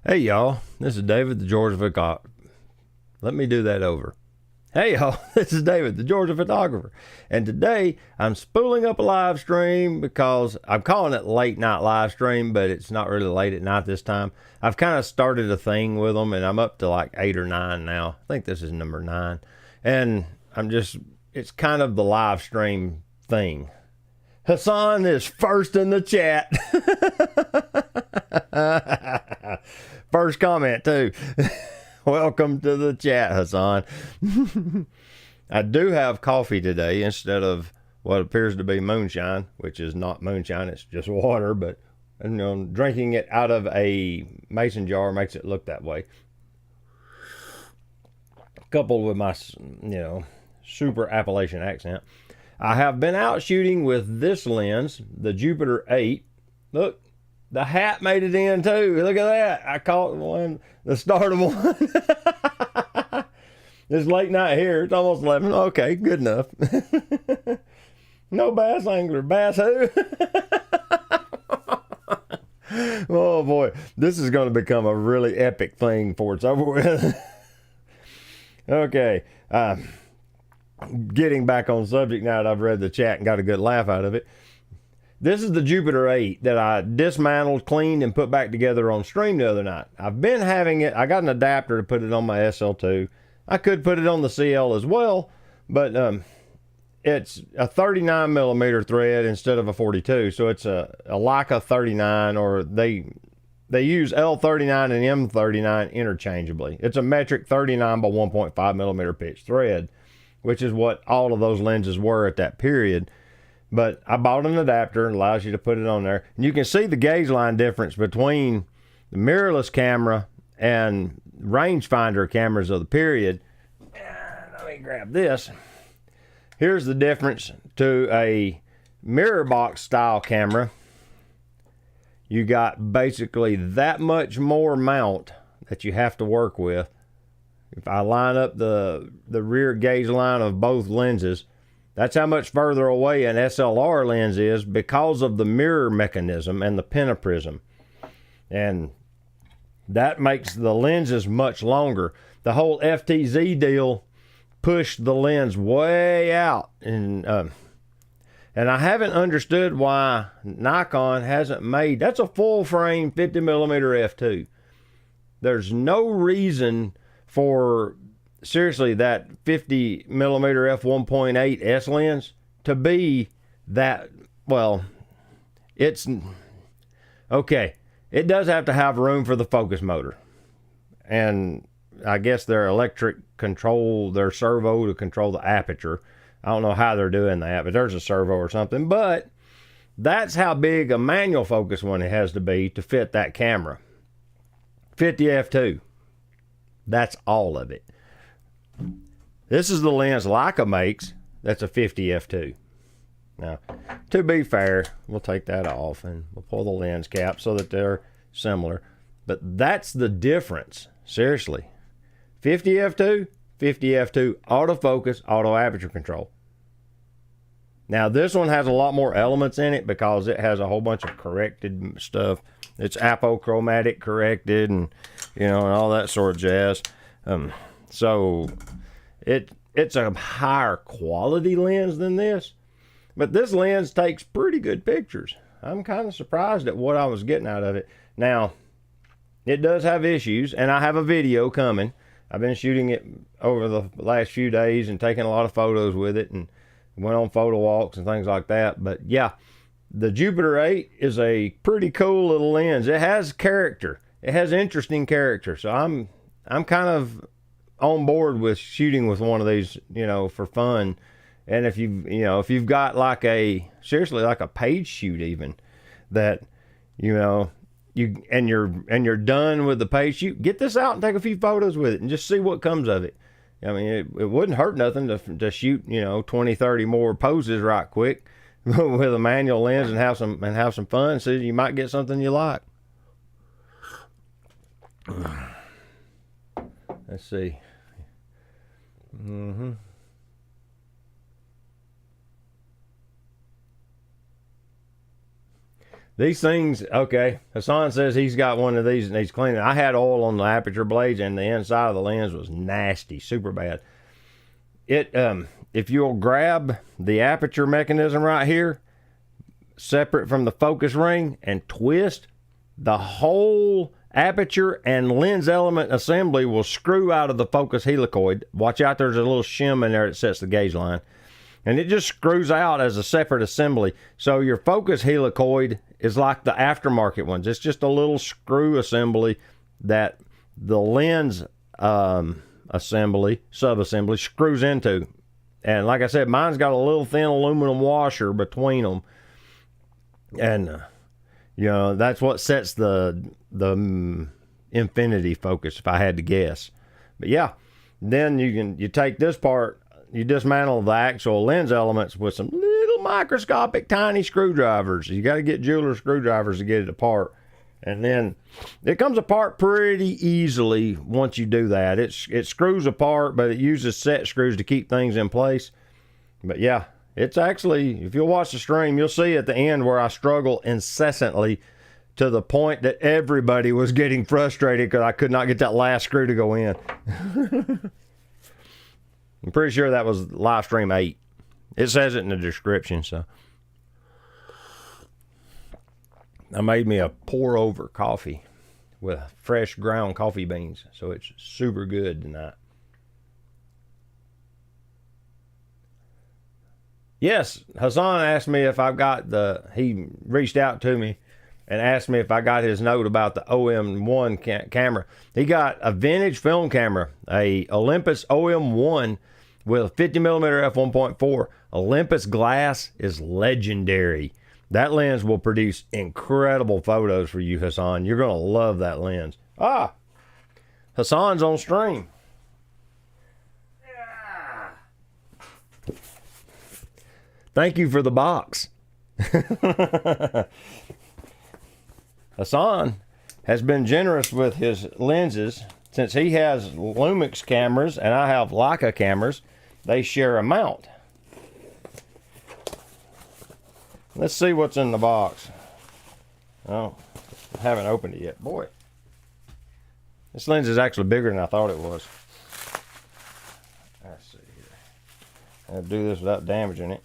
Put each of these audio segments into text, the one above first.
Hey y'all, this is David, the Georgia photographer. Let me do that over. Hey y'all, this is David, the Georgia photographer. And today I'm spooling up a live stream because I'm calling it late night live stream, but it's not really late at night this time. I've kind of started a thing with them and I'm up to like 8 or 9 now. I think this is number 9. And it's kind of the live stream thing. Hassan is first in the chat. First comment too. Welcome to the chat, Hassan. I do have coffee today instead of what appears to be moonshine, which is not moonshine, it's just water, but drinking it out of a mason jar makes it look that way. Coupled with my, super Appalachian accent. I have been out shooting with this lens, the Jupiter 8. Look, the hat made it in too. Look at that. I caught the start of one. It's late night here. It's almost 11. Okay, good enough. No bass angler. Bass who? Oh boy, this is going to become a really epic thing before it's over with. Okay. Getting back on subject now that I've read the chat and got a good laugh out of it. This is the Jupiter 8 that I dismantled, cleaned, and put back together on stream the other night. I've been having it. I got an adapter to put it on my SL2. I could put it on the CL as well, but it's a 39 millimeter thread instead of a 42. So it's a Leica 39, or they use L39 and M39 interchangeably. It's a metric 39 by 1.5 millimeter pitch thread, which is what all of those lenses were at that period. But I bought an adapter and allows you to put it on there. And you can see the gauge line difference between the mirrorless camera and rangefinder cameras of the period. Let me grab this. Here's the difference to a mirror box style camera. You got basically that much more mount that you have to work with. If I line up the rear gauge line of both lenses, that's how much further away an SLR lens is because of the mirror mechanism and the pentaprism. And that makes the lenses much longer. The whole FTZ deal pushed the lens way out. And I haven't understood why Nikon hasn't made, that's a full frame 50 millimeter f2. There's no reason for seriously that 50 millimeter f1.8 S lens to be that, well, it's okay. It does have to have room for the focus motor, and I guess their electric control, their servo to control the aperture. I don't know how they're doing that, but there's a servo or something. But that's how big a manual focus one it has to be to fit that camera. 50 f2. That's all of it. This is the lens Leica makes. That's a 50 f2. Now, to be fair, we'll take that off and we'll pull the lens cap so that they're similar. But that's the difference. Seriously. 50 f2, 50 f2, autofocus, auto aperture control. Now, this one has a lot more elements in it because it has a whole bunch of corrected stuff. It's apochromatic corrected and, and all that sort of jazz. So it's a higher quality lens than this, but this lens takes pretty good pictures. I'm kind of surprised at what I was getting out of it. Now, it does have issues, and I have a video coming. I've been shooting it over the last few days and taking a lot of photos with it and went on photo walks and things like that. But yeah, the Jupiter 8 is a pretty cool little lens. It has character. It has interesting character. So I'm kind of on board with shooting with one of these, for fun. And if you've got like seriously like a page shoot even that, you're done with the page shoot, get this out and take a few photos with it and just see what comes of it. I mean, it wouldn't hurt nothing to shoot, 20, 30 more poses right quick with a manual lens and have some fun. See, you might get something you like. Let's see. These things, okay. Hassan says he's got one of these and he's cleaning. I had oil on the aperture blades and the inside of the lens was nasty, super bad. If you'll grab the aperture mechanism right here, separate from the focus ring, and twist, the whole aperture and lens element assembly will screw out of the focus helicoid. Watch out, there's a little shim in there that sets the gauge line. And it just screws out as a separate assembly. So your focus helicoid is like the aftermarket ones. It's just a little screw assembly that the lens subassembly screws into. And like I said, mine's got a little thin aluminum washer between them. And, that's what sets the infinity focus, if I had to guess. But yeah, then you take this part, you dismantle the actual lens elements with some little microscopic tiny screwdrivers. You got to get jeweler screwdrivers to get it apart. And then it comes apart pretty easily once you do that. It screws apart, but it uses set screws to keep things in place. But yeah, it's actually, if you'll watch the stream, you'll see at the end where I struggle incessantly to the point that everybody was getting frustrated because I could not get that last screw to go in. I'm pretty sure that was live stream 8. It says it in the description, so. I made me a pour over coffee with fresh ground coffee beans, so it's super good tonight. Yes, Hassan asked me if I've got he reached out to me and asked me if I got his note about the OM1 camera. He got a vintage film camera, a Olympus OM1 with 50mm f1.4. Olympus glass is legendary. That lens will produce incredible photos for you, Hassan. You're going to love that lens. Hassan's on stream. Thank you for the box. Hassan has been generous with his lenses. Since he has Lumix cameras and I have Leica cameras, they share a mount. Let's see what's in the box. Oh, I haven't opened it yet. Boy, this lens is actually bigger than I thought it was. Let's see here. I'll do this without damaging it.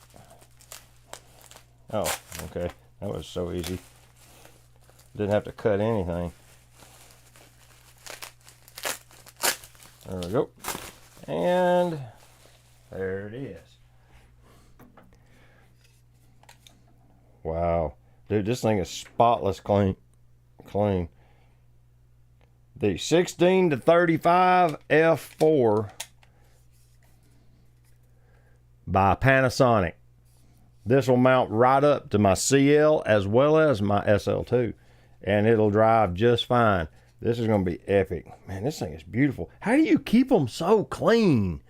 Oh, okay. That was so easy. Didn't have to cut anything. There we go. And there it is. Wow. Dude, this thing is spotless clean. The 16 to 35 f4 by Panasonic. This will mount right up to my CL as well as my SL2. And it'll drive just fine. This is going to be epic. Man, this thing is beautiful. How do you keep them so clean?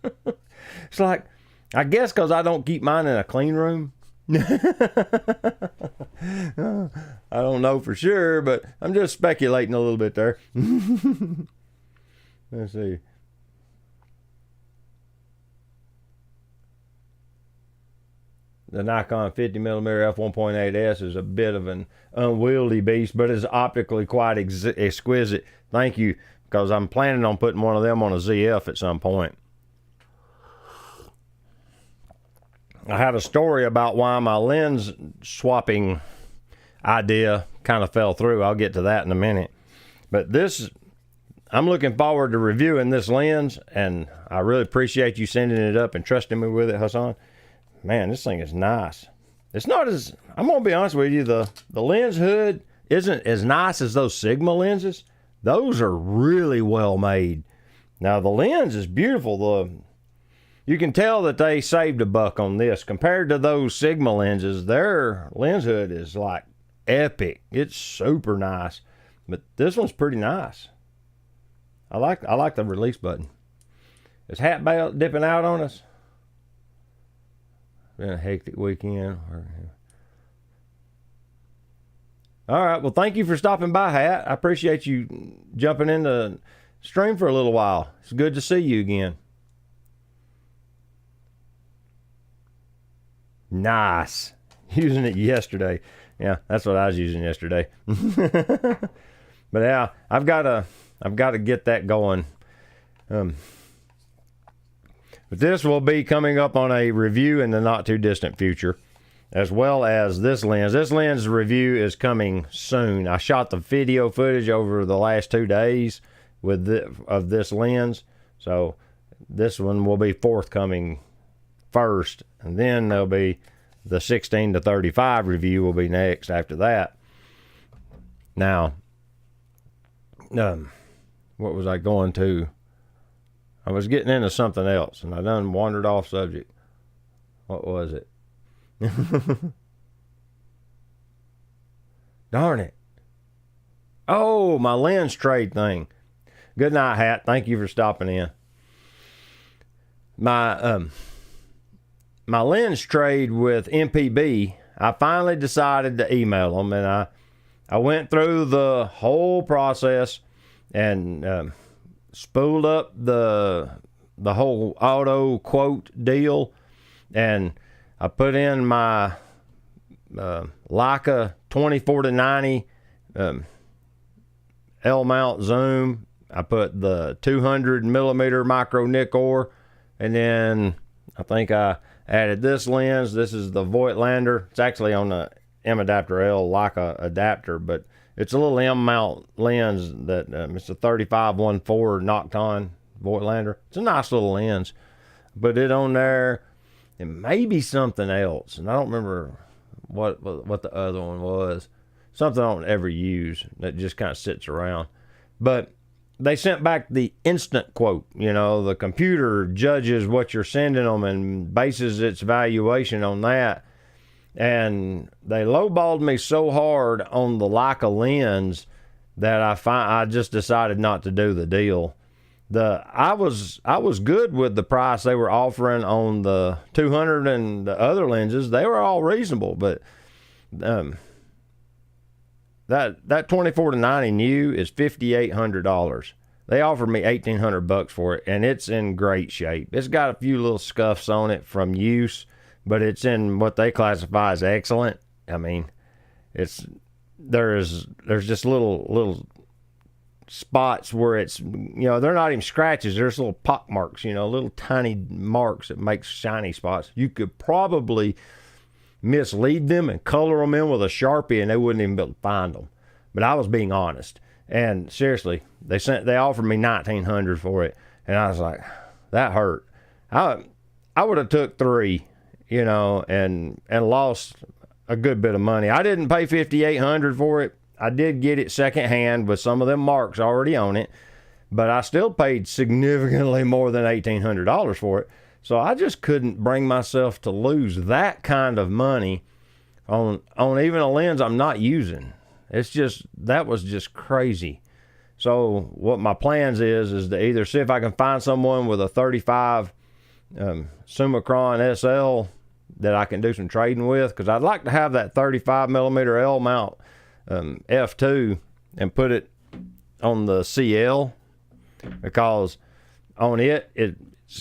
It's like, I guess because I don't keep mine in a clean room. I don't know for sure, but I'm just speculating a little bit there. Let's see. The Nikon 50mm f1.8s is a bit of an unwieldy beast, but is optically quite exquisite. Thank you, because I'm planning on putting one of them on a ZF at some point. I had a story about why my lens swapping idea kind of fell through. I'll get to that in a minute. But this, I'm looking forward to reviewing this lens, and I really appreciate you sending it up and trusting me with it, Hassan. Man, this thing is nice. It's not as, I'm going to be honest with you, the lens hood isn't as nice as those Sigma lenses. Those are really well made. Now, the lens is beautiful. You can tell that they saved a buck on this. Compared to those Sigma lenses, their lens hood is like epic. It's super nice. But this one's pretty nice. I like the release button. Is hat belt dipping out on us? Been a hectic weekend. All right. Well, thank you for stopping by, Hat. I appreciate you jumping in the stream for a little while. It's good to see you again. Nice. Using it yesterday. Yeah, that's what I was using yesterday. But yeah, I've got to get that going. But this will be coming up on a review in the not too distant future, as well as this lens. This lens review is coming soon. I shot the video footage over the last 2 days of this lens, so this one will be forthcoming first, and then there'll be the 16 to 35 review will be next after that. Now, what was I going to? I was getting into something else, and I done wandered off subject. What was it? Darn it. Oh, my lens trade thing. Good night, Hat. Thank you for stopping in. My lens trade with MPB, I finally decided to email them, and I went through the whole process and spooled up the whole auto quote deal, and I put in my Leica 24-90 L mount zoom. I put the 200 millimeter micro Nikkor, and then I think I added this lens. This is the Voigtlander. It's actually on the M adapter L Leica adapter, but it's a little M mount lens that it's a 35-1.4 Nocton Voigtlander. It's a nice little lens. Put it on there, and maybe something else, and I don't remember what the other one was. Something I don't ever use that just kind of sits around. But they sent back the instant quote. The computer judges what you're sending them and bases its valuation on that. And they lowballed me so hard on the Leica lens that I just decided not to do the deal. I was good with the price they were offering on the 200 and the other lenses. They were all reasonable, but that 24-90 new is $5,800. They offered me $1,800 for it, and it's in great shape. It's got a few little scuffs on it from use, but it's in what they classify as excellent. I mean, there's just little spots where it's, they're not even scratches. There's little pock marks, little tiny marks that make shiny spots. You could probably mislead them and color them in with a Sharpie, and they wouldn't even be able to find them. But I was being honest. And seriously, they offered me $1,900 for it, and I was like, that hurt. I would have took 3, and lost a good bit of money. I didn't pay $5,800 for it. I did get it secondhand with some of them marks already on it, but I still paid significantly more than $1,800 for it. So I just couldn't bring myself to lose that kind of money on even a lens I'm not using. That was just crazy. So what my plans is to either see if I can find someone with a 35 Summicron SL that I can do some trading with, because I'd like to have that 35 millimeter L mount f2 and put it on the CL, because on it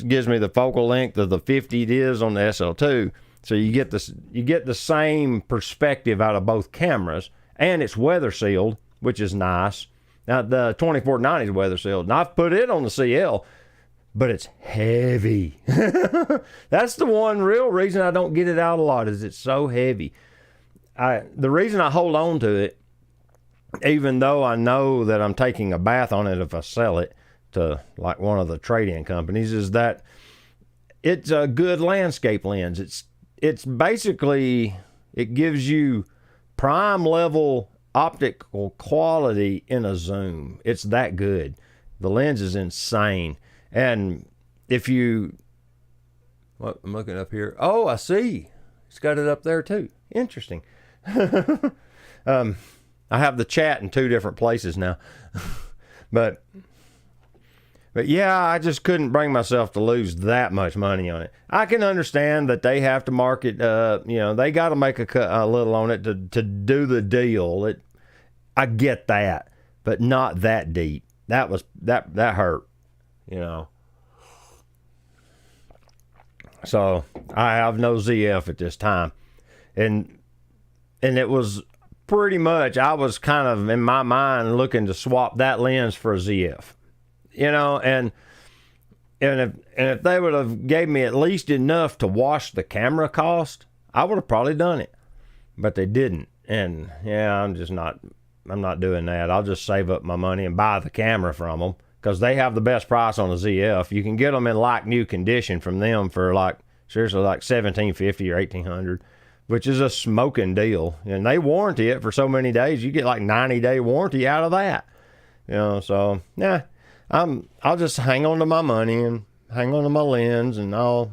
gives me the focal length of the 50 it is on the SL2, so you get the same perspective out of both cameras, and it's weather sealed, which is nice. Now the 24-90 is weather sealed, and I've put it on the CL, but it's heavy. That's the one real reason I don't get it out a lot, is it's so heavy. The reason I hold on to it, even though I know that I'm taking a bath on it if I sell it to like one of the trade-in companies, is that it's a good landscape lens. It's basically, it gives you prime level optical quality in a zoom. It's that good. The lens is insane. And if you, what, I'm looking up here. Oh, I see. It's got it up there too. Interesting. I have the chat in 2 different places now. But yeah, I just couldn't bring myself to lose that much money on it. I can understand that they have to market, they got to make a little on it to do the deal. I get that, but not that deep. That hurt, So I have no ZF at this time. And And it was pretty much, I was kind of in my mind looking to swap that lens for a ZF, and if they would have gave me at least enough to wash the camera cost, I would have probably done it, but they didn't. And yeah, I'm not doing that. I'll just save up my money and buy the camera from them, because they have the best price on the ZF. You can get them in like new condition from them for like, seriously, like $1,750 or $1,800, which is a smoking deal. And they warranty it for so many days. You get like 90-day warranty out of that. So yeah, I'll just hang on to my money and hang on to my lens, and I'll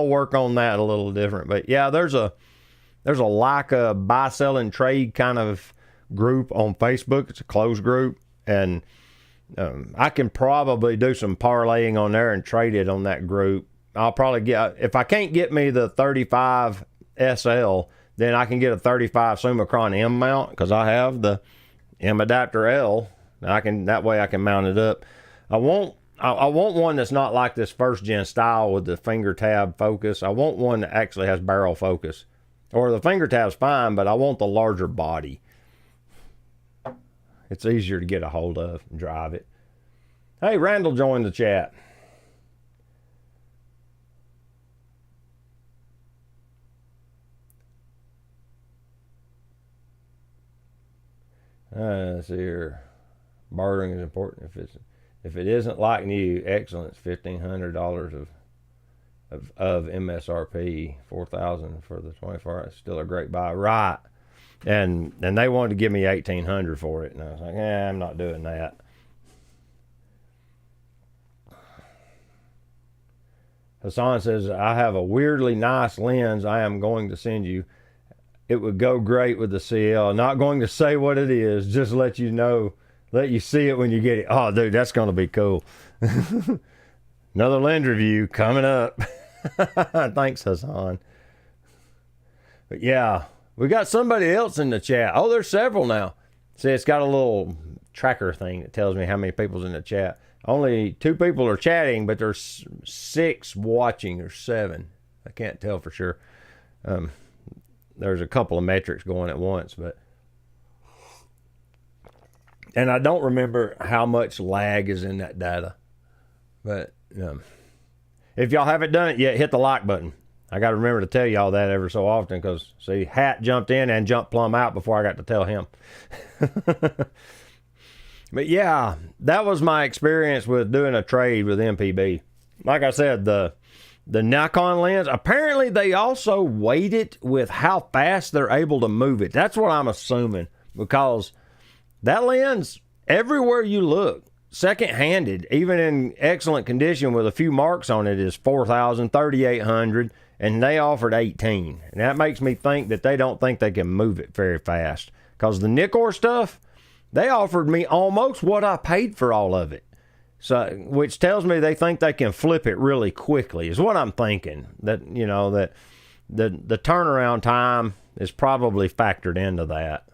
work on that a little different. But yeah, there's a like a buy, sell, and trade kind of group on Facebook. It's a closed group, and I can probably do some parlaying on there and trade it on that group. I'll probably get, if I can't get me the 35 SL, then I can get a 35 Summicron M mount, because I have the M adapter L. That way I can mount it up. I want one that's not like this first gen style with the finger tab focus. I want one that actually has barrel focus. Or the finger tab's fine, but I want the larger body. It's easier to get a hold of and drive it. Hey, Randall joined the chat. Let's see here. Bartering is important. If it isn't like new, excellent. $1,500 of MSRP, $4,000 for the 24. It's still a great buy, right? And they wanted to give me $1,800 for it, and I was like, I'm not doing that. Hassan says, I have a weirdly nice lens I am going to send you. It would go great with the CL. Not going to say what it is, just let you know, let you see it when you get it. Oh, dude, that's going to be cool. Another lens review coming up. Thanks, Hassan. But yeah, we got somebody else in the chat. Oh, there's several now. See, it's got a little tracker thing that tells me how many people's in the chat. Only 2 people are chatting, but there's 6 watching, or 7. I can't tell for sure. There's a couple of metrics going at once, and I don't remember how much lag is in that data. But if y'all haven't done it yet, hit the like button. I got to remember to tell y'all that every so often, because, see, Hat jumped in and jumped plumb out before I got to tell him. But yeah, that was my experience with doing a trade with MPB. Like I said, the Nikon lens, apparently they also weight it with how fast they're able to move it. That's what I'm assuming, because that lens, everywhere you look, second-handed, even in excellent condition with a few marks on it, is $4,000, $3,800, and they offered $18,000. And that makes me think that they don't think they can move it very fast, because the Nikkor stuff, they offered me almost what I paid for all of it. So, which tells me they think they can flip it really quickly, is what I'm thinking. That, that the turnaround time is probably factored into that.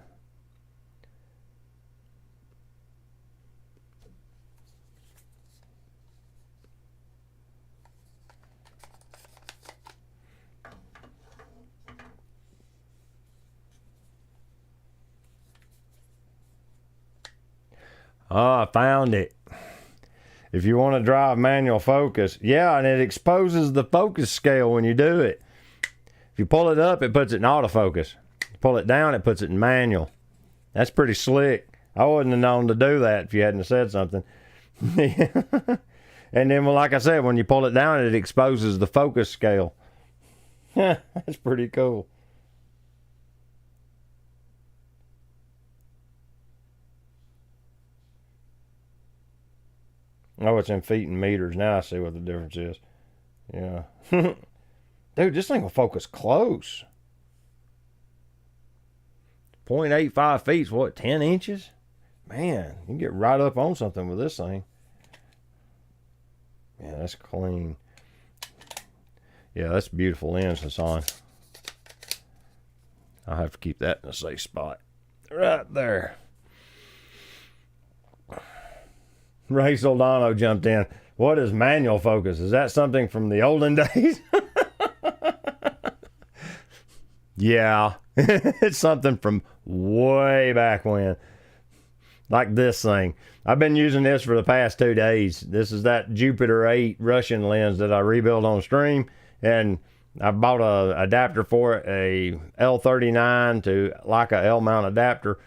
Oh, I found it. If you want to drive manual focus, yeah, and it exposes the focus scale when you do it. If you pull it up, it puts it in autofocus. You pull it down, it puts it in manual. That's pretty slick. I wouldn't have known to do that if you hadn't said something. And then, well, like I said, when you pull it down, it exposes the focus scale. That's pretty cool. Oh, it's in feet and meters. Now I see what the difference is. Yeah. Dude, this thing will focus close. 0.85 feet is what, 10 inches? Man, you can get right up on something with this thing. Yeah, that's clean. Yeah, that's a beautiful lens, Hassan. I'll have to keep that in a safe spot. Right there. Ray Soldano jumped in. What is manual focus? Is that something from the olden days? Yeah. It's something from way back when. Like this thing. I've been using this for the past 2 days. This is that Jupiter 8 Russian lens that I rebuilt on stream, and I bought a adapter for it, a L39 to like a L mount adapter,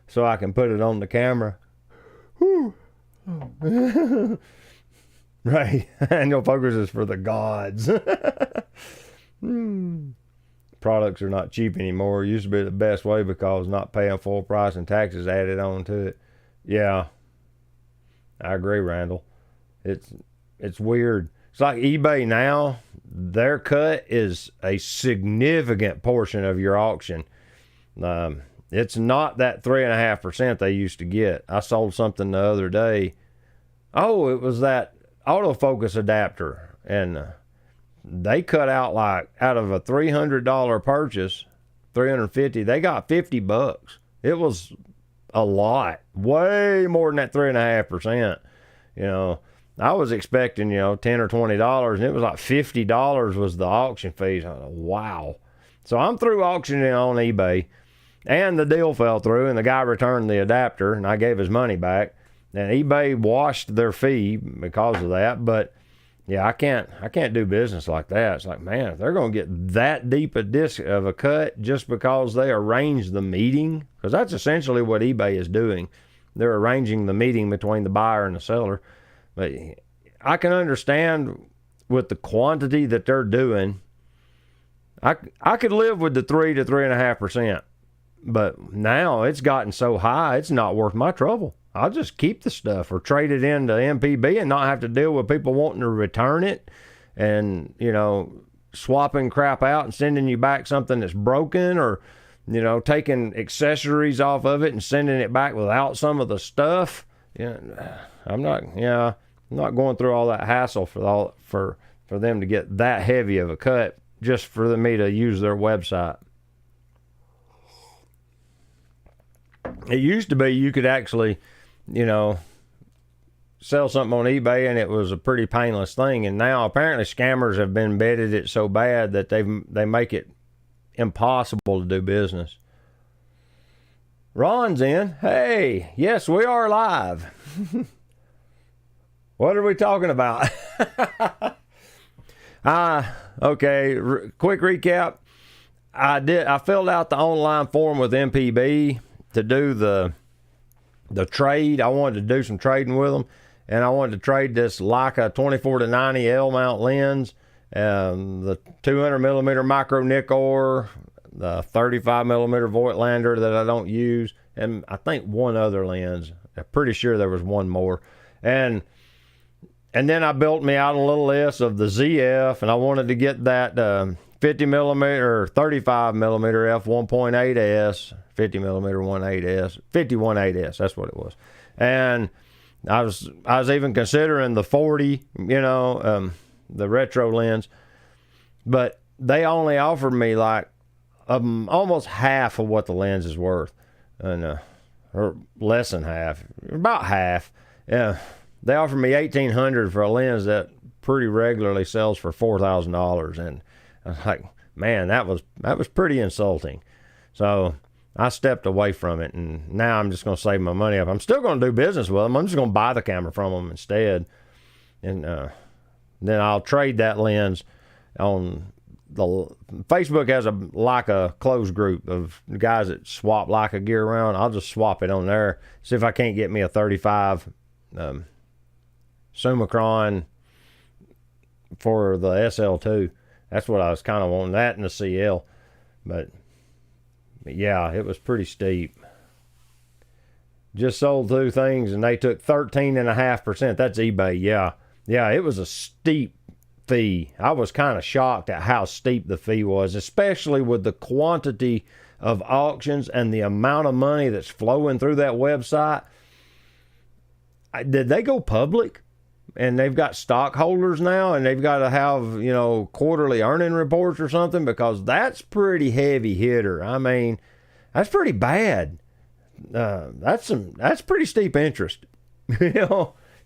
so I can put it on the camera. Whew. Right. Annual focus is for the gods. Products are not cheap anymore. It used to be the best way because not paying full price and taxes added on to it. Yeah, I agree, Randall. It's weird. It's like eBay now. Their cut is a significant portion of your auction. It's not that 3.5% they used to get. I sold something the other day. Oh, it was that autofocus adapter, and they cut out, like, out of a $300 purchase, $350, they got $50. It was a lot, way more than that 3.5%. You know, I was expecting, $10 or $20, and it was like $50 was the auction fees. I thought, wow. So I'm through auctioning on eBay, and the deal fell through, and the guy returned the adapter, and I gave his money back. And eBay washed their fee because of that, but yeah, I can't do business like that. It's like, man, if they're going to get that deep of a cut just because they arrange the meeting, because that's essentially what eBay is doing. They're arranging the meeting between the buyer and the seller. But I can understand with the quantity that they're doing, I could live with the 3 to 3.5%. But now it's gotten so high, it's not worth my trouble. I'll just keep the stuff or trade it into MPB and not have to deal with people wanting to return it and, swapping crap out and sending you back something that's broken, or, taking accessories off of it and sending it back without some of the stuff. I'm not going through all that hassle for them to get that heavy of a cut just for me to use their website. It used to be you could actually, sell something on eBay and it was a pretty painless thing. And now apparently scammers have been embedded it so bad that they make it impossible to do business. Ron's in. Hey, yes, we are live. What are we talking about? Okay, quick recap. I filled out the online form with MPB to do the trade. I wanted to do some trading with them, and I wanted to trade this Leica 24-90 L mount lens, the 200 millimeter micro Nikkor, the 35 millimeter Voigtlander that I don't use, and I think one other lens. I'm pretty sure there was one more, and then I built me out a little list of the ZF, and I wanted to get that 50 millimeter, 35 millimeter f 1.8s, 50 millimeter 1.8s, 51.8s. That's what it was. And I was even considering the 40, the retro lens, but they only offered me like almost half of what the lens is worth, and or less than half, about half. Yeah, they offered me $1,800 for a lens that pretty regularly sells for $4,000, and I was like, man, that was pretty insulting. So I stepped away from it, and now I'm just going to save my money up. I'm still going to do business with them. I'm just going to buy the camera from them instead, and then I'll trade that lens on the Facebook has a Leica closed group of guys that swap Leica gear around. I'll just swap it on there. See if I can't get me a 35 Summicron for the SL2. That's what I was kind of wanting, that and the CL. But yeah, it was pretty steep. Just sold 2 things and they took 13.5%. That's eBay. Yeah, it was a steep fee. I was kind of shocked at how steep the fee was, especially with the quantity of auctions and the amount of money that's flowing through that website. Did they go public? And they've got stockholders now, and they've got to have, quarterly earning reports or something, because that's pretty heavy hitter. I mean, that's pretty bad. That's pretty steep interest,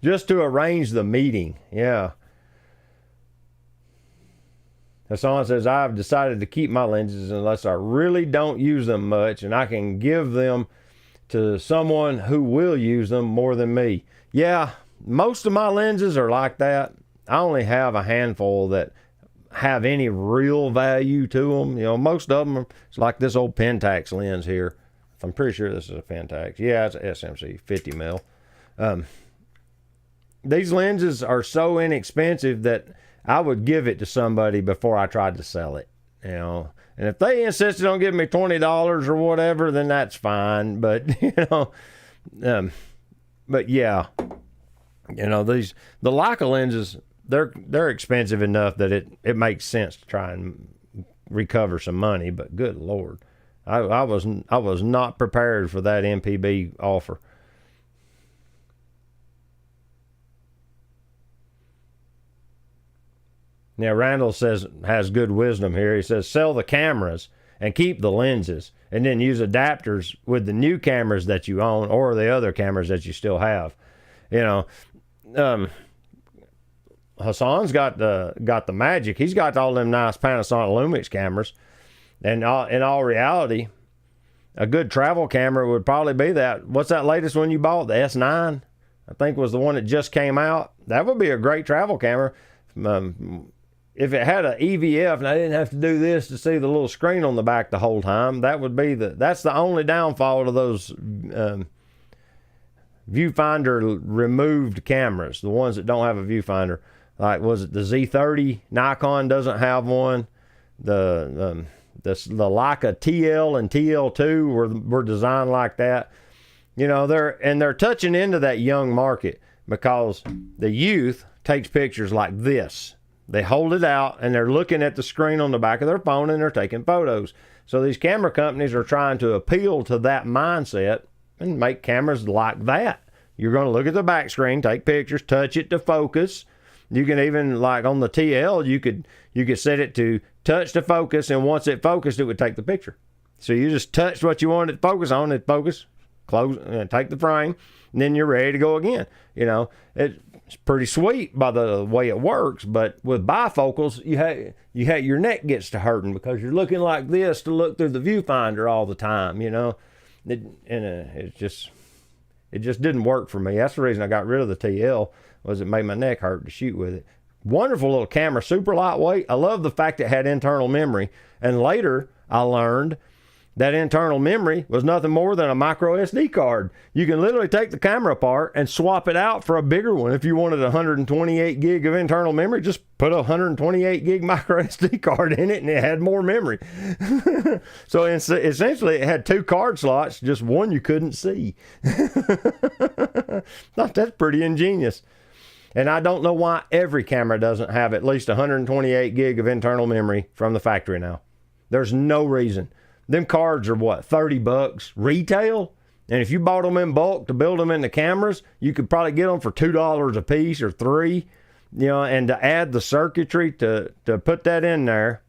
just to arrange the meeting. Yeah. Hassan says, I've decided to keep my lenses unless I really don't use them much, and I can give them to someone who will use them more than me. Yeah, most of my lenses are like that. I only have a handful that have any real value to them. You know, most of them, it's like this old Pentax lens here. I'm pretty sure this is a Pentax. Yeah, it's an SMC 50 mil. These lenses are so inexpensive that I would give it to somebody before I tried to sell it, you know. And if they insisted on giving me $20 or whatever, then that's fine. But, you know, but yeah, you know, the Leica lenses, they're expensive enough that it makes sense to try and recover some money. But good Lord, I was not prepared for that MPB offer. Now, Randall has good wisdom here. He says, sell the cameras and keep the lenses, and then use adapters with the new cameras that you own or the other cameras that you still have. You know, Hassan's got the magic. He's got all them nice Panasonic Lumix cameras, and in all reality, a good travel camera would probably be that. What's that latest one you bought? The S9, I think, was the one that just came out. That would be a great travel camera. If it had an EVF and I didn't have to do this to see the little screen on the back the whole time, that's the only downfall to those viewfinder removed cameras, the ones that don't have a viewfinder. Like, was it the Z30? Nikon doesn't have one. The Leica TL and TL2 were designed like that. You know, they're touching into that young market because the youth takes pictures like this. They hold it out and they're looking at the screen on the back of their phone and they're taking photos. So these camera companies are trying to appeal to that mindset and make cameras like that. You're going to look at the back screen, take pictures, touch it to focus. You can even, like on the TL, you could set it to touch to focus, and once it focused, it would take the picture. So you just touched what you wanted to focus on, it focus, close, take the frame, and then you're ready to go again. You know, it's pretty sweet by the way it works, but with bifocals, your neck gets to hurting because you're looking like this to look through the viewfinder all the time. You know, it just didn't work for me. That's the reason I got rid of the TL. Was it made my neck hurt to shoot with it. Wonderful little camera, super lightweight. I love the fact it had internal memory. And later, I learned that internal memory was nothing more than a micro SD card. You can literally take the camera apart and swap it out for a bigger one. If you wanted 128 gig of internal memory, just put a 128 gig micro SD card in it and it had more memory. So essentially it had two card slots, just one you couldn't see. Thought that's pretty ingenious. And I don't know why every camera doesn't have at least 128 gig of internal memory from the factory now. There's no reason. Them cards are what, $30 retail? And if you bought them in bulk to build them into cameras, you could probably get them for $2 a piece or $3. You know, and to add the circuitry to put that in there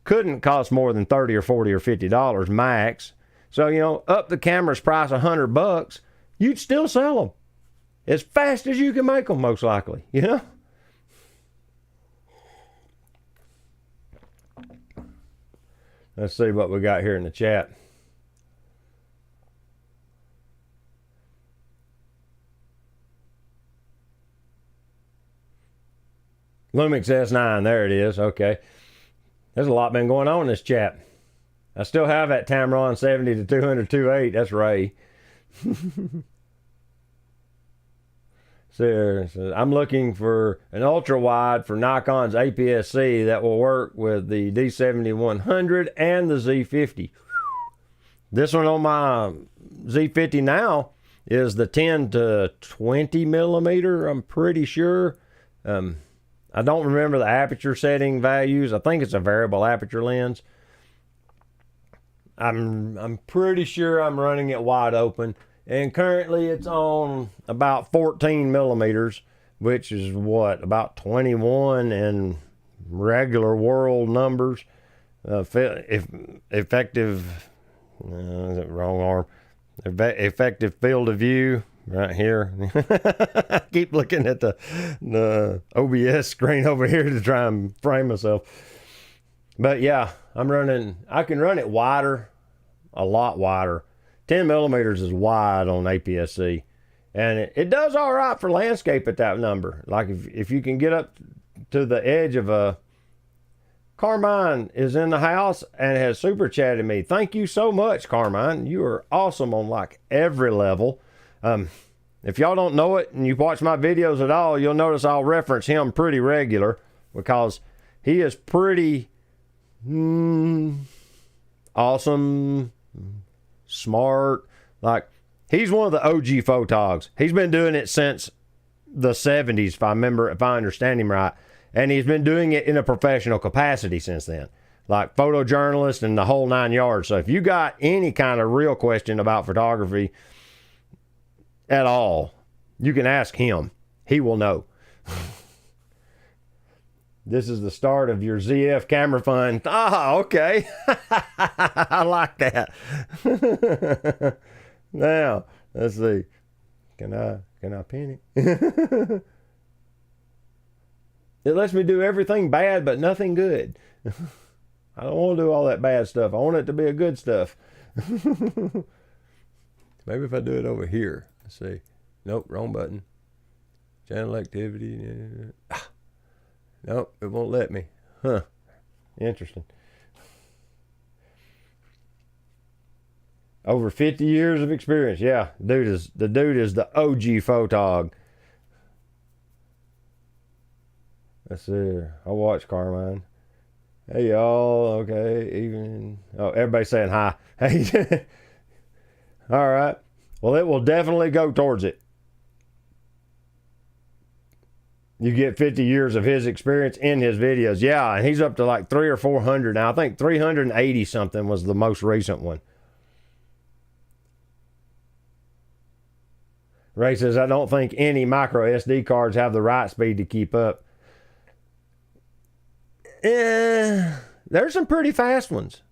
couldn't cost more than $30 or $40 or $50 max. So, you know, up the camera's price $100, you'd still sell them as fast as you can make them, most likely, you know? Let's see what we got here in the chat. Lumix S9, there it is. Okay. There's a lot been going on in this chat. I still have that Tamron 70 to 200 2.8. That's Ray. So I'm looking for an ultra wide for Nikon's APS-C that will work with the D7100 and the Z50. This one on my Z50 now is the 10 to 20 millimeter, I'm pretty sure. I don't remember the aperture setting values. I think it's a variable aperture lens. I'm pretty sure I'm running it wide open. And currently it's on about 14 millimeters, which is what, about 21 in regular world numbers. Effective, wrong arm. Effective field of view right here. I keep looking at the OBS screen over here to try and frame myself. But yeah, I can run it wider, a lot wider. 10 millimeters is wide on APS-C. And it does all right for landscape at that number. Like if you can get up to the edge of a... Carmine is in the house and has super chatted me. Thank you so much, Carmine. You are awesome on like every level. If y'all don't know it and you watch my videos at all, you'll notice I'll reference him pretty regular because he is pretty awesome, smart. Like, he's one of the OG photogs. He's been doing it since the 70s, if I understand him right. And he's been doing it in a professional capacity since then, like photojournalist and the whole 9 yards. So if you got any kind of real question about photography at all, you can ask him. He will know. This is the start of your ZF camera fund. Ah, okay. I like that. Now, let's see. Can I pin it? It lets me do everything bad but nothing good. I don't want to do all that bad stuff. I want it to be a good stuff. Maybe if I do it over here. Let's see. Nope, wrong button. Channel activity. Nope, it won't let me. Huh. Interesting. Over 50 years of experience. Yeah, the dude is the OG photog. Let's see. I'll watch Carmine. Hey y'all. Okay. Evening. Oh, everybody's saying hi. Hey. All right. Well, it will definitely go towards it. You get 50 years of his experience in his videos. Yeah, and he's up to like 300 or 400 now. I think 380 something was the most recent one. Ray says, I don't think any micro SD cards have the right speed to keep up. There's some pretty fast ones.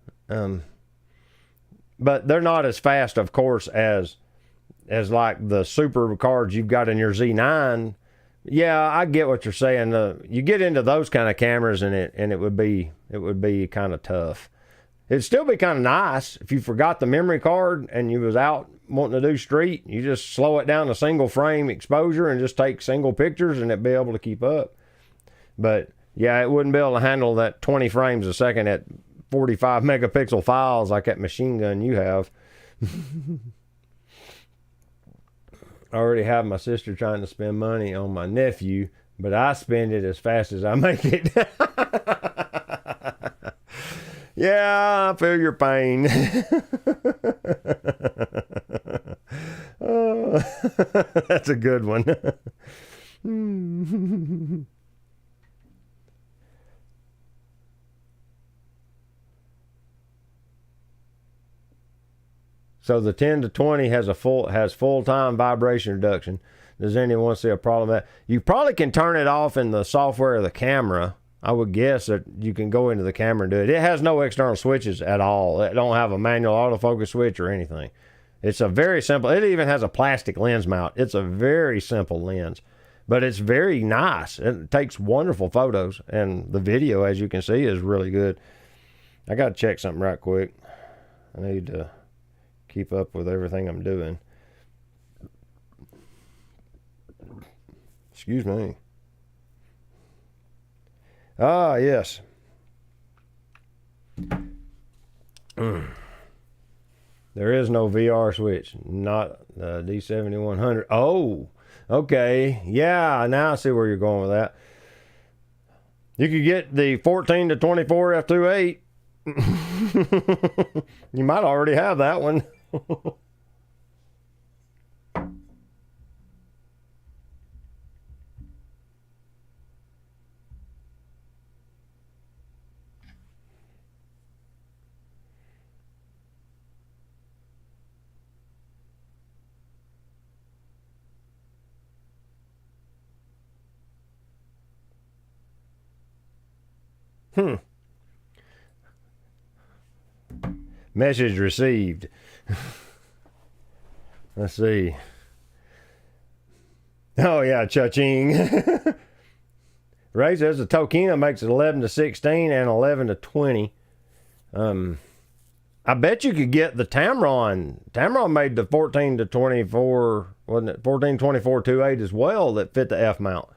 But they're not as fast, of course, as like the super cards you've got in your Z9. Yeah, I get what you're saying. You get into those kind of cameras and it would be kind of tough. It'd still be kind of nice if you forgot the memory card and you was out wanting to do street. You just slow it down to single frame exposure and just take single pictures and it'd be able to keep up. But yeah, it wouldn't be able to handle that 20 frames a second at 45 megapixel files like that machine gun you have. I already have my sister trying to spend money on my nephew, but I spend it as fast as I make it. Yeah, I feel your pain. Oh, that's a good one. So the 10 to 20 has full-time vibration reduction. Does anyone see a problem with that? You probably can turn it off in the software of the camera. I would guess that you can go into the camera and do it. It has no external switches at all. It don't have a manual autofocus switch or anything. It's a very simple. It even has a plastic lens mount. It's a very simple lens, but it's very nice. It takes wonderful photos, and the video, as you can see, is really good. I got to check something right quick. I need to keep up with everything I'm doing. Excuse me. Ah, yes. There is no VR switch. Not the D7100. Oh, okay. Yeah, now I see where you're going with that. You could get the 14 to 24 f2.8. You might already have that one. Message received. Let's see. Oh yeah, cha-ching. Ray says the Tokina makes it 11 to 16 and 11 to 20. I bet you could get the Tamron. Tamron made the 14 to 24, wasn't it? 14, 24, 28 as well that fit the F mount.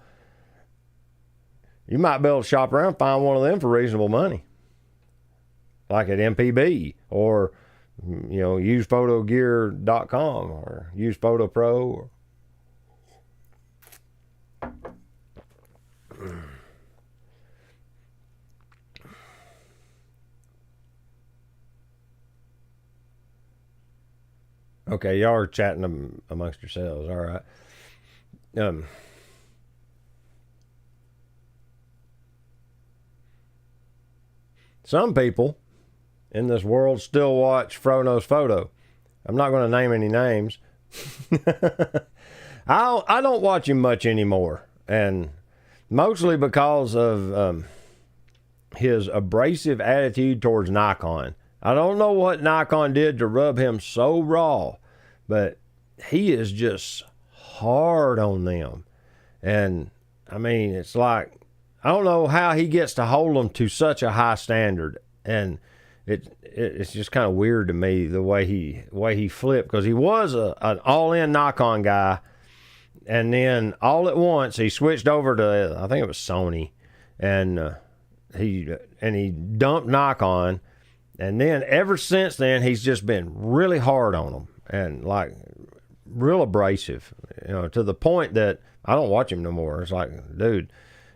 You might be able to shop around and find one of them for reasonable money. Like at MPB or, usephotogear.com or usephoto.pro. Or... Okay, y'all are chatting amongst yourselves. All right. Some people in this world still watch Frono's Photo. I'm not going to name any names. I don't watch him much anymore, and mostly because of his abrasive attitude towards Nikon. I don't know what Nikon did to rub him so raw, but he is just hard on them. And I mean, it's like, I don't know how he gets to hold them to such a high standard. And it's just kind of weird to me the way he flipped, because he was an all-in Nikon guy, and then all at once he switched over to, I think it was Sony, and he dumped Nikon. And then ever since then, he's just been really hard on them and like real abrasive, to the point that I don't watch him no more. It's like, dude,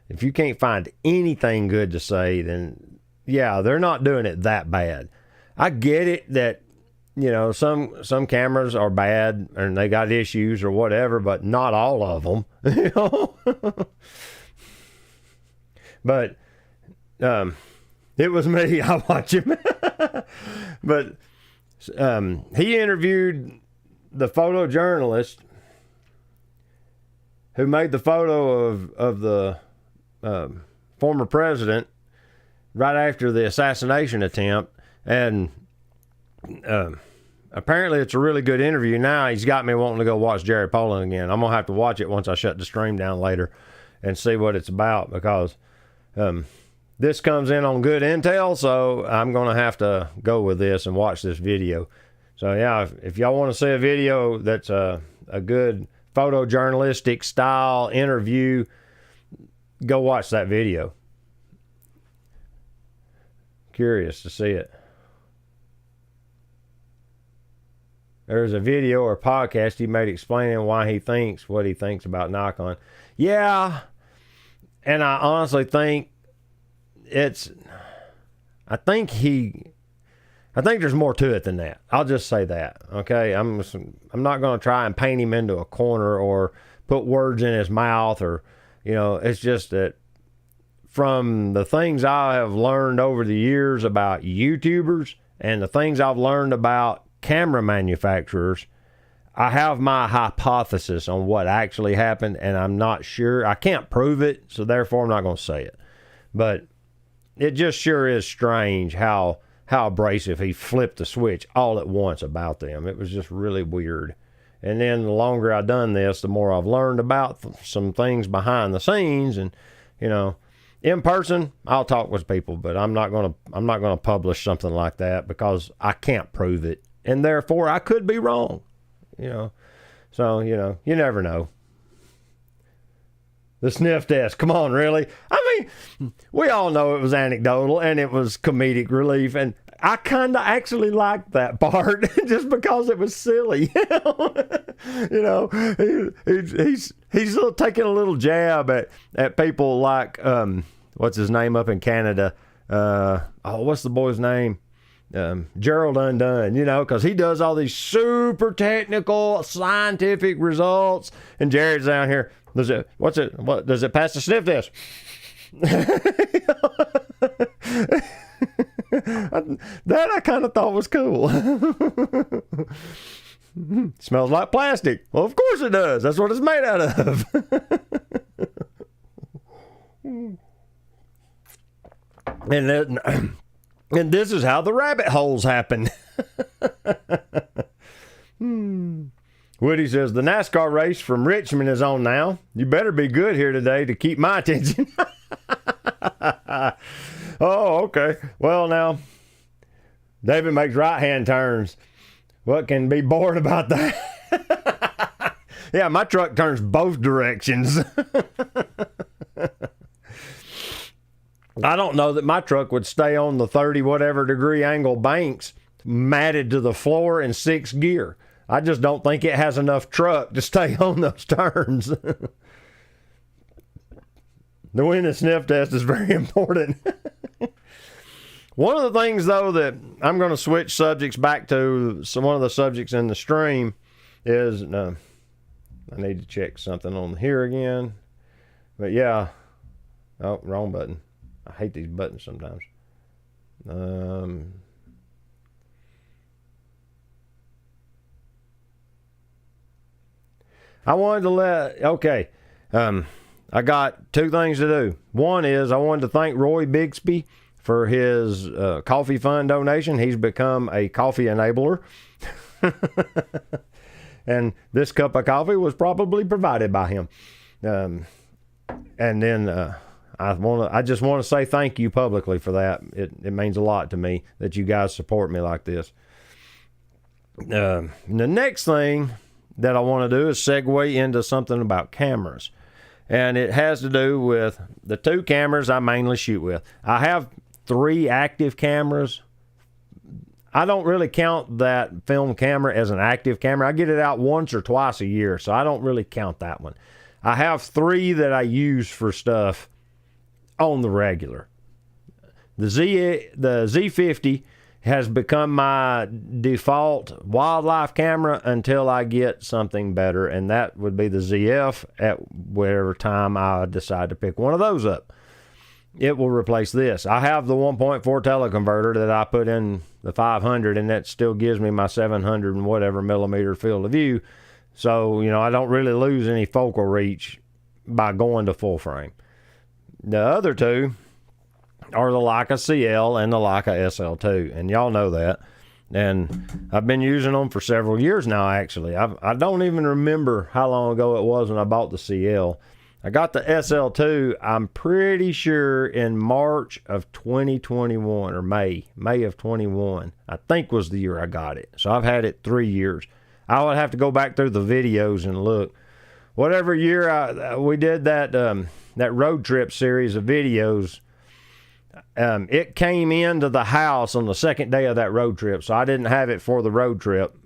if you can't find anything good to say, then yeah, they're not doing it that bad. I get it that, some cameras are bad and they got issues or whatever, but not all of them, But, it was me. I watch him. But he interviewed the photojournalist who made the photo of the former president right after the assassination attempt. And apparently it's a really good interview. Now he's got me wanting to go watch Jerry Poland again. I'm going to have to watch it once I shut the stream down later and see what it's about, because this comes in on good intel, so I'm going to have to go with this and watch this video. So, yeah, if y'all want to see a video that's a good photojournalistic style interview, go watch that video. Curious to see it. There's a video or podcast he made explaining why he thinks what he thinks about Nikon. Yeah, and I honestly think I think there's more to it than that. I'll just say that. Okay, I'm not going to try and paint him into a corner or put words in his mouth, or it's just that from the things I have learned over the years about YouTubers and the things I've learned about camera manufacturers, I have my hypothesis on what actually happened, and I'm not sure. I can't prove it, so therefore I'm not going to say it. But it just sure is strange how abrasive he flipped the switch all at once about them. It was just really weird. And then the longer I've done this, the more I've learned about some things behind the scenes. And in person, I'll talk with people, but I'm not gonna publish something like that because I can't prove it, and therefore I could be wrong. So you never know. The sniff test. Come on, really? I mean, we all know it was anecdotal and it was comedic relief, and I kind of actually liked that part just because it was silly. He's taking a little jab at people like what's his name up in Canada? What's the boy's name? Gerald Undone, because he does all these super technical scientific results, and Jared's down here. What does it pass the sniff test? That I kind of thought was cool. Smells like plastic. Well, of course it does. That's what it's made out of. And this is how the rabbit holes happen. Woody says, the NASCAR race from Richmond is on now. You better be good here today to keep my attention. Oh, okay. Well, now, David makes right-hand turns. What can be boring about that? Yeah, my truck turns both directions. I don't know that my truck would stay on the 30 whatever degree angle banks matted to the floor in 6th gear. I just don't think it has enough truck to stay on those turns. The wind and sniff test is very important. One of the things, though, that I'm going to switch subjects back to, one of the subjects in the stream is, I need to check something on here again. But yeah, oh, wrong button. I hate these buttons sometimes. I wanted to I got 2 things to do. One is I wanted to thank Roy Bixby for his coffee fund donation. He's become a coffee enabler. And this cup of coffee was probably provided by him. And then I just want to say thank you publicly for that. It means a lot to me that you guys support me like this. The next thing that I want to do is segue into something about cameras. And it has to do with the 2 cameras I mainly shoot with. I have 3 active cameras. I don't really count that film camera as an active camera. I get it out once or twice a year, so I don't really count that one. I have 3 that I use for stuff on the regular. The Z50 has become my default wildlife camera until I get something better, and that would be the ZF at whatever time I decide to pick one of those up. It will replace this. I have the 1.4 teleconverter that I put in the 500, and that still gives me my 700 and whatever millimeter field of view. So, I don't really lose any focal reach by going to full frame. The other 2 are the Leica CL and the Leica SL2, and y'all know that. And I've been using them for several years now, actually. I don't even remember how long ago it was when I bought the CL. I got the SL2, I'm pretty sure, in March of 2021, or May of 21, I think was the year I got it. So I've had it 3 years. I would have to go back through the videos and look. Whatever year we did that road trip series of videos, it came into the house on the second day of that road trip, so I didn't have it for the road trip,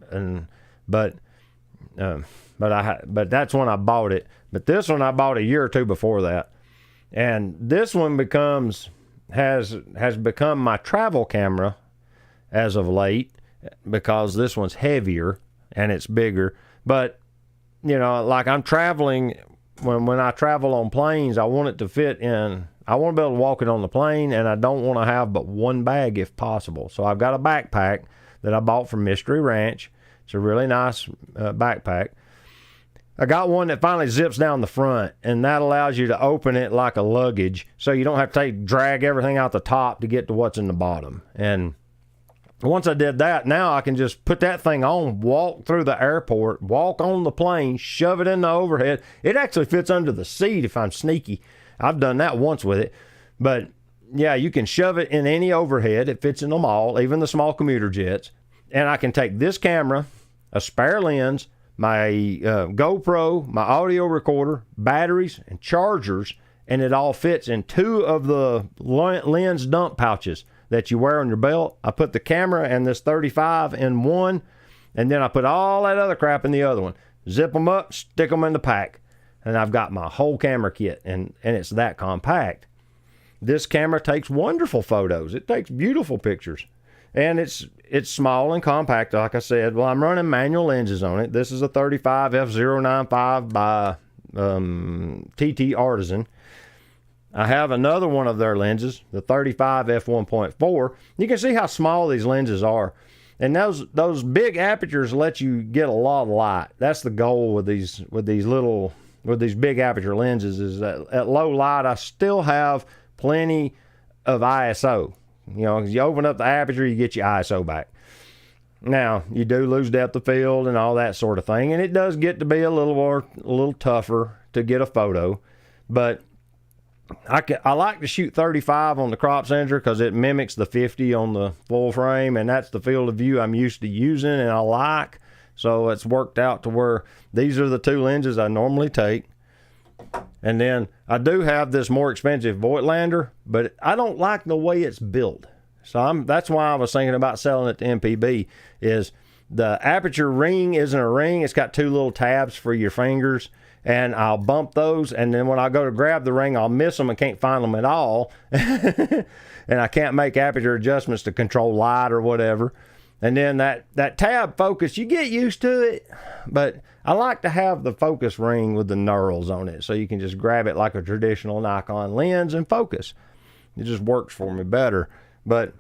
but that's when I bought it. But this one I bought a year or 2 before that, and this one has become my travel camera as of late, because this one's heavier and it's bigger. But like I'm traveling, when I travel on planes, I want it to fit in. I want to be able to walk it on the plane, and I don't want to have but one bag if possible. So I've got a backpack that I bought from Mystery Ranch. It's a really nice backpack. I got one that finally zips down the front, and that allows you to open it like a luggage, so you don't have to drag everything out the top to get to what's in the bottom. And once I did that, now I can just put that thing on, walk through the airport, walk on the plane, shove it in the overhead. It actually fits under the seat if I'm sneaky. I've done that once with it. But yeah, you can shove it in any overhead. It fits in them all, even the small commuter jets. And I can take this camera, a spare lens, my GoPro, my audio recorder, batteries, and chargers, and it all fits in 2 of the lens dump pouches that you wear on your belt. I put the camera and this 35 in one, and then I put all that other crap in the other one. Zip them up, stick them in the pack, and I've got my whole camera kit, and it's that compact. This camera takes wonderful photos. It takes beautiful pictures. And it's small and compact, like I said. Well, I'm running manual lenses on it. This is a 35 f095 by TT Artisan. I have another one of their lenses, the 35 f1.4. You can see how small these lenses are. And those big apertures let you get a lot of light. That's the goal with these big aperture lenses, is that at low light I still have plenty of ISO. You open up the aperture, you get your ISO back. Now, you do lose depth of field and all that sort of thing, and it does get to be a little tougher to get a photo, but I like to shoot 35 on the crop sensor because it mimics the 50 on the full frame, and that's the field of view I'm used to using and I like. So it's worked out to where these are the two lenses I normally take. And then I do have this more expensive Voigtlander, but I don't like the way it's built. So that's why I was thinking about selling it to MPB, is the aperture ring isn't a ring. It's got two little tabs for your fingers, and I'll bump those, and then when I go to grab the ring, I'll miss them and can't find them at all. And I can't make aperture adjustments to control light or whatever. And then that tab focus, you get used to it, but I like to have the focus ring with the knurls on it so you can just grab it like a traditional Nikon lens and focus. It just works for me better. But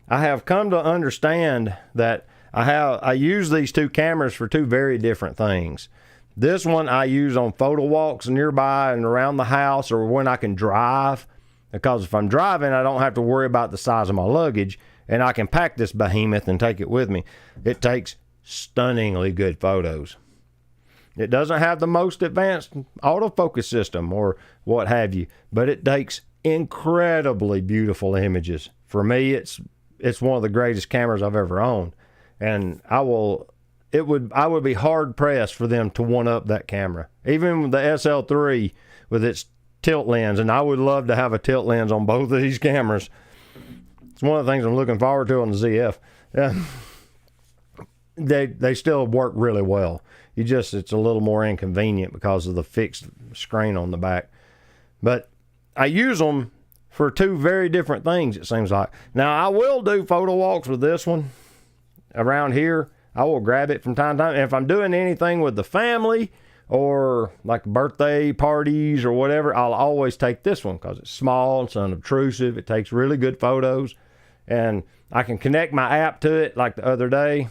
I have come to understand that I use these two cameras for two very different things. This one I use on photo walks nearby and around the house, or when I can drive, because if I'm driving, I don't have to worry about the size of my luggage, and I can pack this behemoth and take it with me. It takes stunningly good photos. It doesn't have the most advanced autofocus system or what have you, but it takes incredibly beautiful images. For me, it's one of the greatest cameras I've ever owned, and I would be hard pressed for them to one up that camera. Even with the SL3 with its tilt lens, and I would love to have a tilt lens on both of these cameras. It's one of the things I'm looking forward to on the ZF. They still work really well. It's a little more inconvenient because of the fixed screen on the back. But I use them for two very different things, it seems like. Now, I will do photo walks with this one around here. I will grab it from time to time. And if I'm doing anything with the family or like birthday parties or whatever, I'll always take this one because it's small, it's unobtrusive, it takes really good photos, and I can connect my app to it. Like the other day,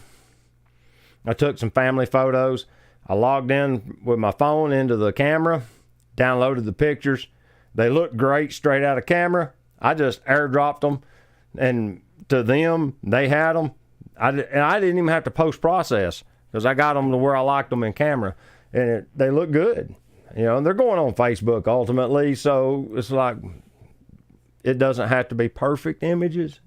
I took some family photos. I logged in with my phone into the camera, downloaded the pictures. They looked great straight out of camera. I just airdropped them, and to them, they had them. I didn't even have to post-process because I got them to where I liked them in camera, and they look good. They're going on Facebook ultimately, so it's like it doesn't have to be perfect images,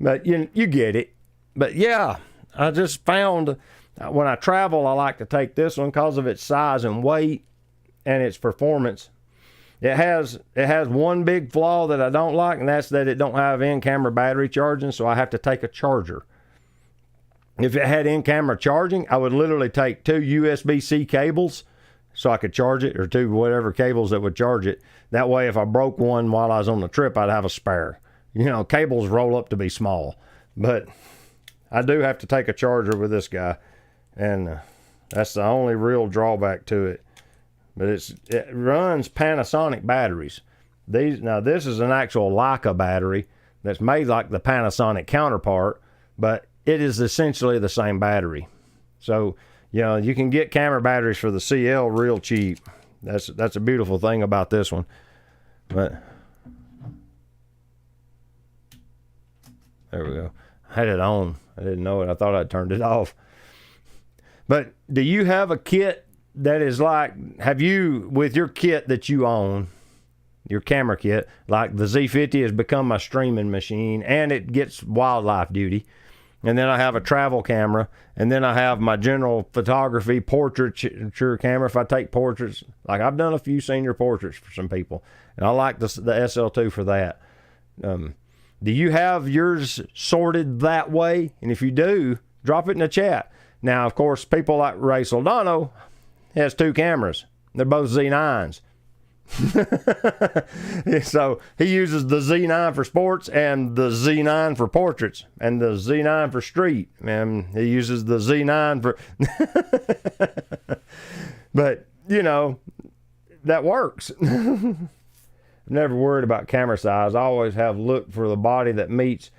But you get it. But yeah, I just found when I travel, I like to take this one because of its size and weight and its performance. It has one big flaw that I don't like, and that's that it don't have in-camera battery charging, so I have to take a charger. If it had in-camera charging, I would literally take two USB-C cables so I could charge it, or two whatever cables that would charge it. That way, if I broke one while I was on the trip, I'd have a spare. Cables roll up to be small, but I do have to take a charger with this guy, and that's the only real drawback to it. But it runs Panasonic batteries. This is an actual Leica battery that's made like the Panasonic counterpart, but it is essentially the same battery. So, you can get camera batteries for the CL real cheap. That's a beautiful thing about this one. But there we go. I had it on. I didn't know it. I thought I'd turned it off. But do you have a kit that is like, with your kit that you own, your camera kit, like the Z50 has become my streaming machine, and it gets wildlife duty. And then I have a travel camera, and then I have my general photography portraiture camera. If I take portraits, like I've done a few senior portraits for some people, and I like the SL2 for that. Do you have yours sorted that way? And if you do, drop it in the chat. Now, of course, people like Ray Soldano has two cameras. They're both Z9s. So he uses the Z9 for sports and the Z9 for portraits and the Z9 for street. And he uses the Z9 for... But, that works. I'm never worried about camera size. I always have looked for the body that meets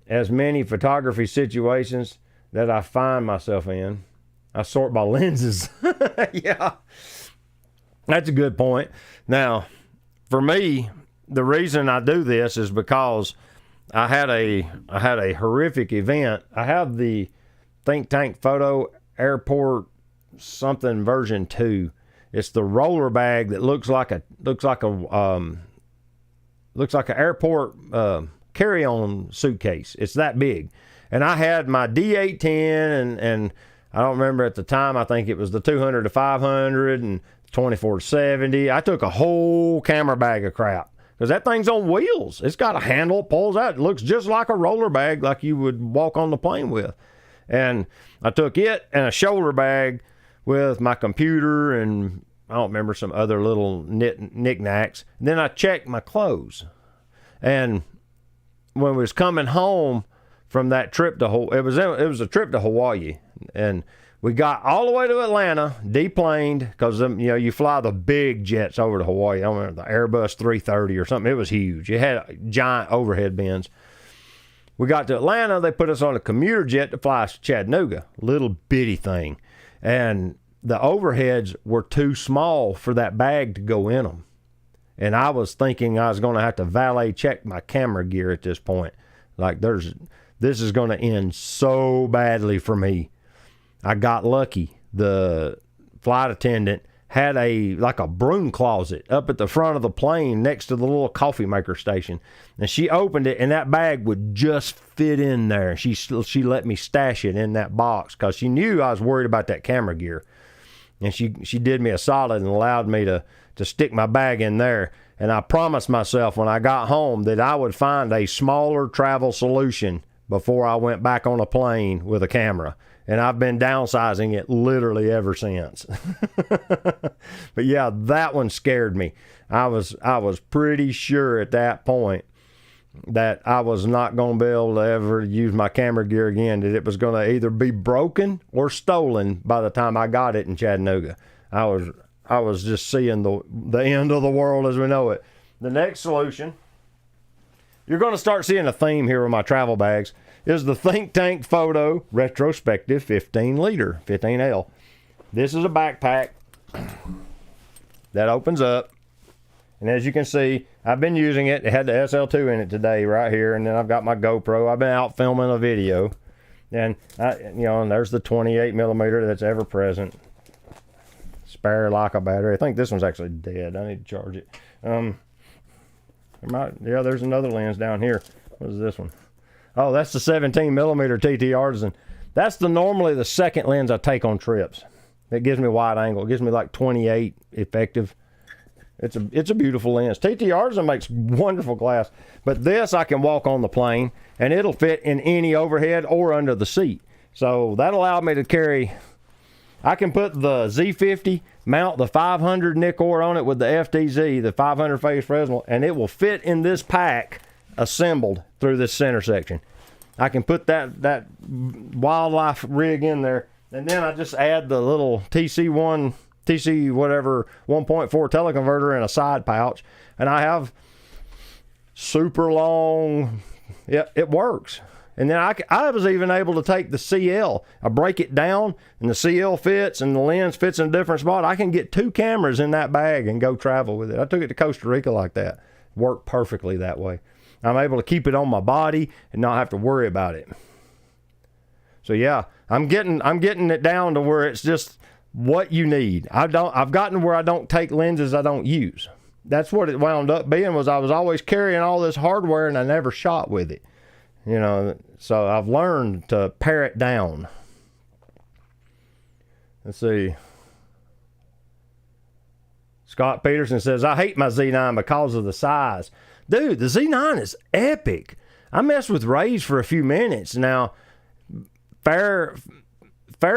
as many photography situations that I find myself in. I sort by lenses. Yeah. That's a good point. Now, for me, the reason I do this is because I had a horrific event. I have the Think Tank Photo Airport something version 2. It's the roller bag that looks like an airport carry-on suitcase. It's that big. And I had my D810 and I don't remember at the time, I think it was the 200 to 500 and 24 to 70. I took a whole camera bag of crap because that thing's on wheels. It's got a handle, it pulls out. It looks just like a roller bag like you would walk on the plane with. And I took it and a shoulder bag with my computer and I don't remember some other little knickknacks. And then I checked my clothes. And when we was coming home from that trip to it was a trip to Hawaii, and we got all the way to Atlanta, deplaned, because you fly the big jets over to Hawaii. I remember the Airbus 330 or something. It was huge. It had giant overhead bins. We got to Atlanta. They put us on a commuter jet to fly us to Chattanooga, little bitty thing, and the overheads were too small for that bag to go in them. And I was thinking I was going to have to valet check my camera gear at this point. Like this is going to end so badly for me. I got lucky. The flight attendant had a broom closet up at the front of the plane next to the little coffee maker station. And she opened it and that bag would just fit in there. She let me stash it in that box because she knew I was worried about that camera gear. And she did me a solid and allowed me to stick my bag in there. And I promised myself when I got home that I would find a smaller travel solution before I went back on a plane with a camera. And I've been downsizing it literally ever since. But yeah, that one scared me. I was pretty sure at that point that I was not going to be able to ever use my camera gear again, that it was going to either be broken or stolen by the time I got it in Chattanooga. I was just seeing the end of the world as we know it. The next solution, you're going to start seeing a theme here with my travel bags, is the Think Tank Photo Retrospective 15-liter, 15L. This is a backpack that opens up. And as you can see, I've been using it. It had the SL2 in it today right here. And then I've got my GoPro. I've been out filming a video. And, and there's the 28 millimeter that's ever present. Spare Leica battery. I think this one's actually dead. I need to charge it. There's another lens down here. What is this one? Oh, that's the 17 millimeter TT Artisan. That's normally the second lens I take on trips. It gives me wide angle. It gives me like 28 effective. It's a beautiful lens. TT Artisan makes wonderful glass, but this I can walk on the plane and it'll fit in any overhead or under the seat. So that allowed me to carry. I can put the Z50, mount the 500 Nikkor on it with the FTZ, the 500 phase Fresnel, and it will fit in this pack assembled through this center section. I can put that wildlife rig in there, and then I just add the little TC whatever 1.4 teleconverter in a side pouch, and I have super long. Yeah, it works. And then I was even able to take the CL. I break it down, and the CL fits, and the lens fits in a different spot. I can get 2 cameras in that bag and go travel with it. I took it to Costa Rica like that. Worked perfectly that way. I'm able to keep it on my body and not have to worry about it. So yeah, I'm getting it down to where it's just what you need. I've gotten where I don't take lenses I don't use. That's what it wound up being, was I was always carrying all this hardware and I never shot with it. So I've learned to pare it down. Let's see. Scott Peterson says, I hate my Z9 because of the size. Dude, the Z9 is epic. I messed with Ray's for a few minutes. Now, fair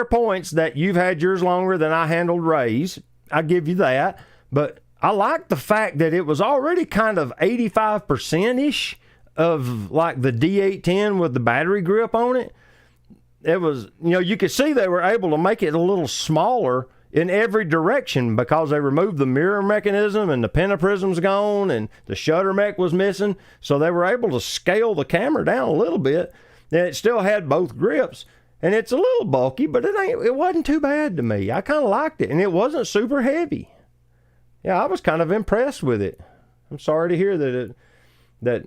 points that you've had yours longer than I handled Ray's. I give you that. But I like the fact that it was already kind of 85%-ish of like the D810 with the battery grip on it. It was, you could see they were able to make it a little smaller in every direction because they removed the mirror mechanism and the pentaprism's gone and the shutter mech was missing. So they were able to scale the camera down a little bit, and it still had both grips. And it's a little bulky, but it wasn't too bad to me. I kind of liked it, and it wasn't super heavy. Yeah, I was kind of impressed with it. I'm sorry to hear that that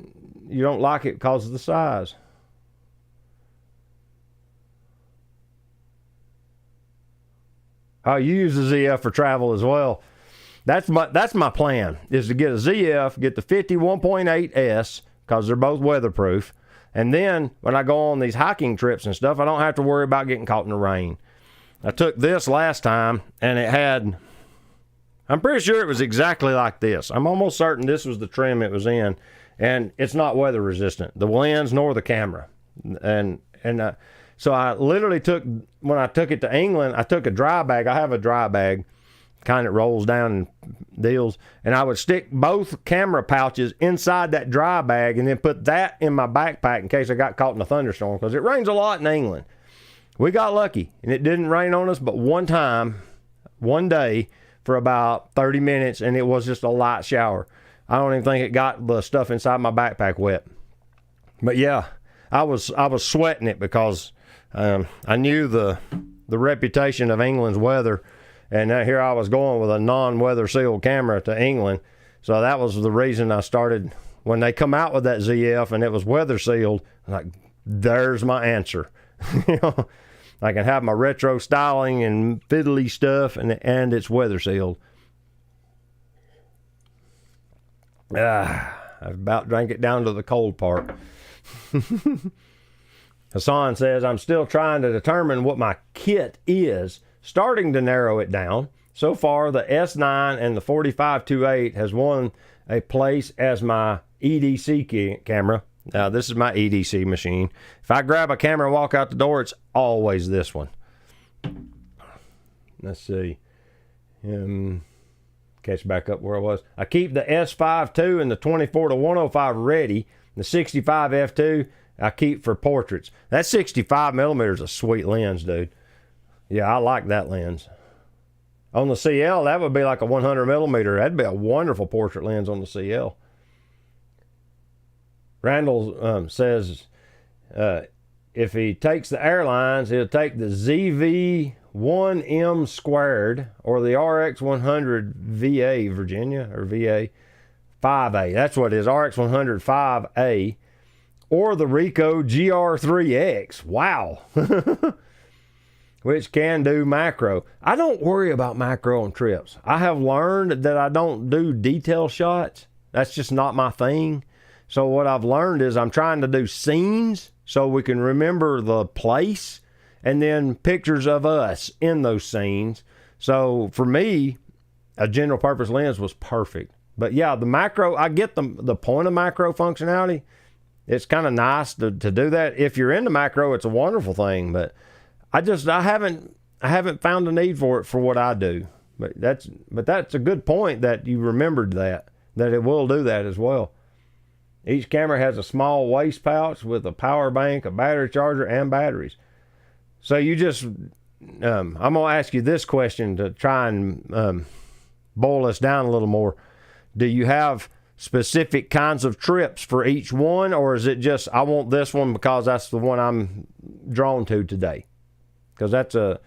you don't like it because of the size. Oh, you use the ZF for travel as well. That's my plan, is to get a ZF, get the 51.8S, because they're both weatherproof. And then when I go on these hiking trips and stuff, I don't have to worry about getting caught in the rain. I took this last time, and it had, I'm pretty sure it was exactly like this. I'm almost certain this was the trim it was in, and it's not weather resistant, the lens nor the camera. So I literally took, when I took it to England, I took a dry bag. I have a dry bag, kind of rolls down and deals, and I would stick both camera pouches inside that dry bag and then put that in my backpack in case I got caught in a thunderstorm, because it rains a lot in England. We got lucky, and it didn't rain on us but one time, one day, for about 30 minutes, and it was just a light shower. I don't even think it got the stuff inside my backpack wet. But yeah, I was sweating it because I knew the reputation of England's weather, and here I was going with a non-weather sealed camera to England. So that was the reason I started, when they come out with that ZF and it was weather sealed, I'm like, there's my answer. You know, I can have my retro styling and fiddly stuff, and it's weather sealed. I about drank it down to the cold part. Hassan says, I'm still trying to determine what my kit is, starting to narrow it down. So far, the S9 and the 45-28 has won a place as my EDC camera. Now, this is my EDC machine. If I grab a camera and walk out the door, it's always this one. Let's see. Catch back up where I was. I keep the S5 II and the 24-105 ready. The 65 f2 I keep for portraits. That 65 millimeter is a sweet lens, dude. Yeah, I like that lens. On the CL, that would be like a 100 millimeter. That'd be a wonderful portrait lens on the CL. Randall says if he takes the airlines, he'll take the ZV-1M squared or the RX-100 VA, Virginia, or VA 5A. That's what it is, RX-100 5A. Or the Ricoh GR3X. Wow. Which can do macro. I don't worry about macro on trips. I have learned that I don't do detail shots. That's just not my thing. So what I've learned is I'm trying to do scenes so we can remember the place, and then pictures of us in those scenes. So for me, a general purpose lens was perfect. But yeah, the macro, I get the point of macro functionality. It's kind of nice to do that. If you're into macro, it's a wonderful thing. But I haven't found a need for it for what I do. But that's a good point that you remembered that it will do that as well. Each camera has a small waist pouch with a power bank, a battery charger, and batteries. So you just, I'm going to ask you this question to try and boil us down a little more. Do you have specific kinds of trips for each one, or is it just, I want this one because that's the one I'm drawn to today? Because that's a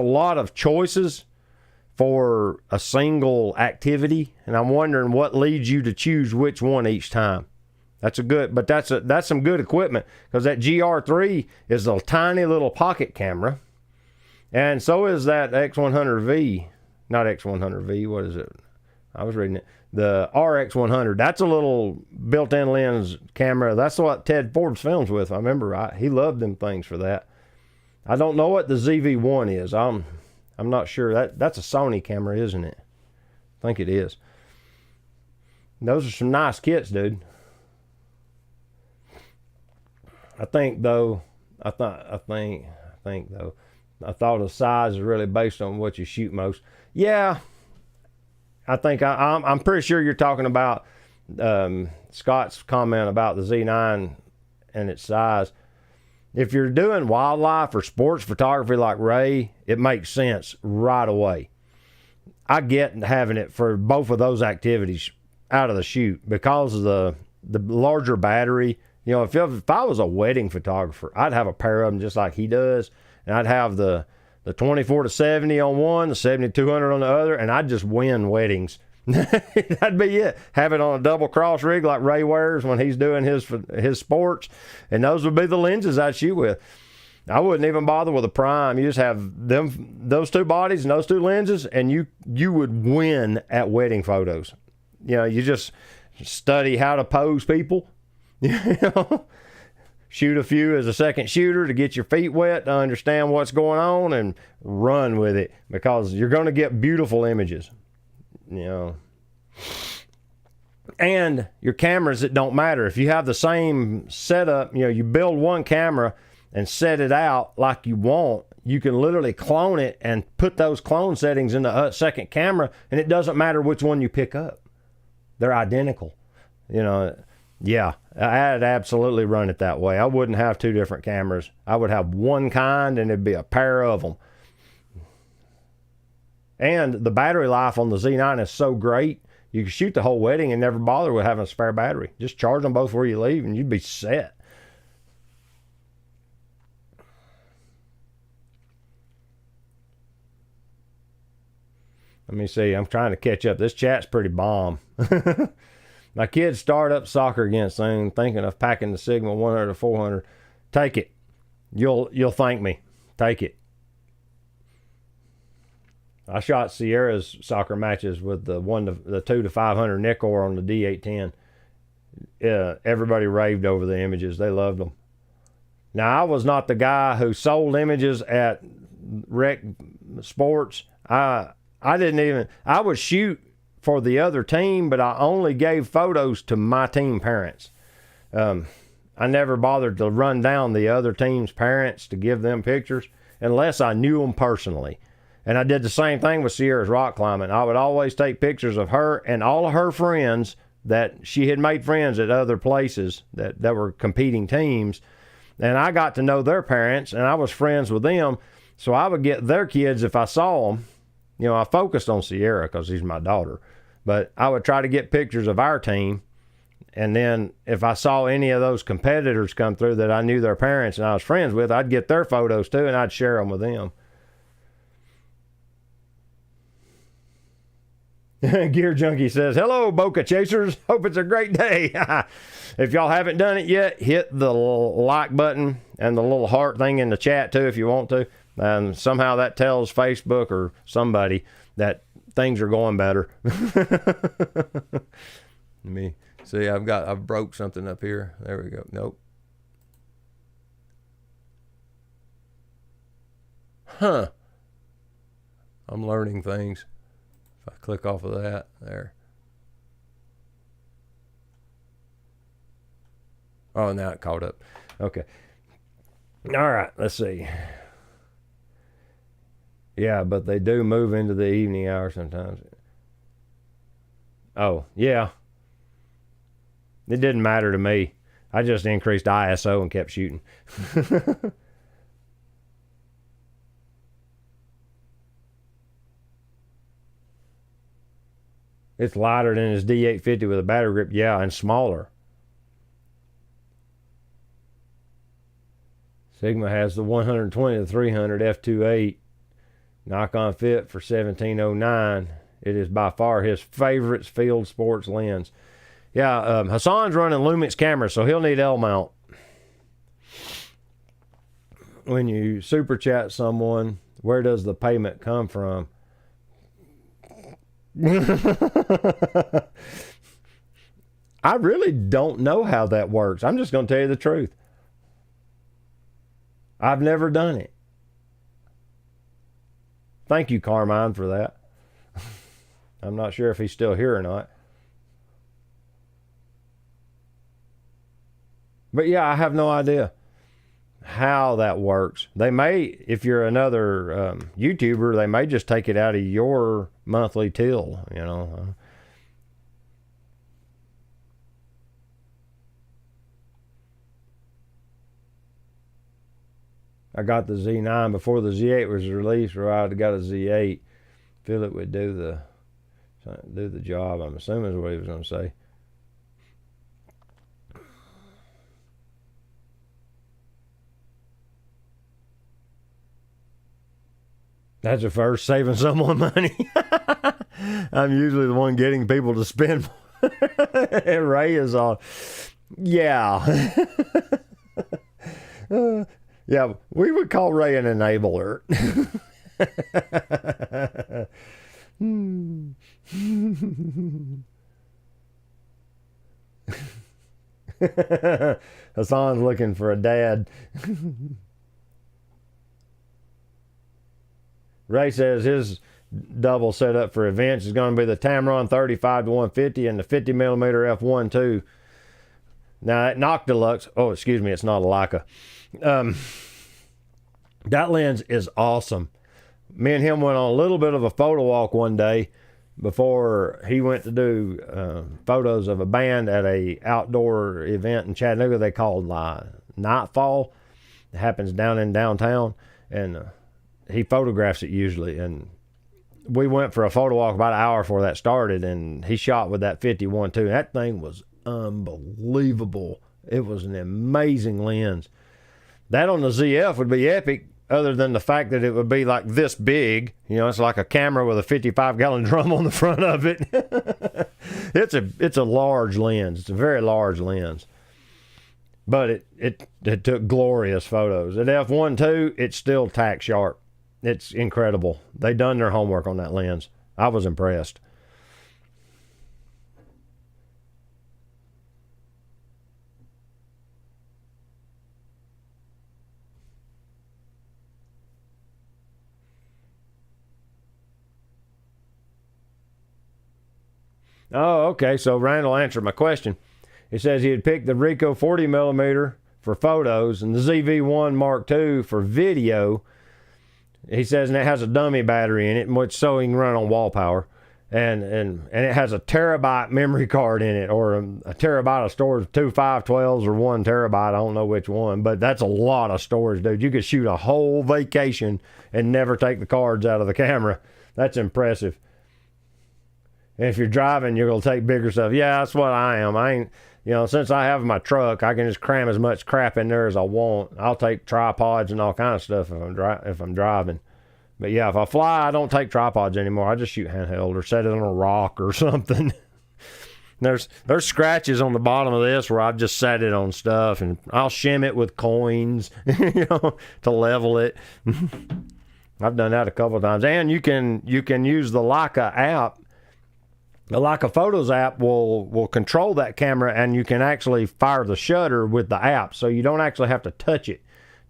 lot of choices for a single activity, and I'm wondering what leads you to choose which one each time. That's some good equipment, because that GR3 is a tiny little pocket camera, and so is that X100V, not X100V, what is it? I was reading it. The RX100, that's a little built-in lens camera. That's what Ted Forbes films with. I remember he loved them things for that. I don't know what the ZV-1 is. I'm not sure. That's a Sony camera, isn't it? I think it is. Those are some nice kits, dude. I thought the size is really based on what you shoot most. Yeah. I think I'm pretty sure you're talking about Scott's comment about the Z9 and its size. If you're doing wildlife or sports photography like Ray, it makes sense right away. I get having it for both of those activities out of the chute because of the larger battery. You know, if I was a wedding photographer, I'd have a pair of them just like he does, and I'd have the 24-70 on one, the 7200 on the other, and I'd just win weddings That'd be it. Have it on a double cross rig like Ray wears when he's doing his sports, and those would be the lenses I'd shoot with. I wouldn't even bother with a prime. You just have those two bodies and those two lenses, and you would win at wedding photos. You just study how to pose people. Shoot a few as a second shooter to get your feet wet, to understand what's going on, and run with it, because you're going to get beautiful images. And your cameras, it don't matter. If you have the same setup, you build one camera and set it out like you want, you can literally clone it and put those clone settings in the second camera, and it doesn't matter which one you pick up. They're identical. Yeah, I'd absolutely run it that way. I wouldn't have two different cameras. I would have one kind, and it'd be a pair of them. And the battery life on the Z9 is so great, you can shoot the whole wedding and never bother with having a spare battery. Just charge them both before you leave, and you'd be set. Let me see. I'm trying to catch up. This chat's pretty bomb. My kids start up soccer again soon, thinking of packing the Sigma 100 to 400. Take it. You'll thank me. Take it. I shot Sierra's soccer matches with the 2 to 500 Nikkor on the D810. Everybody raved over the images. They loved them. Now, I was not the guy who sold images at Rec Sports. I would shoot for the other team, but I only gave photos to my team parents. I never bothered to run down the other team's parents to give them pictures unless I knew them personally. And I did the same thing with Sierra's rock climbing. I would always take pictures of her and all of her friends that she had made friends at other places that were competing teams. And I got to know their parents, and I was friends with them. So I would get their kids if I saw them. I focused on Sierra because she's my daughter. But I would try to get pictures of our team. And then if I saw any of those competitors come through that I knew their parents and I was friends with, I'd get their photos too, and I'd share them with them. Gear Junkie says, hello, Boca Chasers. Hope it's a great day. If y'all haven't done it yet, hit the like button and the little heart thing in the chat too if you want to. And somehow that tells Facebook or somebody that things are going better. Let me see. I've broke something up here. There we go. Nope. Huh. I'm learning things. If I click off of that, there. Oh, now it caught up. Okay. All right, let's see. Yeah, but they do move into the evening hours sometimes. Oh, yeah. It didn't matter to me. I just increased ISO and kept shooting. It's lighter than his D850 with a battery grip, yeah, and smaller. Sigma has the 120 to 300 f2.8 knock-on fit for $1,709. It is by far his favorite field sports lens. Yeah, Hassan's running Lumix camera, so he'll need L-mount. When you super chat someone, where does the payment come from? I really don't know how that works. I'm just going to tell you the truth. I've never done it. Thank you, Carmine, for that. I'm not sure if he's still here or not. But yeah, I have no idea how that works. They may, if you're another YouTuber, they may just take it out of your monthly till, I got the Z9 before the Z8 was released, or I'd got a Z8. Feel it would do the job, I'm assuming is what he was going to say. That's the first, saving someone money. I'm usually the one getting people to spend more. And Ray is all, yeah. Yeah, we would call Ray an enabler. Hassan's looking for a dad. Ray says his double setup for events is going to be the Tamron 35 to 150 and the 50 millimeter f1.2. Now that Noctilux, excuse me, it's not a Leica. That lens is awesome. Me and him went on a little bit of a photo walk one day before he went to do photos of a band at a outdoor event in Chattanooga they called Nightfall. It happens down in downtown, and he photographs it usually. And we went for a photo walk about an hour before that started, and he shot with that 51.2. That thing was unbelievable. It was an amazing lens. That on the ZF would be epic, other than the fact that it would be like this big. You know, it's like a camera with a 55-gallon drum on the front of it. It's a large lens. It's a very large lens. But it took glorious photos. At f1.2, it's still tack sharp. It's incredible. They done their homework on that lens. I was impressed. Oh, okay. So Randall answered my question. He says he had picked the Ricoh 40 millimeter for photos and the ZV-1 Mark II for video. He says, and it has a dummy battery in it, which so he can run on wall power, and it has a terabyte memory card in it, or a terabyte of storage, 2 512s or 1 terabyte. I don't know which one, but that's a lot of storage, dude. You could shoot a whole vacation and never take the cards out of the camera. That's impressive. And if you're driving, you're going to take bigger stuff. Yeah, that's what I am. I ain't, since I have my truck, I can just cram as much crap in there as I want. I'll take tripods and all kind of stuff if I'm driving. But yeah, if I fly, I don't take tripods anymore. I just shoot handheld or set it on a rock or something. There's scratches on the bottom of this where I've just set it on stuff, and I'll shim it with coins, to level it. I've done that a couple of times. And you can use the Leica app. The Leica Photos app will control that camera, and you can actually fire the shutter with the app, so you don't actually have to touch it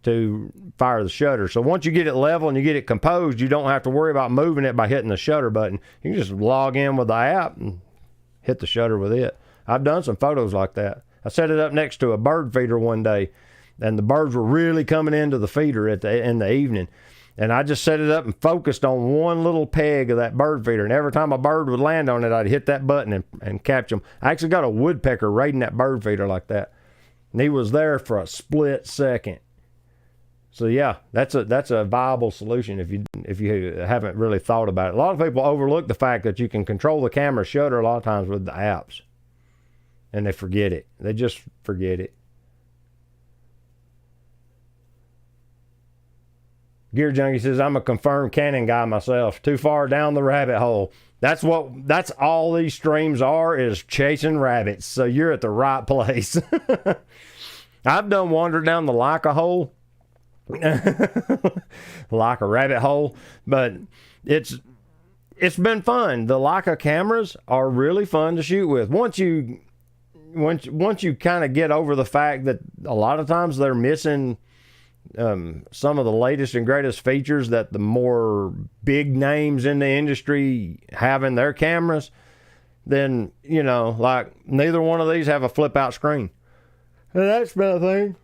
to fire the shutter. So once you get it level and you get it composed, you don't have to worry about moving it by hitting the shutter button. You can just log in with the app and hit the shutter with it. I've done some photos like that. I set it up next to a bird feeder one day, and the birds were really coming into the feeder in the evening. And I just set it up and focused on one little peg of that bird feeder. And every time a bird would land on it, I'd hit that button and catch them. I actually got a woodpecker raiding that bird feeder like that. And he was there for a split second. So yeah, that's a viable solution if you haven't really thought about it. A lot of people overlook the fact that you can control the camera shutter a lot of times with the apps. And they forget it. They just forget it. Gear Junkie says, I'm a confirmed Canon guy myself. Too far down the rabbit hole. That's all these streams are, is chasing rabbits. So you're at the right place. I've done wander down the Leica hole. Leica rabbit hole. But it's been fun. The Leica cameras are really fun to shoot with. Once you kind of get over the fact that a lot of times they're missing some of the latest and greatest features that the more big names in the industry have in their cameras, then, like neither one of these have a flip out screen. And that's been a thing.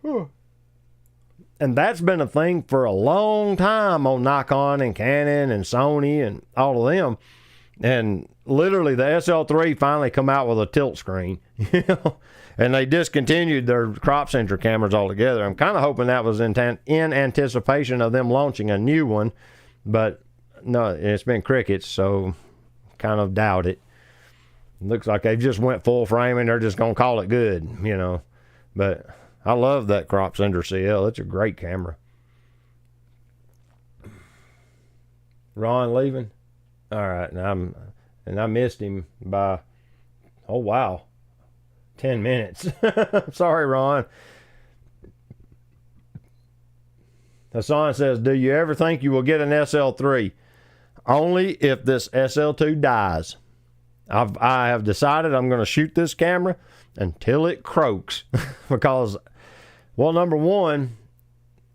And that's been a thing for a long time on Nikon and Canon and Sony and all of them. And literally the SL3 finally come out with a tilt screen, and they discontinued their crop sensor cameras altogether. I'm kind of hoping that was in anticipation of them launching a new one, but no, it's been crickets, so kind of doubt it. Looks like they just went full frame and they're just going to call it good, But I love that crop sensor CL. It's a great camera. Ron leaving? All right, now and I missed him by, oh wow, 10 minutes. Sorry, Ron. Hassan says, do you ever think you will get an SL3? Only if this SL2 dies. I have decided I'm going to shoot this camera until it croaks. Because, well, number one,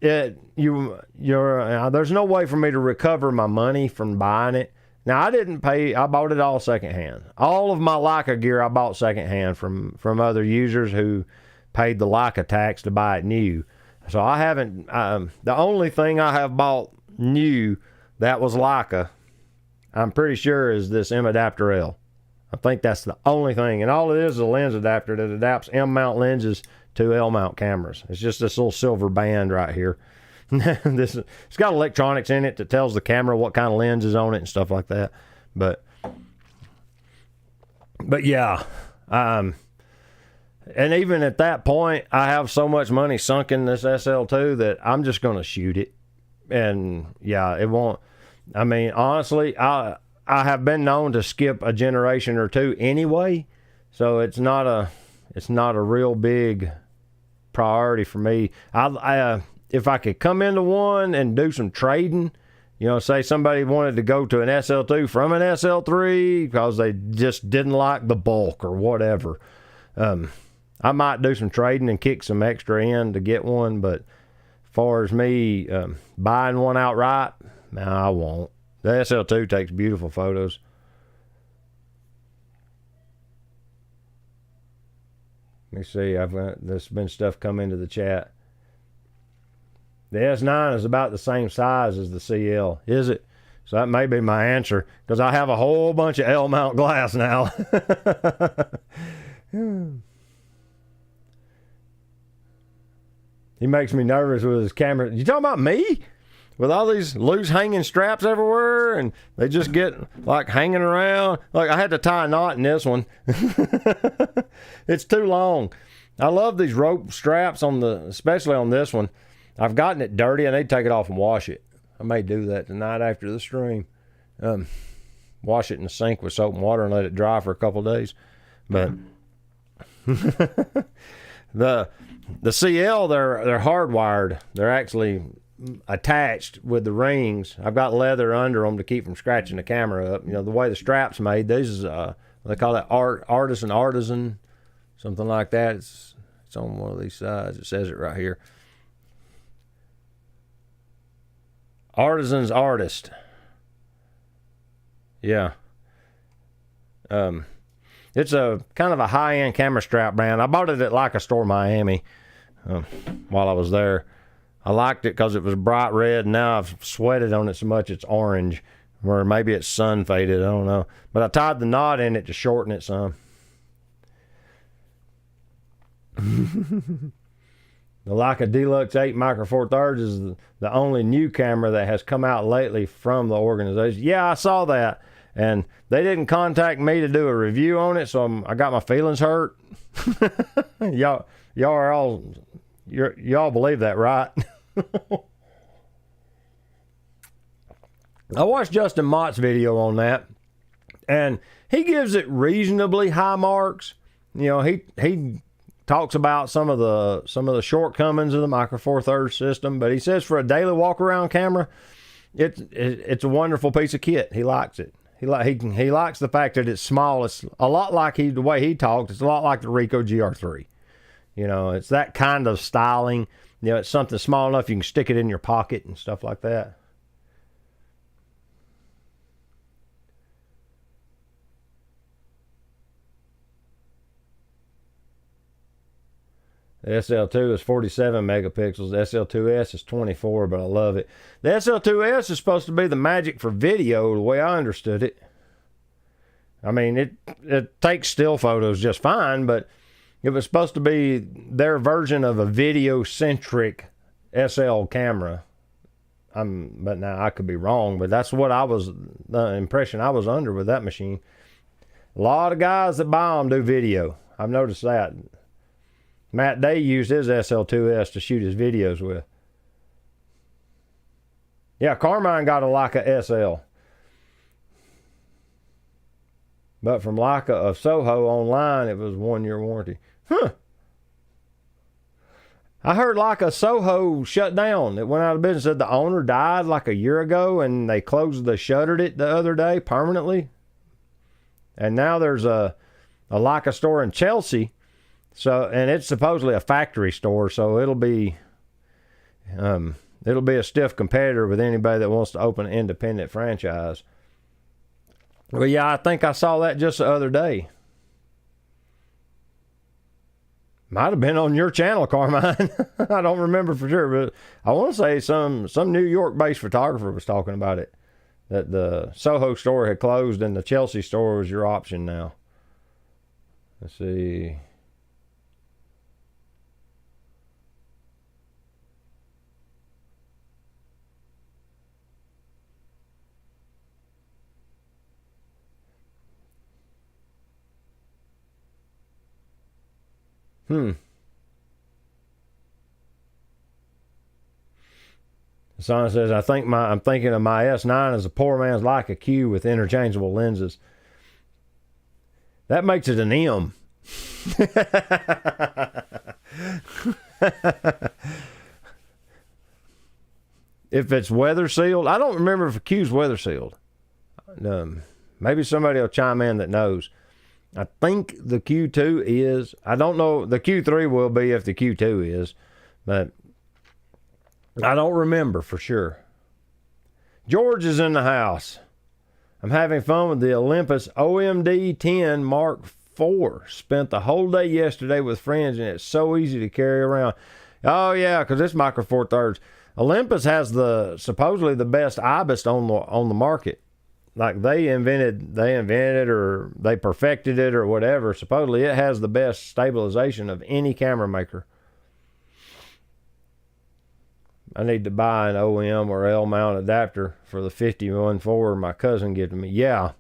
there's no way for me to recover my money from buying it. Now, I bought it all secondhand. All of my Leica gear I bought secondhand from other users who paid the Leica tax to buy it new. So I haven't, the only thing I have bought new that was Leica, I'm pretty sure, is this M Adapter L. I think that's the only thing. And all it is a lens adapter that adapts M mount lenses to L mount cameras. It's just this little silver band right here. It's got electronics in it that tells the camera what kind of lens is on it and stuff like that. But yeah, and even at that point, I have so much money sunk in this SL2 that I'm just going to shoot it. And yeah, it won't. I mean, honestly, I have been known to skip a generation or two anyway, so it's not a real big priority for me. If I could come into one and do some trading, say somebody wanted to go to an SL2 from an SL3 because they just didn't like the bulk or whatever, I might do some trading and kick some extra in to get one. But as far as me buying one outright, no, I won't. The SL2 takes beautiful photos. Let me see. There's been stuff come into the chat. The S9 is about the same size as the CL, is it? So that may be my answer, because I have a whole bunch of L mount glass now. He makes me nervous with his camera. You talking about me? With all these loose hanging straps everywhere, and they just get like hanging around. Like I had to tie a knot in this one. It's too long. I love these rope straps especially on this one. I've gotten it dirty. I need to take it off and wash it. I may do that tonight after the stream. Wash it in the sink with soap and water and let it dry for a couple of days. But the CL, they're hardwired. They're actually attached with the rings. I've got leather under them to keep from scratching the camera up. The way the strap's made. These is they call that artisan, something like that. It's on one of these sides. It says it right here. Artisan's artist. Yeah. It's a kind of a high-end camera strap brand. I bought it at Leica Store Miami while I was there. I liked it because it was bright red, and now I've sweated on it so much it's orange, or maybe it's sun faded, I don't know. But I tied the knot in it to shorten it some. The Leica Deluxe 8 Micro Four Thirds is the only new camera that has come out lately from the organization. Yeah, I saw that, and they didn't contact me to do a review on it, so I got my feelings hurt. Y'all believe that, right? I watched Justin Mott's video on that, and he gives it reasonably high marks. He talks about some of the shortcomings of the Micro Four Thirds system, but he says for a daily walk around camera, it's a wonderful piece of kit. He likes it. He likes the fact that it's small. It's a lot like the way he talked. It's a lot like the Ricoh GR3. It's that kind of styling. It's something small enough you can stick it in your pocket and stuff like that. The SL2 is 47 megapixels. The SL2S is 24, but I love it. The SL2S is supposed to be the magic for video, the way I understood it. I mean, it takes still photos just fine, but it was supposed to be their version of a video-centric SL camera. But now I could be wrong, but that's what the impression I was under with that machine. A lot of guys that buy them do video. I've noticed that. Matt Day used his SL2S to shoot his videos with. Yeah, Carmine got a Leica SL. But from Leica of Soho online, it was 1 year warranty. Huh. I heard Leica Soho shut down. It went out of business. Said the owner died like a year ago, and they shuttered it the other day permanently. And now there's a Leica store in Chelsea. So, and it's supposedly a factory store, so it'll be a stiff competitor with anybody that wants to open an independent franchise. Well, yeah, I think I saw that just the other day. Might have been on your channel, Carmine. I don't remember for sure, but I want to say some New York-based photographer was talking about it, that the Soho store had closed and the Chelsea store was your option now. Let's see. The sign says, I'm thinking of my S9 as a poor man's Leica Q with interchangeable lenses. That makes it an M. If it's weather sealed, I don't remember if a Q's weather sealed. Maybe somebody will chime in that knows. I think the Q2 is. I don't know. The Q3 will be if the Q2 is, but I don't remember for sure. George is in the house. I'm having fun with the Olympus OMD 10 Mark IV. Spent the whole day yesterday with friends, and it's so easy to carry around. Oh yeah, because it's Micro Four Thirds. Olympus has supposedly the best IBIS on the market. Like they invented or they perfected it or whatever. Supposedly it has the best stabilization of any camera maker. I need to buy an OM or L mount adapter for the 51.4 my cousin gave me. Yeah.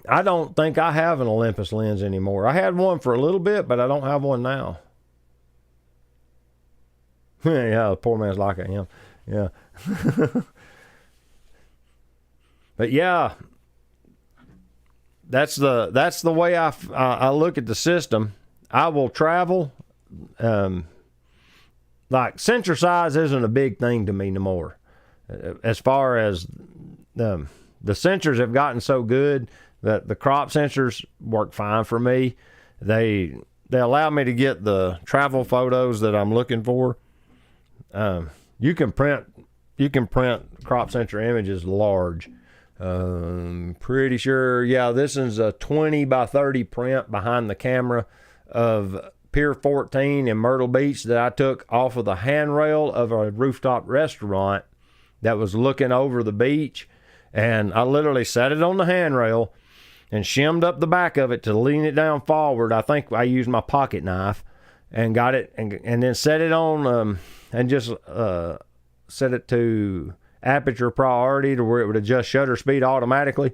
I don't think I have an Olympus lens anymore. I had one for a little bit, but I don't have one now. Yeah, the poor man's like I am. Yeah. But yeah, that's the way I look at the system. I will travel. Like sensor size isn't a big thing to me no more. As far as the sensors have gotten so good that the crop sensors work fine for me. They allow me to get the travel photos that I'm looking for. You can print crop sensor images large. Pretty sure, yeah, this is a 20 by 30 print behind the camera of Pier 14 in Myrtle Beach that I took off of the handrail of a rooftop restaurant that was looking over the beach. And I literally set it on the handrail and shimmed up the back of it to lean it down forward. I think I used my pocket knife and got it and then set it on and just set it to aperture priority to where it would adjust shutter speed automatically.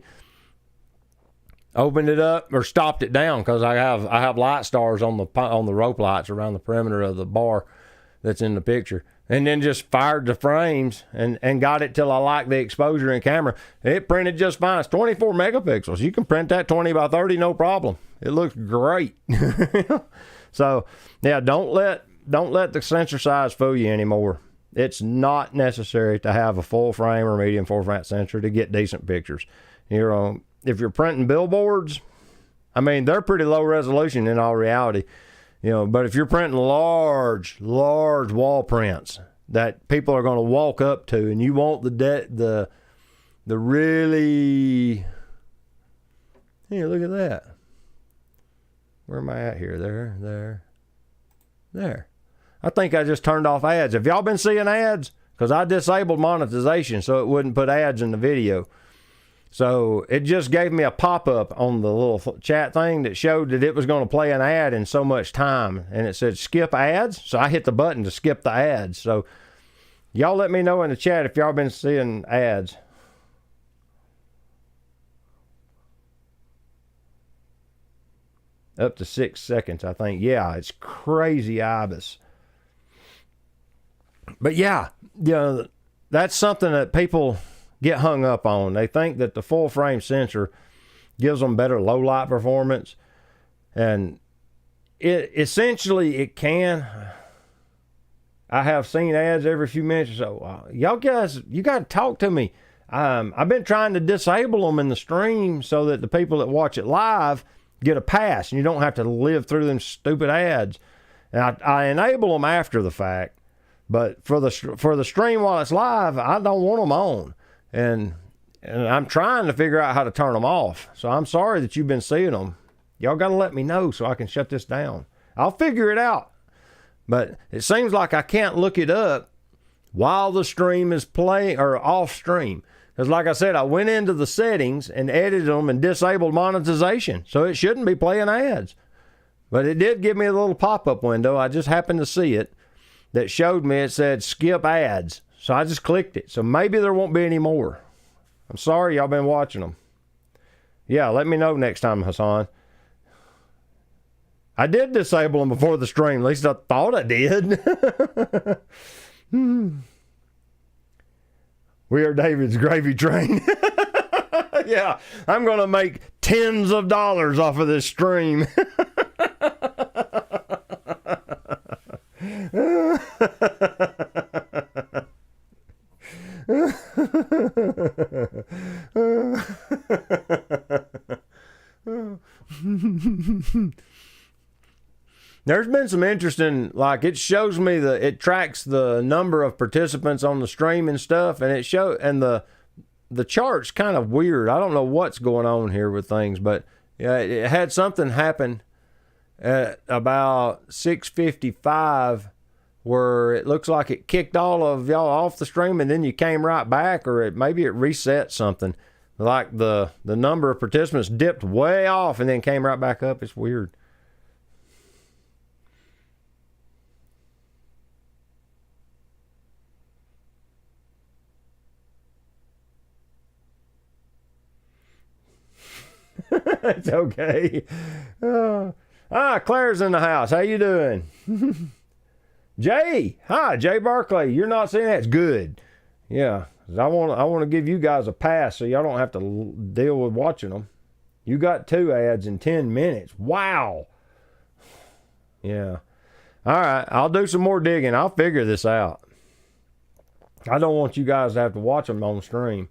Opened it up or stopped it down because I have light stars on the rope lights around the perimeter of the bar that's in the picture, and then just fired the frames and got it till I liked the exposure in camera. It printed just fine. It's 24 megapixels. You can print that 20 by 30 no problem. It looks great. So yeah, don't let the sensor size fool you anymore. It's not necessary to have a full frame or medium format sensor to get decent pictures. If you're printing billboards, I mean, they're pretty low resolution in all reality, but if you're printing large wall prints that people are going to walk up to, and you want the really, here, look at that. Where am I at here? There. I think I just turned off ads. Have y'all been seeing ads? Because I disabled monetization so it wouldn't put ads in the video. So it just gave me a pop-up on the little chat thing that showed that it was going to play an ad in so much time. And it said skip ads. So I hit the button to skip the ads. So y'all let me know in the chat if y'all been seeing ads. Up to 6 seconds, I think. Yeah, it's crazy IBIS. But yeah, that's something that people, get hung up on. They think that the full frame sensor gives them better low light performance, and it can. I have seen ads every few minutes or so. Y'all guys, you got to talk to me. I've been trying to disable them in the stream so that the people that watch it live get a pass, and you don't have to live through them stupid ads. And I enable them after the fact, but for the stream while it's live, I don't want them on. And I'm trying to figure out how to turn them off. So I'm sorry that you've been seeing them. Y'all got to let me know so I can shut this down. I'll figure it out. But it seems like I can't look it up while the stream is playing or off stream. Because like I said, I went into the settings and edited them and disabled monetization. So it shouldn't be playing ads. But it did give me a little pop-up window. I just happened to see it that showed me it said skip ads. So I just clicked it. So maybe there won't be any more. I'm sorry y'all been watching them. Yeah, let me know next time, Hassan. I did disable them before the stream. At least I thought I did. We are David's gravy train. Yeah, I'm going to make tens of dollars off of this stream. There's been some interesting, like it shows me it tracks the number of participants on the stream and stuff, and the chart's kind of weird. I don't know what's going on here with things, but yeah, it had something happen at about 6:55 where it looks like it kicked all of y'all off the stream, and then you came right back, or maybe it reset something. Like the number of participants dipped way off and then came right back up. It's weird. It's okay. Claire's in the house. How you doing? Jay. Hi, Jay Barclay. You're not seeing that? It's good. Yeah. I want to give you guys a pass so y'all don't have to deal with watching them. You got 2 ads in 10 minutes. Wow. Yeah. All right. I'll do some more digging. I'll figure this out. I don't want you guys to have to watch them on stream.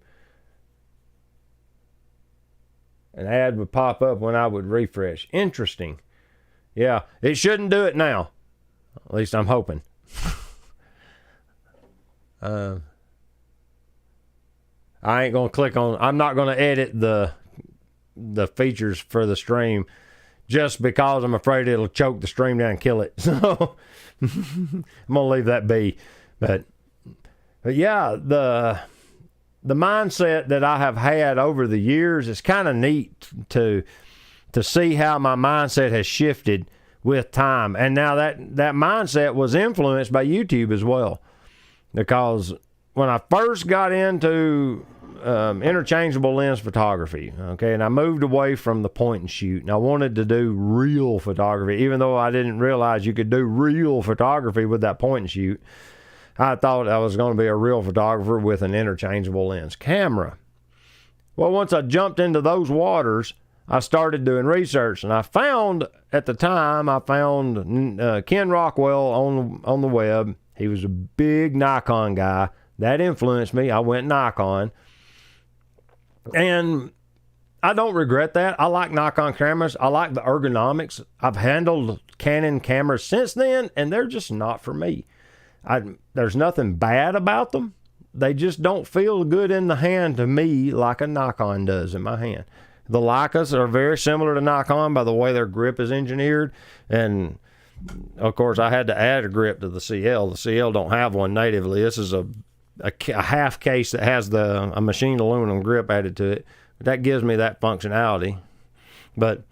An ad would pop up when I would refresh. Interesting. Yeah, it shouldn't do it now. At least I'm hoping. I ain't going to click on... I'm not going to edit the features for the stream just because I'm afraid it'll choke the stream down and kill it. So I'm going to leave that be. But yeah, the mindset that I have had over the years is kind of neat to see how my mindset has shifted with time. And now that mindset was influenced by YouTube as well. Because when I first got into interchangeable lens photography, okay, and I moved away from the point and shoot, and I wanted to do real photography, even though I didn't realize you could do real photography with that point and shoot. I thought I was going to be a real photographer with an interchangeable lens camera. Well, once I jumped into those waters, I started doing research, and I found Ken Rockwell on the web. He was a big Nikon guy. That influenced me. I went Nikon. And I don't regret that. I like Nikon cameras. I like the ergonomics. I've handled Canon cameras since then, and they're just not for me. There's nothing bad about them. They just don't feel good in the hand to me like a Nikon does in my hand. The Leicas are very similar to Nikon by the way their grip is engineered. And, of course, I had to add a grip to the CL. The CL don't have one natively. This is a half case that has a machined aluminum grip added to it. That gives me that functionality. But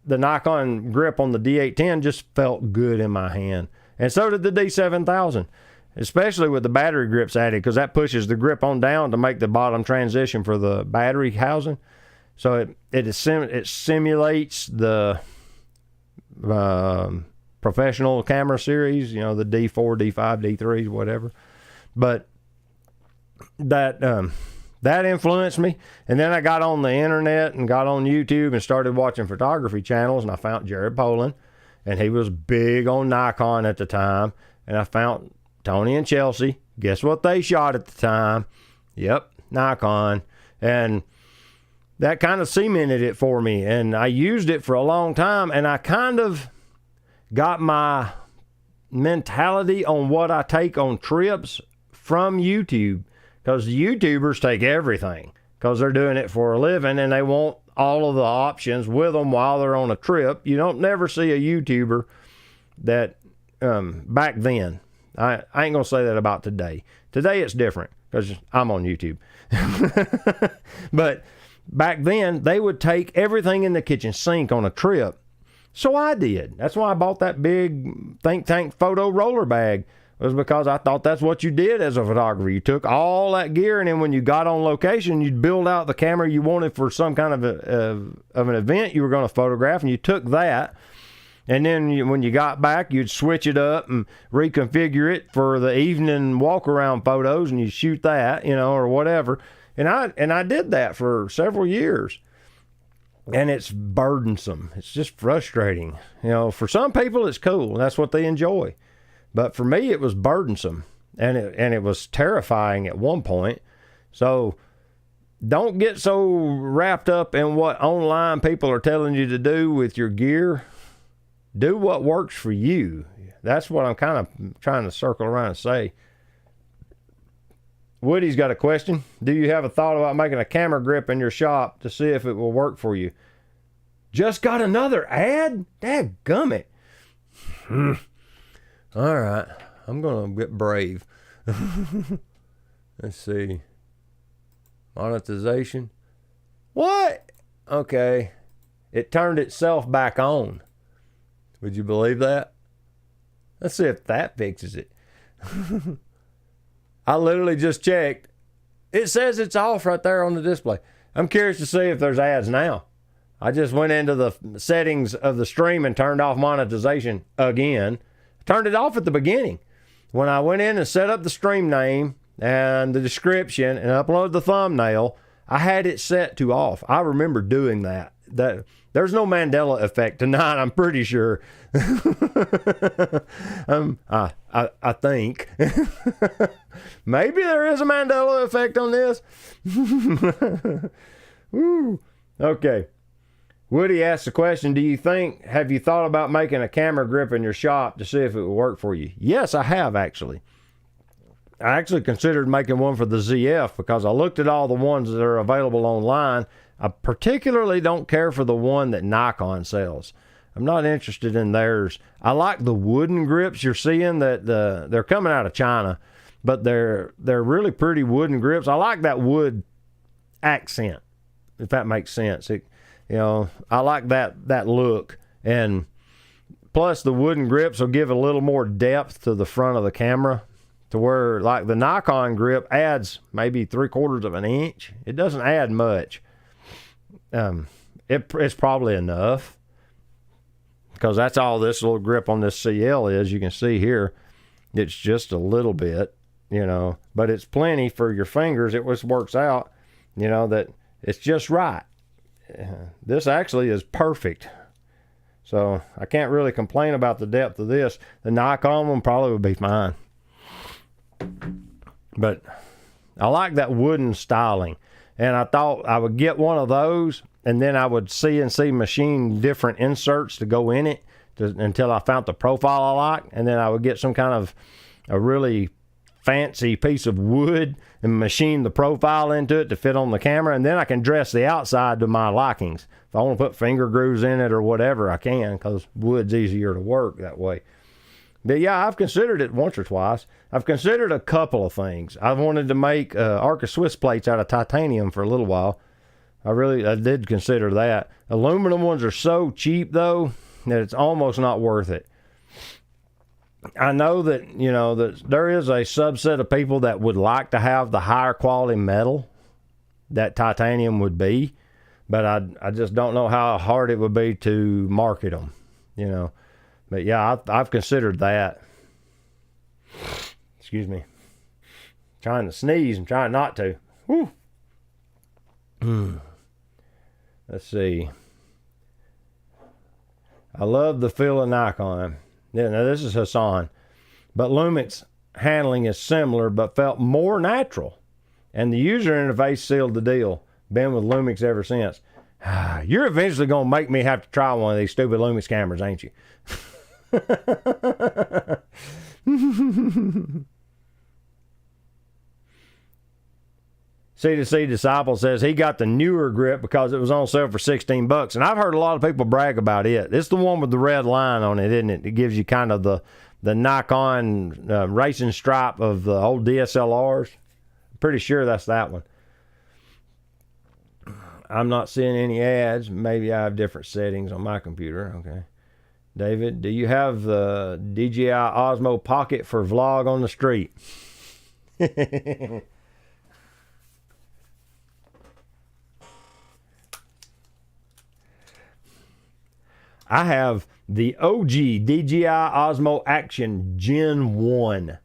the Nikon grip on the D810 just felt good in my hand. And so did the D7000, especially with the battery grips added, because that pushes the grip on down to make the bottom transition for the battery housing. So it simulates the professional camera series, you know, the D4, D5, D3s, whatever. But that that influenced me. And then I got on the internet and got on YouTube and started watching photography channels, and I found Jared Poland, and he was big on Nikon at the time. And I found Tony and Chelsea. Guess what they shot at the time? Yep, Nikon. And that kind of cemented it for me, and I used it for a long time, and I kind of got my mentality on what I take on trips from YouTube, because the YouTubers take everything because they're doing it for a living, and they want all of the options with them while they're on a trip. You don't never see a YouTuber that back then. I ain't gonna say that about today. Today it's different because I'm on YouTube. But back then, they would take everything in the kitchen sink on a trip. So I did. That's why I bought that big Think Tank photo roller bag, was because I thought that's what you did as a photographer. You took all that gear, and then when you got on location, you'd build out the camera you wanted for some kind of an event you were going to photograph, and you took that. And then when you got back, you'd switch it up and reconfigure it for the evening walk-around photos, and you shoot that, or whatever. And I did that for several years. And it's burdensome. It's just frustrating. For some people, it's cool. That's what they enjoy. But for me, it was burdensome. And it was terrifying at one point. So don't get so wrapped up in what online people are telling you to do with your gear. Do what works for you. That's what I'm kind of trying to circle around and say. Woody's got a question. Do you have a thought about making a camera grip in your shop to see if it will work for you? Just got another ad? Dadgummit. All right. I'm going to get brave. Let's see. Monetization. What? Okay. It turned itself back on. Would you believe that? Let's see if that fixes it. I literally just checked. It says it's off right there on the display. I'm curious to see if there's ads now. I just went into the settings of the stream and turned off monetization again. Turned it off at the beginning. When I went in and set up the stream name and the description and uploaded the thumbnail, I had it set to off. I remember doing that. There's no Mandela effect tonight, I'm pretty sure. I think. Maybe there is a Mandela effect on this. Woo. Okay. Woody asked the question, have you thought about making a camera grip in your shop to see if it would work for you? Yes, I have, actually. I actually considered making one for the ZF because I looked at all the ones that are available online. I particularly don't care for the one that Nikon sells. I'm not interested in theirs. I like the wooden grips you're seeing that they're coming out of China, but they're really pretty wooden grips. I like that wood accent, if that makes sense. I like that look, and plus the wooden grips will give a little more depth to the front of the camera, to where like the Nikon grip adds maybe 3/4 of an inch. It doesn't add much. It's probably enough, because that's all this little grip on this CL is. You can see here, it's just a little bit, but it's plenty for your fingers. It just works out, that it's just right. This actually is perfect. So I can't really complain about the depth of this. The Nikon one probably would be fine. But I like that wooden styling. And I thought I would get one of those, and then I would CNC machine different inserts to go in it until I found the profile I like. And then I would get some kind of a really fancy piece of wood and machine the profile into it to fit on the camera. And then I can dress the outside to my likings. If I want to put finger grooves in it or whatever, I can, because wood's easier to work that way. But yeah, I've considered it once or twice. I've considered a couple of things. I wanted to make Arca Swiss plates out of titanium for a little while. I did consider that. Aluminum ones are so cheap, though, that it's almost not worth it. I know that, that there is a subset of people that would like to have the higher quality metal that titanium would be, but I just don't know how hard it would be to market them, But yeah, I've considered that. Excuse me. Trying to sneeze and trying not to. Whew. Let's see. I love the feel of Nikon. Yeah, now this is Hassan. But Lumix's handling is similar but felt more natural. And the user interface sealed the deal. Been with Lumix ever since. You're eventually going to make me have to try one of these stupid Lumix cameras, ain't you? C2C Disciple says he got the newer grip because it was on sale for $16. And I've heard a lot of people brag about it. It's the one with the red line on it, isn't it? It gives you kind of the Nikon racing stripe of the old DSLRs. I'm pretty sure that's that one. I'm not seeing any ads. Maybe I have different settings on my computer. Okay. David, do you have the DJI Osmo Pocket for vlog on the street? I have the OG DJI Osmo Action Gen 1.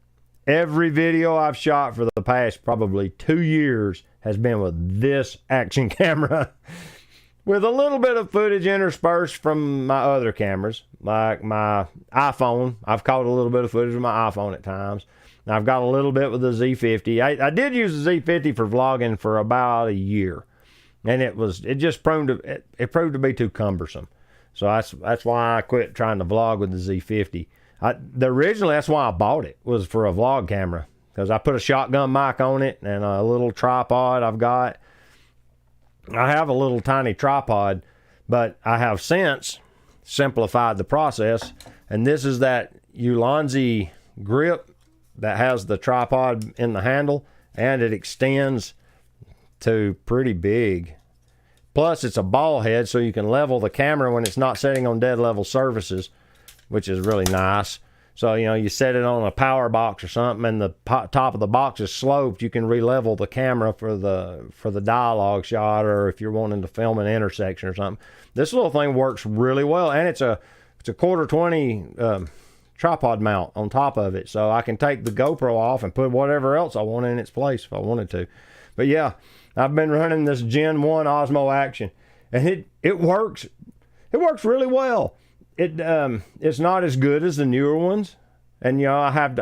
Every video I've shot for the past probably 2 years has been with this action camera. With a little bit of footage interspersed from my other cameras, like my iPhone. I've caught a little bit of footage with my iPhone at times. I've got a little bit with the Z50. I did use the Z50 for vlogging for about a year. And it proved to be too cumbersome. So that's why I quit trying to vlog with the Z50. Originally, that's why I bought it, was for a vlog camera. Because I put a shotgun mic on it and a little tripod I've got. I have a little tiny tripod, but I have since simplified the process. And this is that Ulanzi grip that has the tripod in the handle, and it extends to pretty big. Plus, it's a ball head, so you can level the camera when it's not sitting on dead level surfaces, which is really nice. So, you set it on a power box or something, and the top of the box is sloped. You can re-level the camera for the dialogue shot, or if you're wanting to film an intersection or something. This little thing works really well, and it's a quarter 20 tripod mount on top of it, so I can take the GoPro off and put whatever else I want in its place if I wanted to. But yeah, I've been running this Gen 1 Osmo Action, and it works. It works really well. It's not as good as the newer ones, and I've had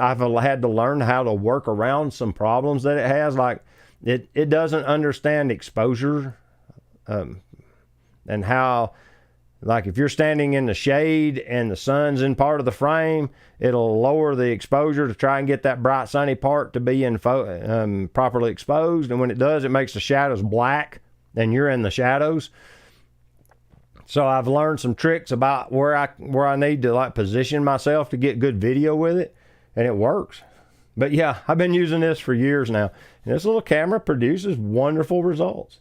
to learn how to work around some problems that it has. Like it doesn't understand exposure, and how, like, if you're standing in the shade and the sun's in part of the frame, it'll lower the exposure to try and get that bright sunny part to be properly exposed. And when it does, it makes the shadows black and you're in the shadows. So I've learned some tricks about where I need to position myself to get good video with it, and it works. But yeah, I've been using this for years now, and this little camera produces wonderful results.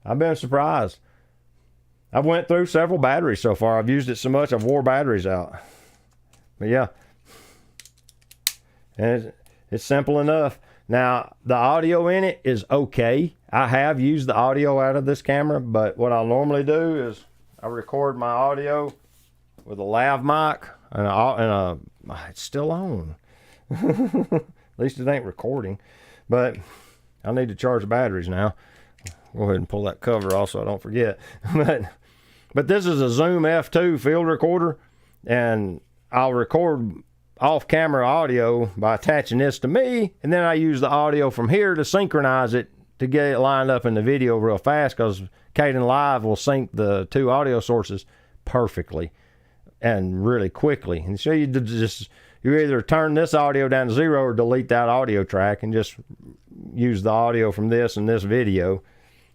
I've been surprised. I've went through several batteries so far. I've used it so much I've wore batteries out. But yeah, and it's simple enough. Now, the audio in it is okay. I have used the audio out of this camera, but what I'll normally do is I record my audio with a lav mic, and it's still on. At least it ain't recording. But I need to charge the batteries now. Go ahead and pull that cover off so I don't forget. But this is a Zoom F2 field recorder, and I'll record off-camera audio by attaching this to me, and then I use the audio from here to synchronize it to get it lined up in the video real fast, because Caden Live will sync the two audio sources perfectly and really quickly. And so you either turn this audio down to 0 or delete that audio track and just use the audio from this and this video.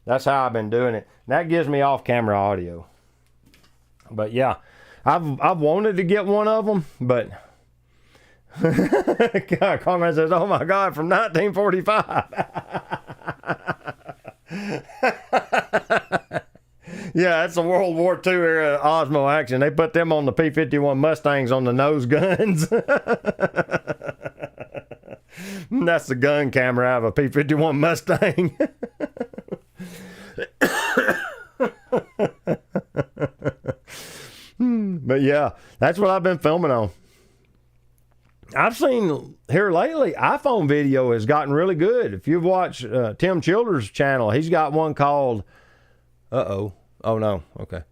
That's how I've been doing it. And that gives me off-camera audio. But yeah, I've wanted to get one of them, but Carmen says, "Oh my God, from 1945." Yeah, that's a World War II era Osmo Action. They put them on the P-51 Mustangs on the nose guns. That's the gun camera out of a P-51 Mustang. But yeah, that's what I've been filming on. I've seen here lately, iPhone video has gotten really good. If you've watched Tim Childers' channel, he's got one called Oh no. Okay.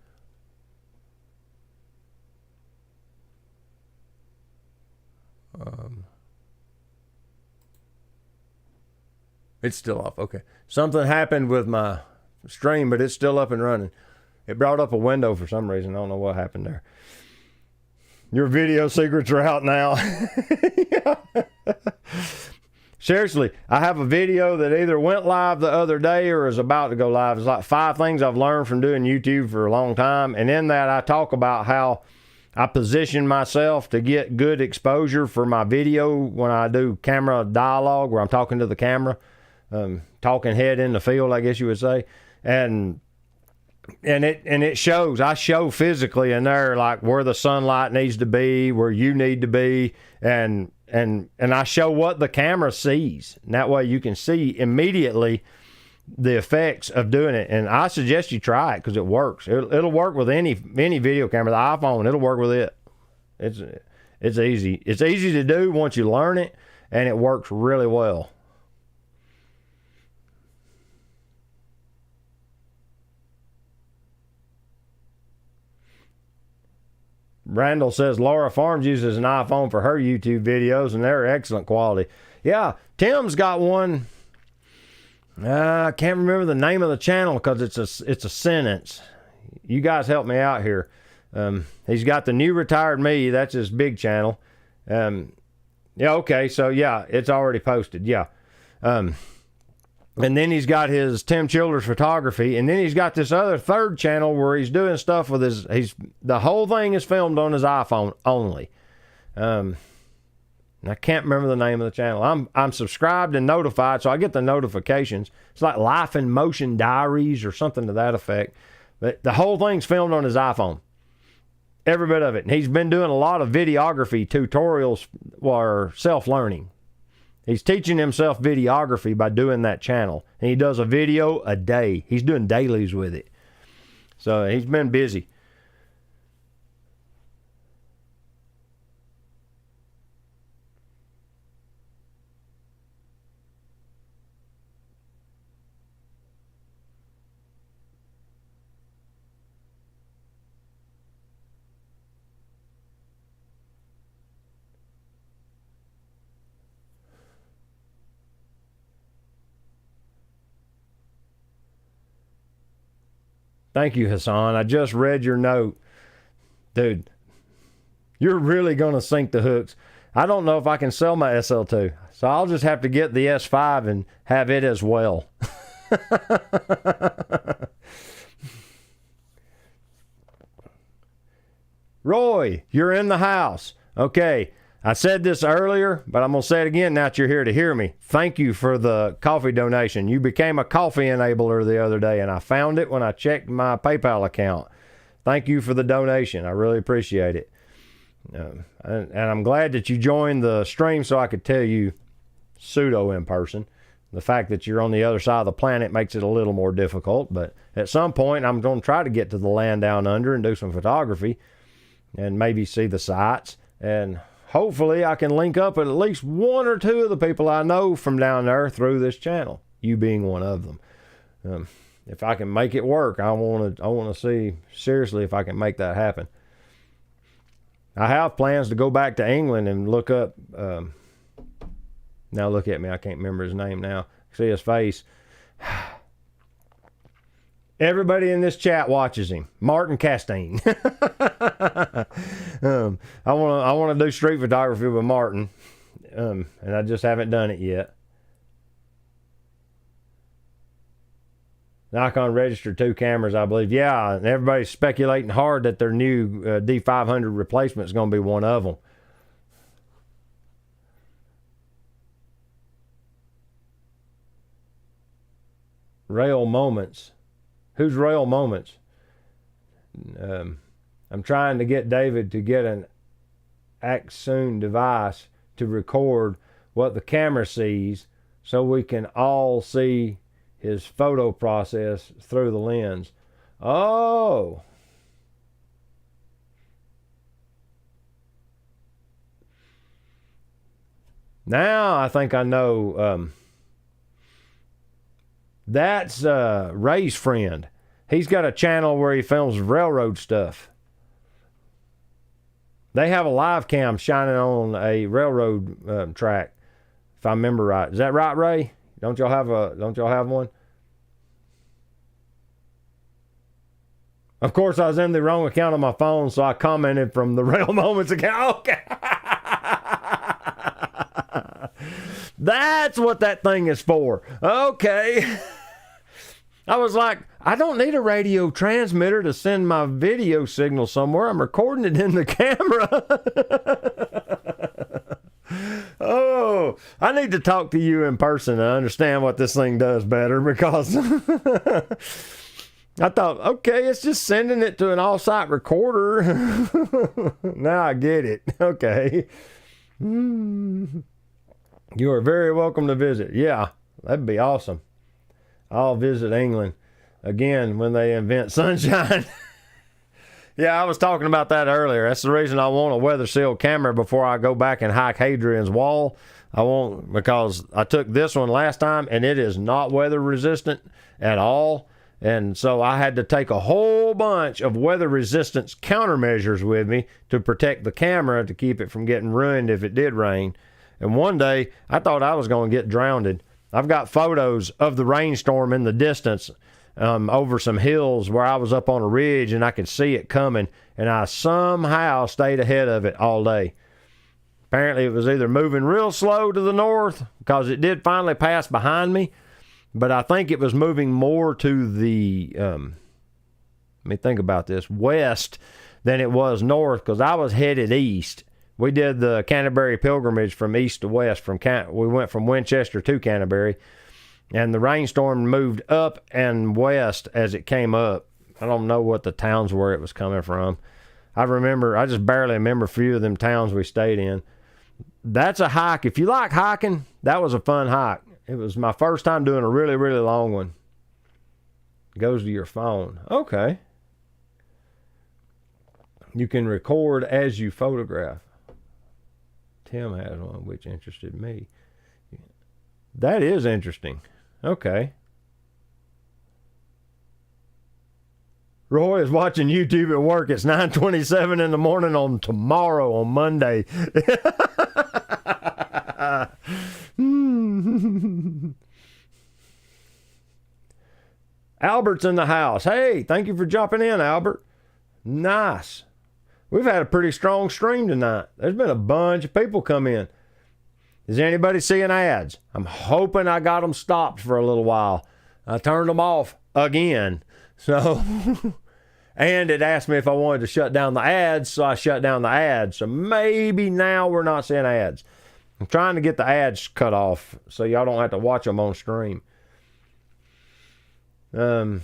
It's still off. Okay. Something happened with my stream, but it's still up and running. It brought up a window for some reason. I don't know what happened there. Your video secrets are out now. Seriously, I have a video that either went live the other day or is about to go live. It's like 5 things I've learned from doing YouTube for a long time. And in that, I talk about how I position myself to get good exposure for my video when I do camera dialogue, where I'm talking to the camera, talking head in the field, I guess you would say. And it shows. I show physically in there like where the sunlight needs to be, where you need to be, and I show what the camera sees. And that way you can see immediately the effects of doing it. And I suggest you try it because it works. It'll work with any video camera. The iPhone, it'll work with it. It's easy. It's easy to do once you learn it, and it works really well. Randall says Laura Farms uses an iPhone for her YouTube videos, and they're excellent quality. Yeah, Tim's got one. I can't remember the name of the channel because it's a sentence. You guys help me out here. He's got the New Retired Me. That's his big channel. Yeah, okay. So, yeah, it's already posted. Yeah. And then he's got his Tim Childers Photography, and then he's got this other third channel where he's doing stuff with the whole thing is filmed on his iPhone only. I can't remember the name of the channel. I'm subscribed and notified, so I get the notifications. It's like Life in Motion Diaries or something to that effect. But the whole thing's filmed on his iPhone. Every bit of it. And he's been doing a lot of videography tutorials or self-learning. He's teaching himself videography by doing that channel. And he does a video a day. He's doing dailies with it. So he's been busy. Thank you, Hassan. I just read your note. Dude, you're really going to sink the hooks. I don't know if I can sell my SL2, so I'll just have to get the S5 and have it as well. Roy, you're in the house. Okay, I said this earlier, but I'm going to say it again now that you're here to hear me. Thank you for the coffee donation. You became a coffee enabler the other day, and I found it when I checked my PayPal account. Thank you for the donation. I really appreciate it. And I'm glad that you joined the stream so I could tell you pseudo in person. The fact that you're on the other side of the planet makes it a little more difficult, but at some point I'm going to try to get to the land down under and do some photography and maybe see the sights, and hopefully I can link up with at least one or two of the people I know from down there through this channel, you being one of them. If I can make it work, I want to see seriously if I can make that happen. I have plans to go back to England and look up, now look at me, I can't remember his name now. See his face. Everybody in this chat watches him. Martin Castine. I want to do street photography with Martin, and I just haven't done it yet. Nikon registered 2 cameras, I believe. Yeah, and everybody's speculating hard that their new D500 replacement is going to be one of them. Rail Moments. Who's Rail Moments? I'm trying to get David to get an Axoon device to record what the camera sees so we can all see his photo process through the lens. Oh. Now I think I know. That's Ray's friend. He's got a channel where he films railroad stuff. They have a live cam shining on a railroad track, if I remember right. Is that right, Ray? Don't y'all have one? Of course, I was in the wrong account on my phone, so I commented from the Rail Moments account. Okay. That's what that thing is for. Okay. I was like, I don't need a radio transmitter to send my video signal somewhere. I'm recording it in the camera. Oh, I need to talk to you in person and understand what this thing does better, because I thought, okay, it's just sending it to an off-site recorder. Now I get it. Okay. You are very welcome to visit. Yeah, that'd be awesome. I'll visit England again when they invent sunshine. Yeah, I was talking about that earlier. That's the reason I want a weather sealed camera before I go back and hike Hadrian's Wall. I won't, because I took this one last time and it is not weather resistant at all. And so I had to take a whole bunch of weather resistance countermeasures with me to protect the camera, to keep it from getting ruined if it did rain. And one day I thought I was going to get drowned. I've got photos of the rainstorm in the distance over some hills where I was up on a ridge and I could see it coming, and I somehow stayed ahead of it all day. Apparently it was either moving real slow to the north, because it did finally pass behind me, but I think it was moving more to the, let me think about this, west than it was north, because I was headed east. We did the Canterbury pilgrimage from east to west. We went from Winchester to Canterbury, and the rainstorm moved up and west as it came up. I don't know what the towns were it was coming from. I just barely remember a few of them towns we stayed in. That's a hike. If you like hiking, that was a fun hike. It was my first time doing a really, really long one. It goes to your phone. Okay. You can record as you photograph. Tim has one which interested me. That is interesting. Okay. Roy is watching YouTube at work. It's 9:27 in the morning on tomorrow, on Monday. Albert's in the house. Hey, thank you for jumping in, Albert. Nice. We've had a pretty strong stream tonight. There's been a bunch of people come in. Is anybody seeing ads? I'm hoping I got them stopped for a little while. I turned them off again. So, and it asked me if I wanted to shut down the ads, so I shut down the ads. So maybe now we're not seeing ads. I'm trying to get the ads cut off so y'all don't have to watch them on stream. Let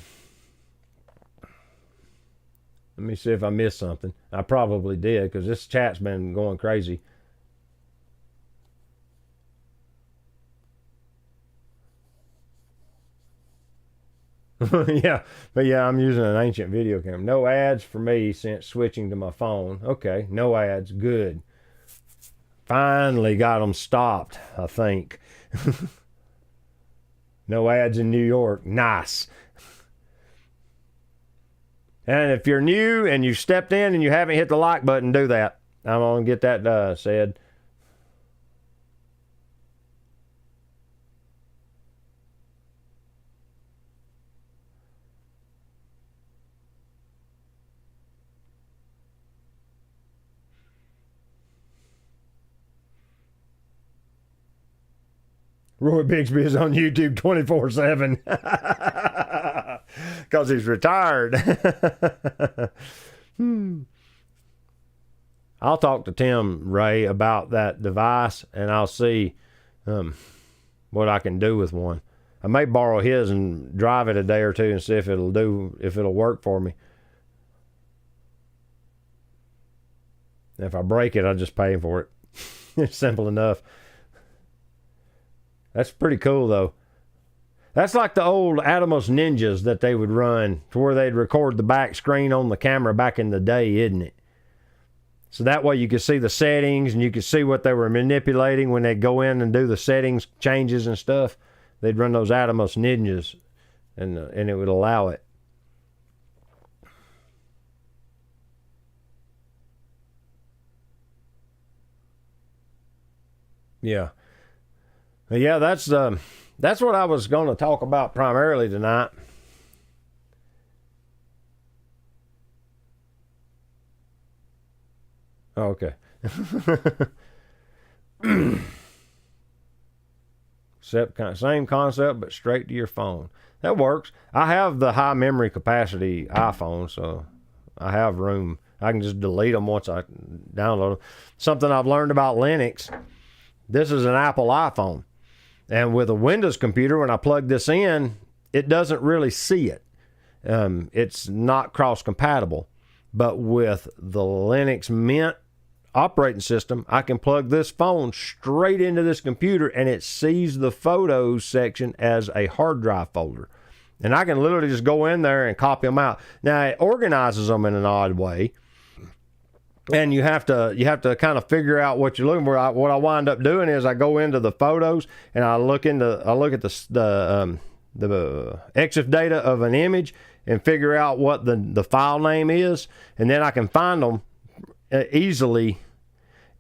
me see if I missed something. I probably did, because this chat's been going crazy. Yeah, but yeah, I'm using an ancient video camera. No ads for me since switching to my phone. Okay, no ads. Good. Finally got them stopped, I think. No ads in New York. Nice. And if you're new and you stepped in and you haven't hit the like button, do that. I'm going to get that said. Roy Bixby is on YouTube 24/7 because he's retired. I'll talk to Tim Ray about that device, and I'll see what I can do with one. I may borrow his and drive it a day or two and see if it'll work for me. If I break it, I'll just pay for it. It's simple enough. That's pretty cool, though. That's like the old Atomos Ninjas that they would run, to where they'd record the back screen on the camera back in the day, isn't it? So that way you could see the settings, and you could see what they were manipulating when they'd go in and do the settings changes and stuff. They'd run those Atomos Ninjas, and it would allow it. Yeah. Yeah, that's what I was going to talk about primarily tonight. Okay. Same concept, but straight to your phone. That works. I have the high memory capacity iPhone, so I have room. I can just delete them once I download them. Something I've learned about Linux. This is an Apple iPhone. And with a Windows computer, when I plug this in, it doesn't really see it. It's not cross-compatible. But with the Linux Mint operating system, I can plug this phone straight into this computer, and it sees the photos section as a hard drive folder. And I can literally just go in there and copy them out. Now, it organizes them in an odd way. And you have to kind of figure out what you're looking for. What I wind up doing is I go into the photos and I look at the EXIF data of an image and figure out what the file name is, and then I can find them easily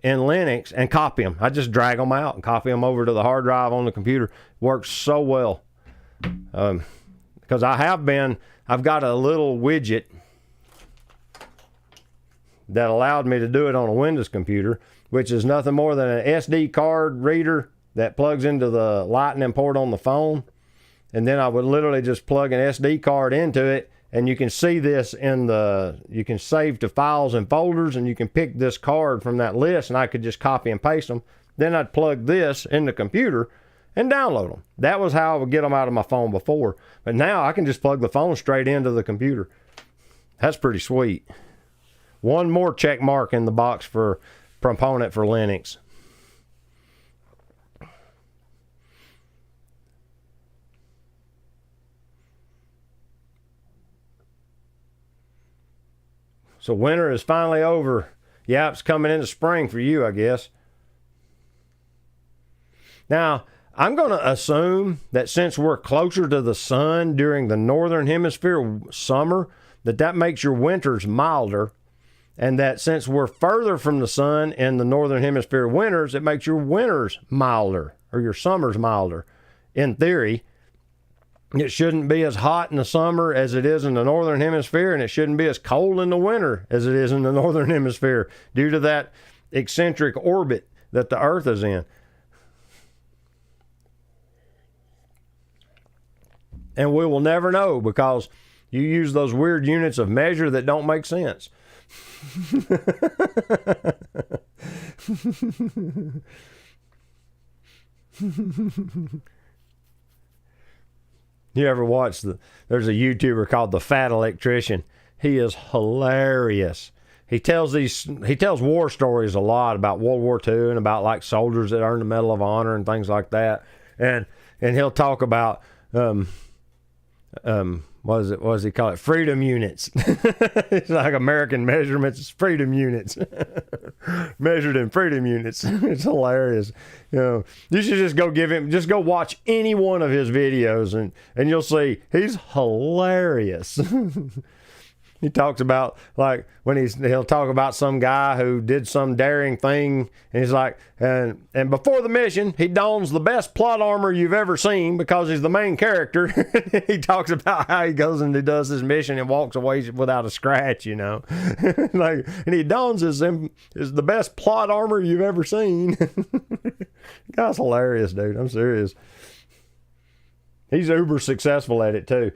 in Linux and copy them. I just drag them out and copy them over to the hard drive on the computer. Works so well because I've got a little widget that allowed me to do it on a Windows computer, which is nothing more than an SD card reader that plugs into the lightning port on the phone. And then I would literally just plug an SD card into it, and you can see this you can save to files and folders, and you can pick this card from that list, and I could just copy and paste them. Then I'd plug this in the computer and download them. That was how I would get them out of my phone before. But now I can just plug the phone straight into the computer. That's pretty sweet. One more check mark in the box for proponent for Linux. So winter is finally over. Yeah, it's coming into spring for you, I guess. Now, I'm going to assume that since we're closer to the sun during the northern hemisphere summer, that makes your winters milder. And that since we're further from the sun in the northern hemisphere winters, it makes your winters milder, or your summers milder. In theory, it shouldn't be as hot in the summer as it is in the northern hemisphere, and it shouldn't be as cold in the winter as it is in the northern hemisphere due to that eccentric orbit that the Earth is in. And we will never know because you use those weird units of measure that don't make sense. You ever watch there's a YouTuber called the Fat Electrician. He is hilarious. He tells war stories a lot about World War II and about like soldiers that earned the Medal of Honor and things like that. And he'll talk about what does he call it? Freedom units. It's like American measurements. It's freedom units. Measured in freedom units. It's hilarious. You should just go watch any one of his videos and you'll see he's hilarious. He talks about like when he'll talk about some guy who did some daring thing, and he's like, and before the mission, he dons the best plot armor you've ever seen because he's the main character. He talks about how he goes and he does his mission and walks away without a scratch, like, and he dons is the best plot armor you've ever seen. Guy's hilarious, dude. I'm serious. He's uber successful at it too.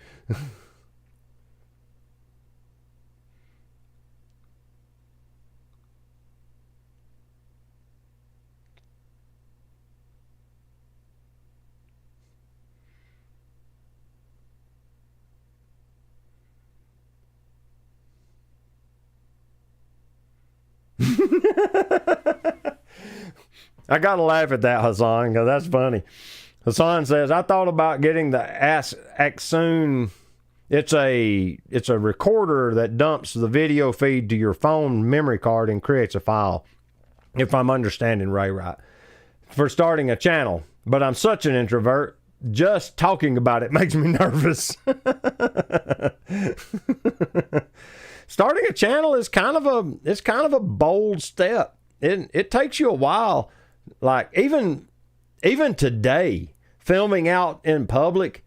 I gotta laugh at that, Hassan, because that's funny. Hassan says, I thought about getting the Axoon. It's a recorder that dumps the video feed to your phone memory card and creates a file, if I'm understanding Ray right, for starting a channel. But I'm such an introvert, just talking about it makes me nervous. Starting a channel is kind of a bold step. It takes you a while. Like even today, filming out in public,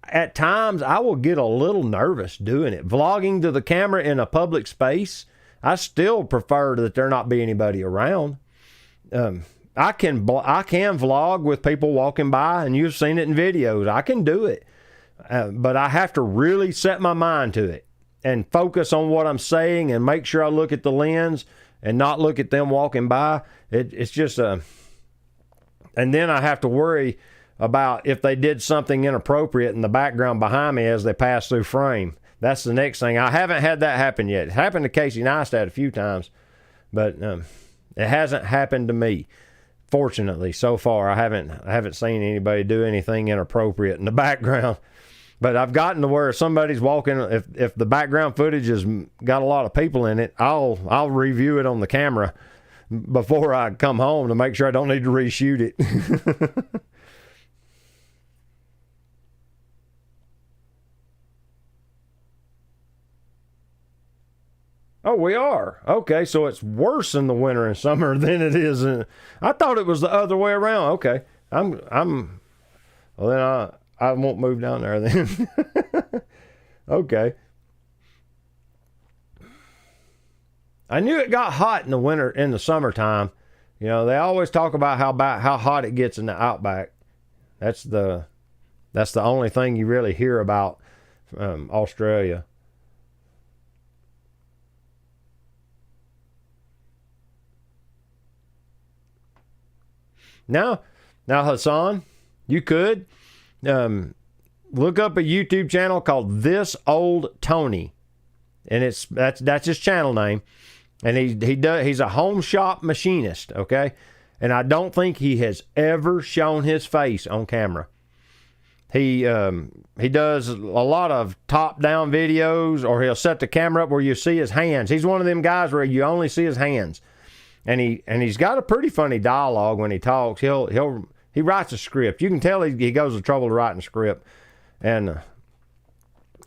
at times I will get a little nervous doing it. Vlogging to the camera in a public space, I still prefer that there not be anybody around. I can vlog with people walking by, and you've seen it in videos. I can do it, but I have to really set my mind to it and focus on what I'm saying and make sure I look at the lens and not look at them walking by. It's just and then I have to worry about if they did something inappropriate in the background behind me as they pass through frame. That's the next thing. I haven't had that happen yet. It happened to Casey Neistat a few times, but it hasn't happened to me. Fortunately, so far, I haven't seen anybody do anything inappropriate in the background. But I've gotten to where somebody's walking. If the background footage has got a lot of people in it, I'll review it on the camera before I come home to make sure I don't need to reshoot it. Oh, we are. Okay, so it's worse in the winter and summer than it is in... I thought it was the other way around. Okay. Well, then I won't move down there then. Okay. I knew it got hot in the summertime. You know, they always talk about how hot it gets in the outback. That's the only thing you really hear about Australia. Now, Hassan, you could look up a YouTube channel called This Old Tony, and that's his channel name, and he's a home shop machinist, okay, and I don't think he has ever shown his face on camera. He does a lot of top down videos, or he'll set the camera up where you see his hands. He's one of them guys where you only see his hands. And he's got a pretty funny dialogue when he talks. He writes a script. You can tell he goes to trouble to writing a script, and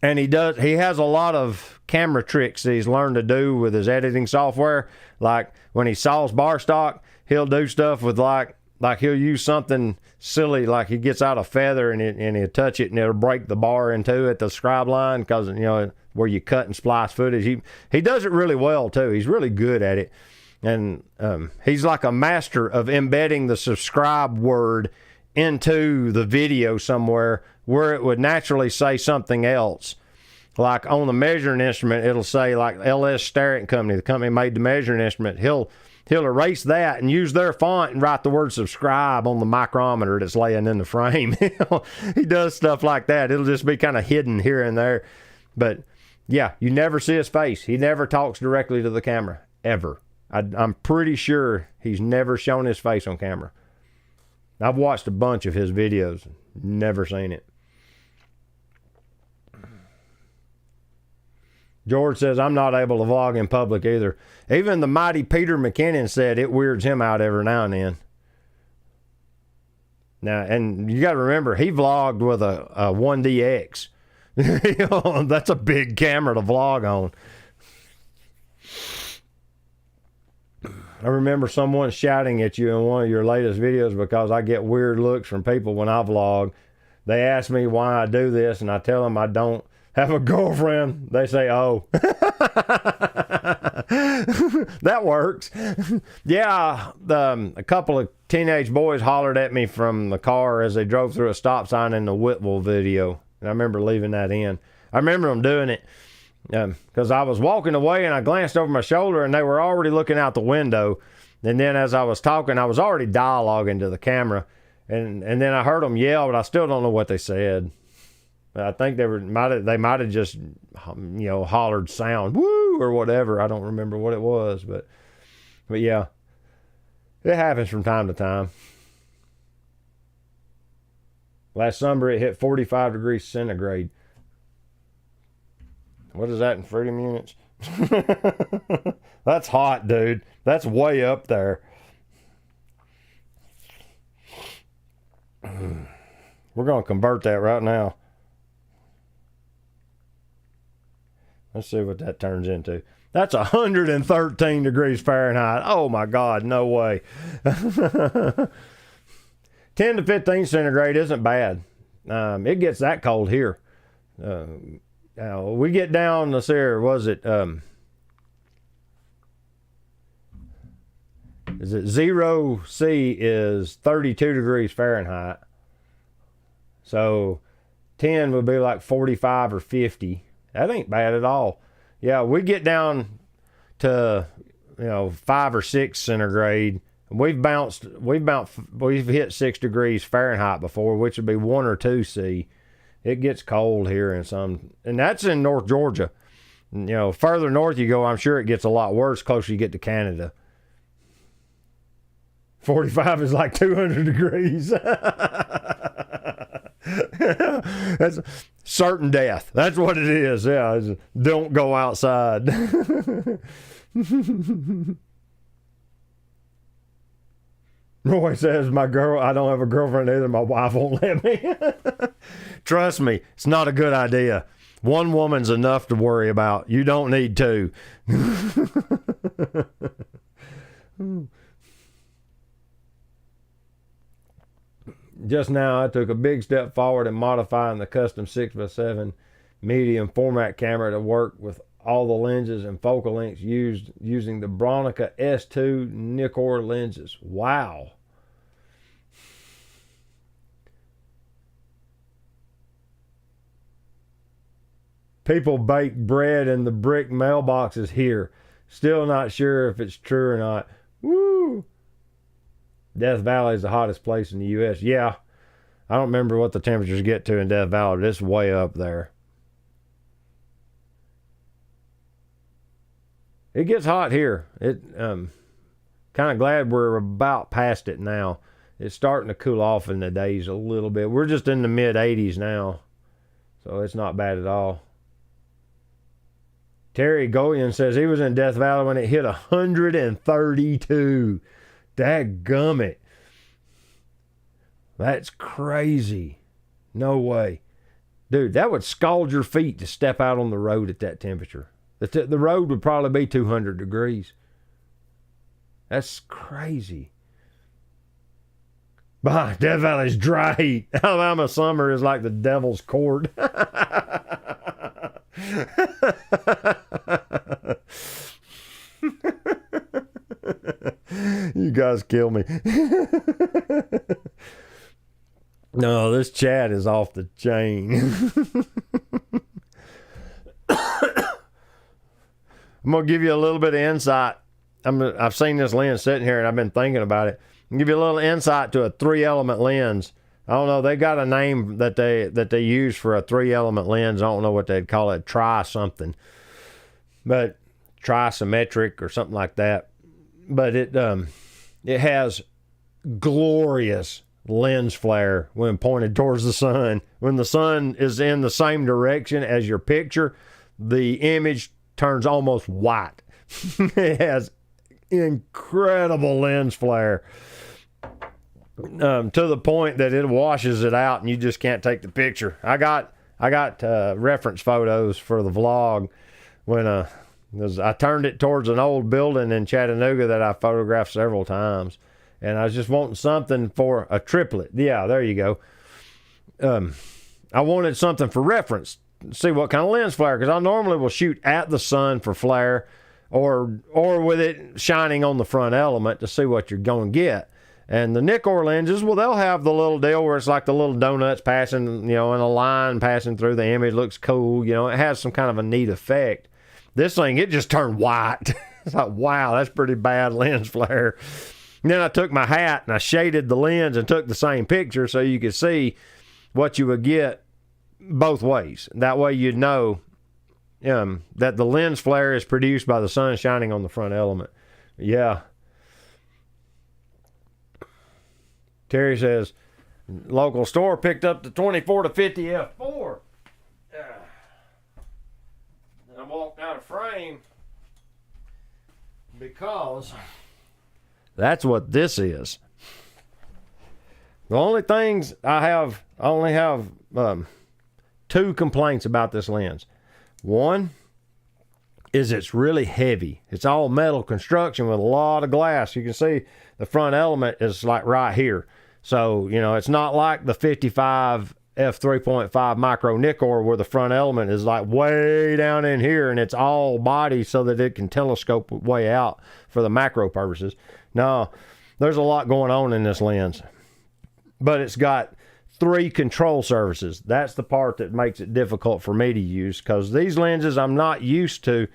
he has a lot of camera tricks that he's learned to do with his editing software. Like when he saws bar stock, he'll do stuff with like he'll use something silly, like he gets out a feather and he'll touch it and it'll break the bar in two at the scribe line, because where you cut and splice footage. He does it really well too. He's really good at it. And he's like a master of embedding the subscribe word into the video somewhere where it would naturally say something else. Like on the measuring instrument, it'll say like LS Starrett Company, the company made the measuring instrument. He'll erase that and use their font and write the word subscribe on the micrometer that's laying in the frame. He does stuff like that. It'll just be kind of hidden here and there. But yeah, you never see his face. He never talks directly to the camera, ever. I'm pretty sure he's never shown his face on camera. I've watched a bunch of his videos, never seen it. George says, I'm not able to vlog in public either. Even the mighty Peter McKinnon said it weirds him out every now and then. Now, and you got to remember, he vlogged with a 1DX. That's a big camera to vlog on. I remember someone shouting at you in one of your latest videos because I get weird looks from people when I vlog. They ask me why I do this, and I tell them I don't have a girlfriend. They say, oh. That works. Yeah, a couple of teenage boys hollered at me from the car as they drove through a stop sign in the Whitwell video. And I remember leaving that in. I remember them doing it. Because I was walking away and I glanced over my shoulder and they were already looking out the window. And then as I was talking, I was already dialoguing to the camera. And then I heard them yell, but I still don't know what they said. I think they might have just, hollered sound, woo, or whatever. I don't remember what it was, but yeah, it happens from time to time. Last summer it hit 45 degrees centigrade. What is that in freedom units? That's hot, dude. That's way up there. We're going to convert that right now. Let's see what that turns into. That's 113 degrees Fahrenheit. Oh my God, no way. 10 to 15 centigrade isn't bad. It gets that cold here. We get down, let's see here, was it, is it 0C is 32 degrees Fahrenheit. So 10 would be like 45 or 50. That ain't bad at all. Yeah, we get down to 5 or 6 centigrade. We've hit 6 degrees Fahrenheit before, which would be 1 or 2 C. It gets cold here and that's in North Georgia. Further north you go, I'm sure it gets a lot worse closer you get to Canada. 45 is like 200 degrees. That's certain death. That's what it is. Yeah, don't go outside. Roy says, I don't have a girlfriend either. My wife won't let me. Trust me, it's not a good idea. One woman's enough to worry about. You don't need two. Just now, I took a big step forward in modifying the custom 6x7 medium format camera to work with all the lenses and focal lengths used using the Bronica S2 Nikkor lenses. Wow. People bake bread in the brick mailboxes here. Still not sure if it's true or not. Woo! Death Valley is the hottest place in the U.S. Yeah. I don't remember what the temperatures get to in Death Valley, but it's way up there. It gets hot here. Kind of glad we're about past it now. It's starting to cool off in the days a little bit. We're just in the mid 80s now, so it's not bad at all. Terry Goyen says he was in Death Valley when it hit 132. Dadgummit. That's crazy. No way. Dude, that would scald your feet to step out on the road at that temperature. The road would probably be 200 degrees. That's crazy. Bah, Death Valley's dry heat. Alabama summer is like the devil's court. You guys kill me. No, this chat is off the chain. I'm going to give you a little bit of insight. I've seen this lens sitting here and I've been thinking about it. I'll give you a little insight to a 3-element lens. I don't know. They got a name that they use for a 3-element lens. I don't know what they'd call it. Tri something. But trisymmetric or something like that. But it has glorious lens flare when pointed towards the sun. When the sun is in the same direction as your picture, the image turns almost white. It has incredible lens flare, to the point that it washes it out and you just can't take the picture. I got reference photos for the vlog when I turned it towards an old building in Chattanooga that I photographed several times, and I was just wanting something for a triplet. Yeah, there you go. I wanted something for reference, see what kind of lens flare, because I normally will shoot at the sun for flare, or with it shining on the front element to see what you're going to get. And the Nikkor lenses, well, they'll have the little deal where it's like the little donuts passing, and a line passing through the image. Looks cool. It has some kind of a neat effect. This thing, it just turned white. It's like, wow, that's pretty bad lens flare. And then I took my hat and I shaded the lens and took the same picture so you could see what you would get both ways. That way you'd know that the lens flare is produced by the sun shining on the front element. Yeah. Terry says, local store picked up the 24 to 50 f4. I walked out of frame because that's what this is. The only things I only have 2 complaints about this lens. One, is it's really heavy. It's all metal construction with a lot of glass. You can see the front element is like right here. So, you know, it's not like the 55 f3.5 micro Nikkor where the front element is like way down in here and it's all body so that it can telescope way out for the macro purposes. No, there's a lot going on in this lens. But it's got 3 control surfaces. That's the part that makes it difficult for me to use, because these lenses, I'm not used to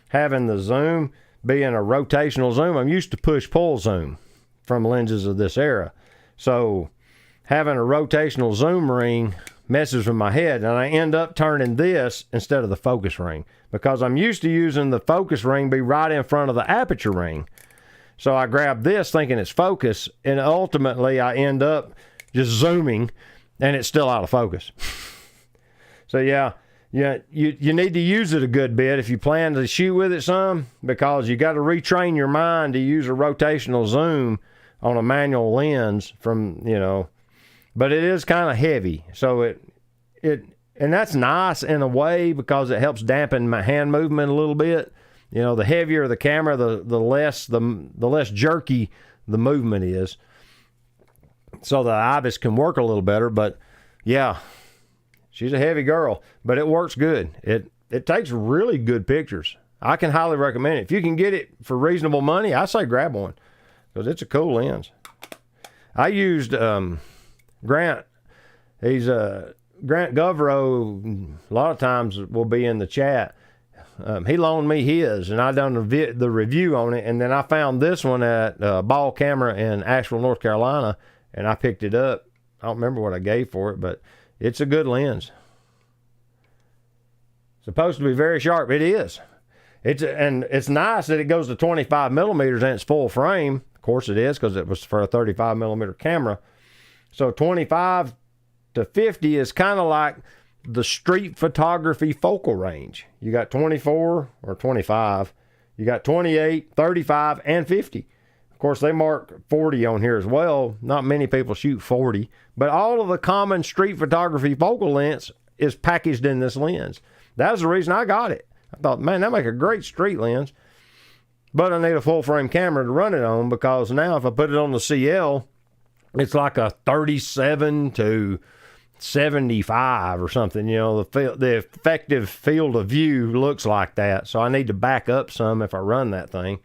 having the zoom being a rotational zoom. I'm used to push-pull zoom from lenses of this era. So having a rotational zoom ring messes with my head, and I end up turning this instead of the focus ring, because I'm used to using the focus ring be right in front of the aperture ring. So I grab this thinking it's focus, and ultimately I end up just zooming, and it's still out of focus. So yeah, you need to use it a good bit if you plan to shoot with it some, because you got to retrain your mind to use a rotational zoom on a manual lens from, you know, but it is kind of heavy. So and that's nice in a way because it helps dampen my hand movement a little bit. You know, the heavier the camera, the less jerky the movement is, so the IBIS can work a little better. But yeah, she's a heavy girl, but it works good. It takes really good pictures. I can highly recommend it. If you can get it for reasonable money, I say grab one, because it's a cool lens. I used Grant. He's Grant Govro. A lot of times will be in the chat. He loaned me his, and I done the review on it, and then I found this one at Ball Camera in Asheville, North Carolina, and I picked it up. I don't remember what I gave for it, but it's a good lens. Supposed to be very sharp. It is. And it's nice that it goes to 25 millimeters and it's full frame. Of course it is, because it was for a 35 millimeter camera. So 25 to 50 is kind of like the street photography focal range. You got 24 or 25, you got 28, 35, and 50. Of course, they mark 40 on here as well. Not many people shoot 40, but all of the common street photography focal lengths is packaged in this lens. That's the reason I got it. I thought, man, that'd make a great street lens, but I need a full frame camera to run it on, because now if I put it on the CL, it's like a 37 to 75 or something. You know, the effective field of view looks like that. So I need to back up some if I run that thing.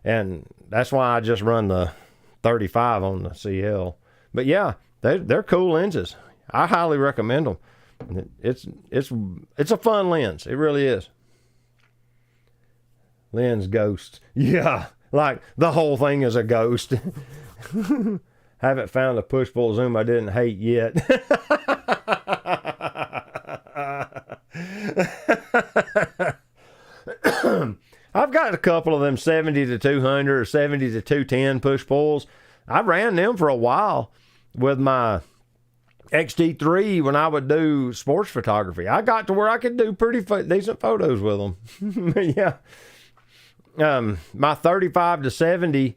And that's why I just run the 35 on the CL. But yeah, they're cool lenses. I highly recommend them. It's a fun lens. It really is. Lens ghosts. Yeah, like the whole thing is a ghost. Haven't found a push-pull zoom I didn't hate yet. I've got a couple of them 70 to 200 or 70 to 210 push-pulls. I ran them for a while with my XT3 when I would do sports photography. I got to where I could do pretty decent photos with them. Yeah. My 35 to 70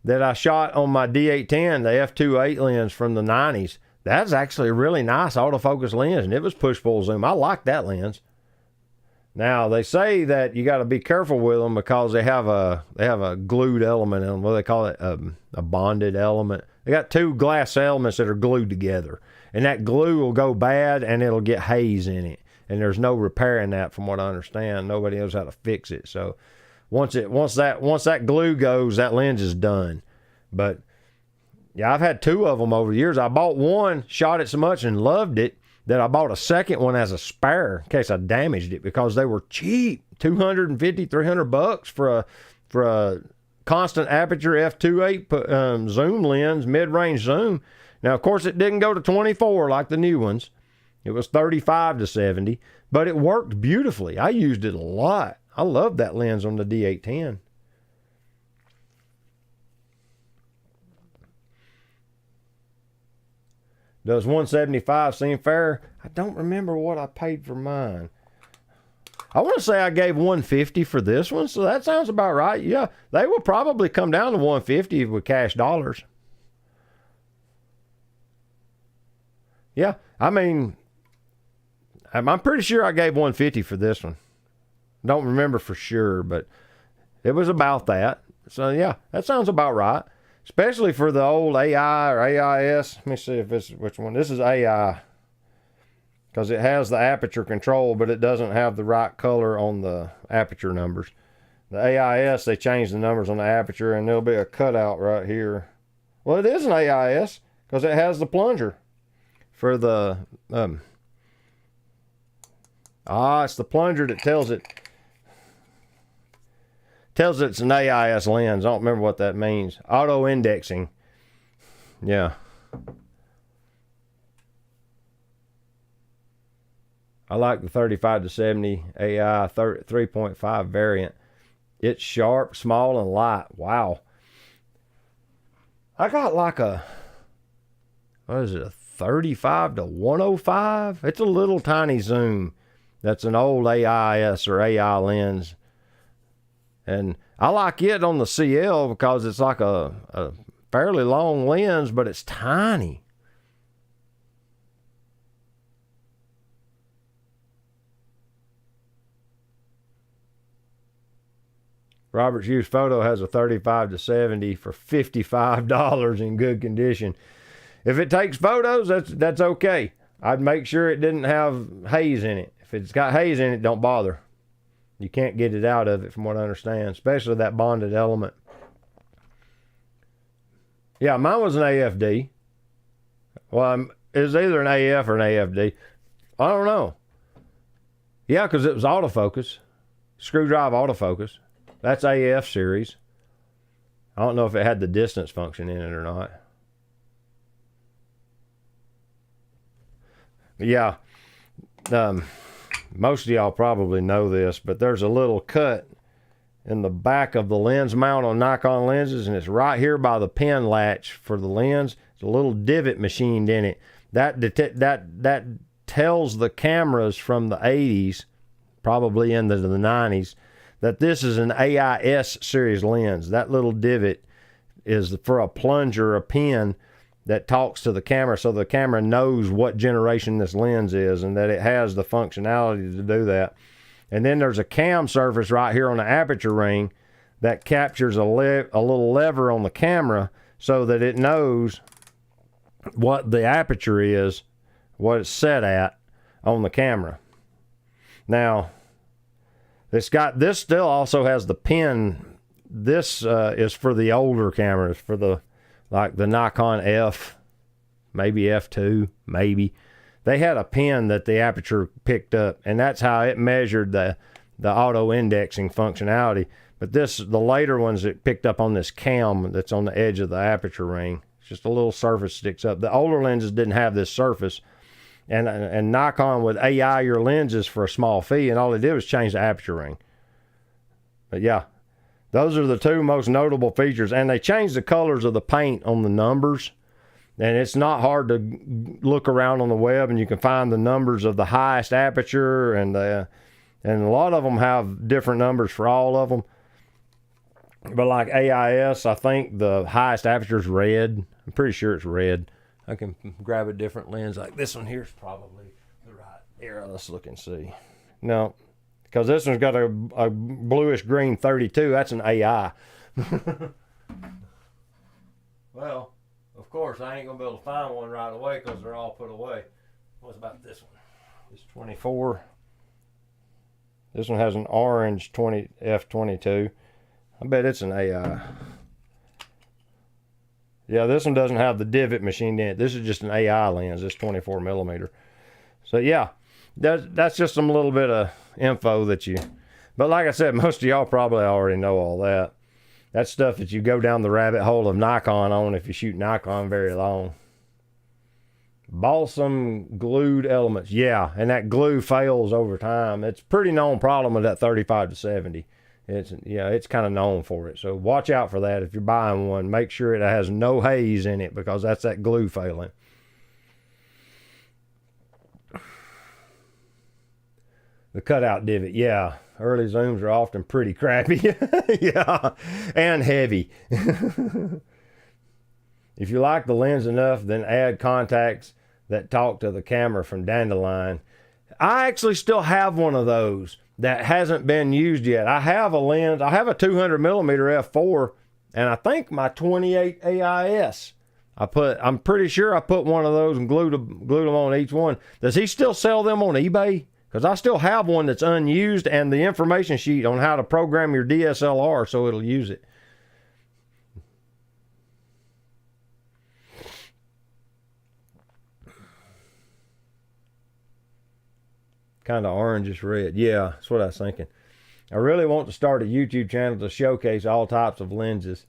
that I shot on my D810, the f2.8 lens from the 90s, that's actually a really nice autofocus lens, and it was push-pull zoom. I like that lens. Now, they say that you got to be careful with them because they have a glued element in them. What do they call it? A bonded element. They got 2 glass elements that are glued together, and that glue will go bad, and it'll get haze in it, and there's no repairing that from what I understand. Nobody knows how to fix it, so once that glue goes, that lens is done. But yeah, I've had 2 of them over the years. I bought one, shot it so much and loved it that I bought a second one as a spare in case I damaged it, because they were cheap, $250, $300 for a constant aperture f2.8 zoom lens, mid-range zoom. Now, of course, it didn't go to 24 like the new ones. It was 35 to 70, but it worked beautifully. I used it a lot. I love that lens on the D810. Does 175 seem fair? I don't remember what I paid for mine. I want to say I gave 150 for this one, so that sounds about right. Yeah, they will probably come down to 150 with cash dollars. Yeah, I mean, I'm pretty sure I gave 150 for this one. Don't remember for sure, but it was about that. So yeah, that sounds about right. Especially for the old AI or AIS. Let me see if this is which one. This is AI. Because it has the aperture control, but it doesn't have the right color on the aperture numbers. The AIS, they changed the numbers on the aperture, and there'll be a cutout right here. Well, it is an AIS because it has the plunger for the it's the plunger that tells it's an AIS lens. I don't remember what that means. Auto indexing. Yeah. I like the 35 to 70 AI 3.5 variant. It's sharp, small, and light. Wow. I got like a 35 to 105? It's a little tiny zoom. That's an old AIS or AI lens. And I like it on the CL because it's like a fairly long lens, but it's tiny. Robert's Used Photo has a 35 to 70 for $55 in good condition. If it takes photos, that's okay. I'd make sure it didn't have haze in it. If it's got haze in it, don't bother. You can't get it out of it from what I understand, especially that bonded element. Yeah, mine was an AFD. Well, it was either an AF or an AFD. I don't know. Yeah, because it was autofocus. Screwdrive autofocus. That's AF series. I don't know if it had the distance function in it or not. But yeah, most of y'all probably know this, but there's a little cut in the back of the lens mount on Nikon lenses, and it's right here by the pin latch for the lens. There's a little divot machined in it. That tells the cameras from the 80s, probably into the 90s, that this is an AIS series lens. That little divot is for a plunger, a pin that talks to the camera so the camera knows what generation this lens is and that it has the functionality to do that. And then there's a cam surface right here on the aperture ring that captures a little lever on the camera so that it knows what the aperture is, what it's set at on the camera. Now, this still also has the pin. This is for the older cameras, for the Nikon F, maybe F2, maybe. They had a pin that the aperture picked up, and that's how it measured the auto indexing functionality. But the later ones, it picked up on this cam that's on the edge of the aperture ring. It's just a little surface sticks up. The older lenses didn't have this surface. And Nikon would AI your lenses for a small fee, and all they did was change the aperture ring. But yeah, those are the two most notable features. And they changed the colors of the paint on the numbers. And it's not hard to look around on the web, and you can find the numbers of the highest aperture, and a lot of them have different numbers for all of them. But like AIS, I think the highest aperture is red. I'm pretty sure it's red. I can grab a different lens. Like this one here is probably the right era. Let's look and see. No, because this one's got a bluish green 32. That's an AI. Well, of course, I ain't going to be able to find one right away because they're all put away. What about this one? This 24. This one has an orange F22. I bet it's an AI. Yeah, this one doesn't have the divot machined in it. This is just an AI lens, this 24 millimeter. So yeah, that's just some little bit of info that you, but like I said, most of y'all probably already know all that. That's stuff that you go down the rabbit hole of Nikon on if you shoot Nikon very long. Balsam glued elements. Yeah, and that glue fails over time. It's a pretty known problem with that 35 to 70. It's kind of known for it. So watch out for that if you're buying one. Make sure it has no haze in it because that's that glue failing. The cutout divot, yeah. Early zooms are often pretty crappy. Yeah, and heavy. If you like the lens enough, then add contacts that talk to the camera from Dandelion. I actually still have one of those. that hasn't been used yet. I have a lens. I have a 200 millimeter f4, and I think my 28 AIS. I'm pretty sure I put one of those and glued them on each one. Does he still sell them on eBay? Because I still have one that's unused, and the information sheet on how to program your DSLR so it'll use it. Kind of orangish red. Yeah, that's what I was thinking. I really want to start a YouTube channel to showcase all types of lenses,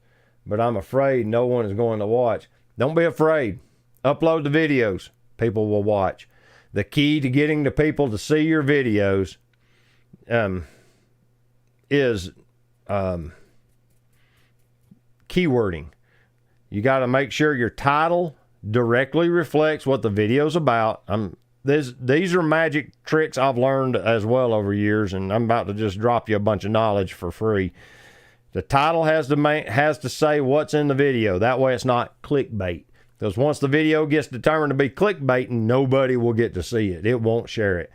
but I'm afraid no one is going to watch. Don't be afraid. Upload the videos. People will watch. The key to getting the people to see your videos is keywording. You got to make sure your title directly reflects what the video's about. These are magic tricks I've learned as well over years, and I'm about to just drop you a bunch of knowledge for free. The title has to say what's in the video. That way it's not clickbait. Because once the video gets determined to be clickbait, nobody will get to see it. It won't share it.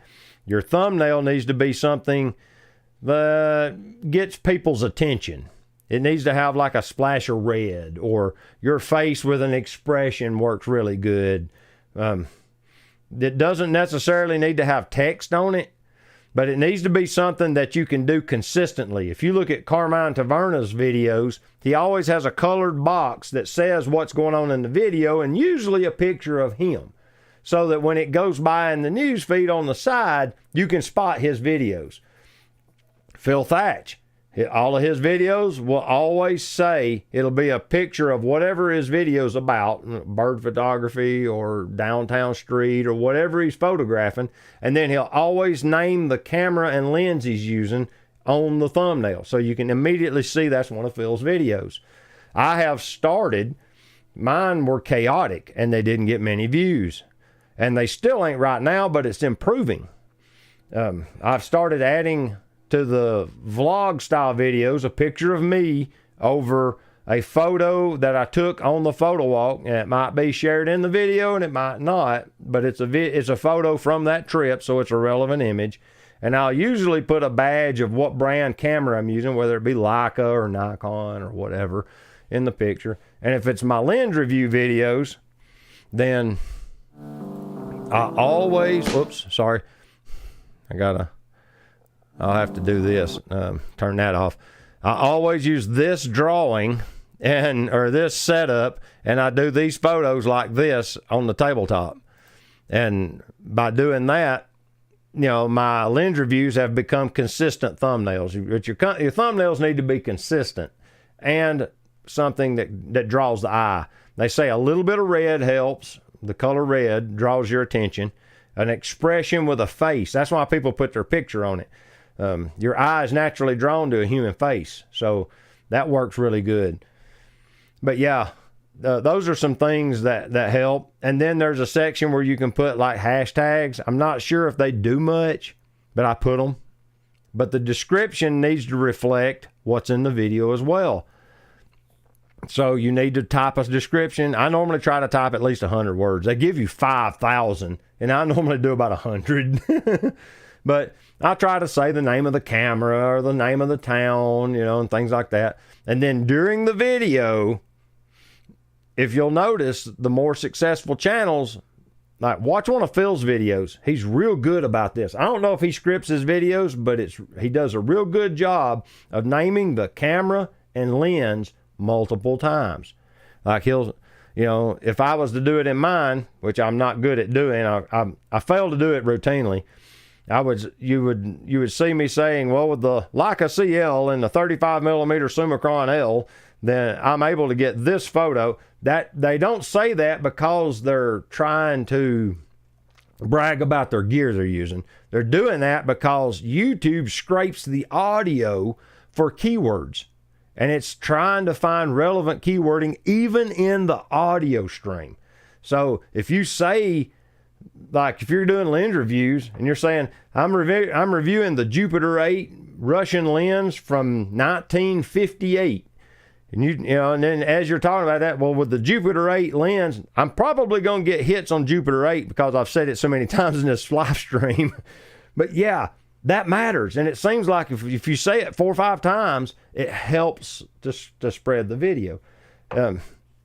Your thumbnail needs to be something that gets people's attention. It needs to have like a splash of red, or your face with an expression works really good. It doesn't necessarily need to have text on it, but it needs to be something that you can do consistently. If you look at Carmine Taverna's videos, he always has a colored box that says what's going on in the video, and usually a picture of him, so that when it goes by in the news feed on the side, you can spot his videos. Phil Thatch, all of his videos will always say, it'll be a picture of whatever his video's about, bird photography or downtown street or whatever he's photographing, and then he'll always name the camera and lens he's using on the thumbnail, so you can immediately see that's one of Phil's videos. I have started, mine were chaotic and they didn't get many views, and they still ain't right now, but it's improving. I've started adding to the vlog style videos a picture of me over a photo that I took on the photo walk, and it might be shared in the video and it might not, but it's a photo from that trip, so it's a relevant image. And I'll usually put a badge of what brand camera I'm using, whether it be Leica or Nikon or whatever, in the picture. And if it's my lens review videos, then I always, I'll have to do this, turn that off. I always use this drawing or this setup, and I do these photos like this on the tabletop. And by doing that, my lens reviews have become consistent thumbnails. Your thumbnails need to be consistent and something that draws the eye. They say a little bit of red helps. The color red draws your attention. An expression with a face. That's why people put their picture on it. Your eye is naturally drawn to a human face, so that works really good. But yeah, those are some things that help. And then there's a section where you can put like hashtags. I'm not sure if they do much, but I put them. But the description needs to reflect what's in the video as well. So you need to type a description. I normally try to type at least 100 words. They give you 5,000, and I normally do about 100. But I try to say the name of the camera or the name of the town, and things like that. And then during the video, if you'll notice, the more successful channels, like watch one of Phil's videos. He's real good about this. I don't know if he scripts his videos, but he does a real good job of naming the camera and lens multiple times. Like if I was to do it in mine, which I'm not good at doing, I fail to do it routinely. You would see me saying, well, with the Leica CL and the 35 millimeter Summicron L, then I'm able to get this photo. That they don't say that because they're trying to brag about their gear they're using. They're doing that because YouTube scrapes the audio for keywords, and it's trying to find relevant keywording even in the audio stream. So if you say, like if you're doing lens reviews and you're saying, I'm reviewing the Jupiter 8 Russian lens from 1958, and and then as you're talking about that, well, with the Jupiter 8 lens, I'm probably going to get hits on Jupiter 8 because I've said it so many times in this live stream. But yeah, that matters. And it seems like if you say it 4 or 5 times, it helps to spread the video. And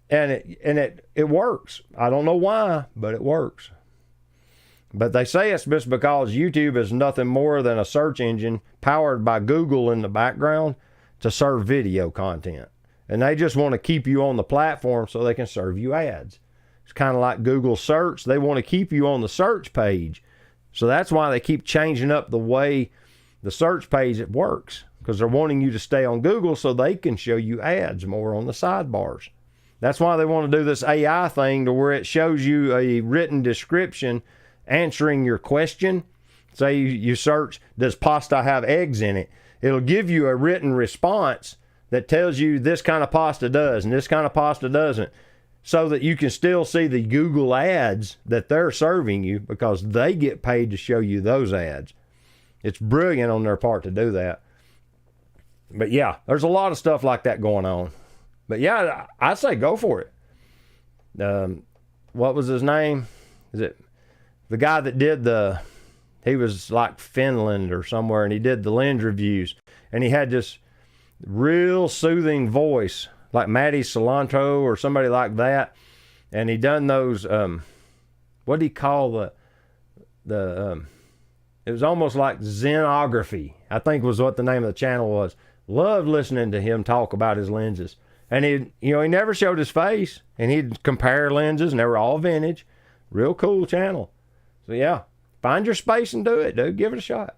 it works. I don't know why, but it works. But they say it's just because YouTube is nothing more than a search engine powered by Google in the background to serve video content. And they just want to keep you on the platform so they can serve you ads. It's kind of like Google search. They want to keep you on the search page. So that's why they keep changing up the way the search page works, because they're wanting you to stay on Google so they can show you ads more on the sidebars. That's why they want to do this AI thing to where it shows you a written description answering your question. Say you search, does pasta have eggs in it? It'll give you a written response that tells you this kind of pasta does and this kind of pasta doesn't, so that you can still see the Google ads that they're serving you, because they get paid to show you those ads. It's brilliant on their part to do that. But yeah, there's a lot of stuff like that going on. But yeah, I say go for it. What was his name? Is it the guy that did he was like Finland or somewhere, and he did the lens reviews, and he had this real soothing voice, like Matty Cilantro or somebody like that. And he done those, what do you call it was almost like Zenography, I think was what the name of the channel was. Loved listening to him talk about his lenses. And he never showed his face, and he'd compare lenses, and they were all vintage. Real cool channel. So yeah, find your space and do it, dude. Give it a shot.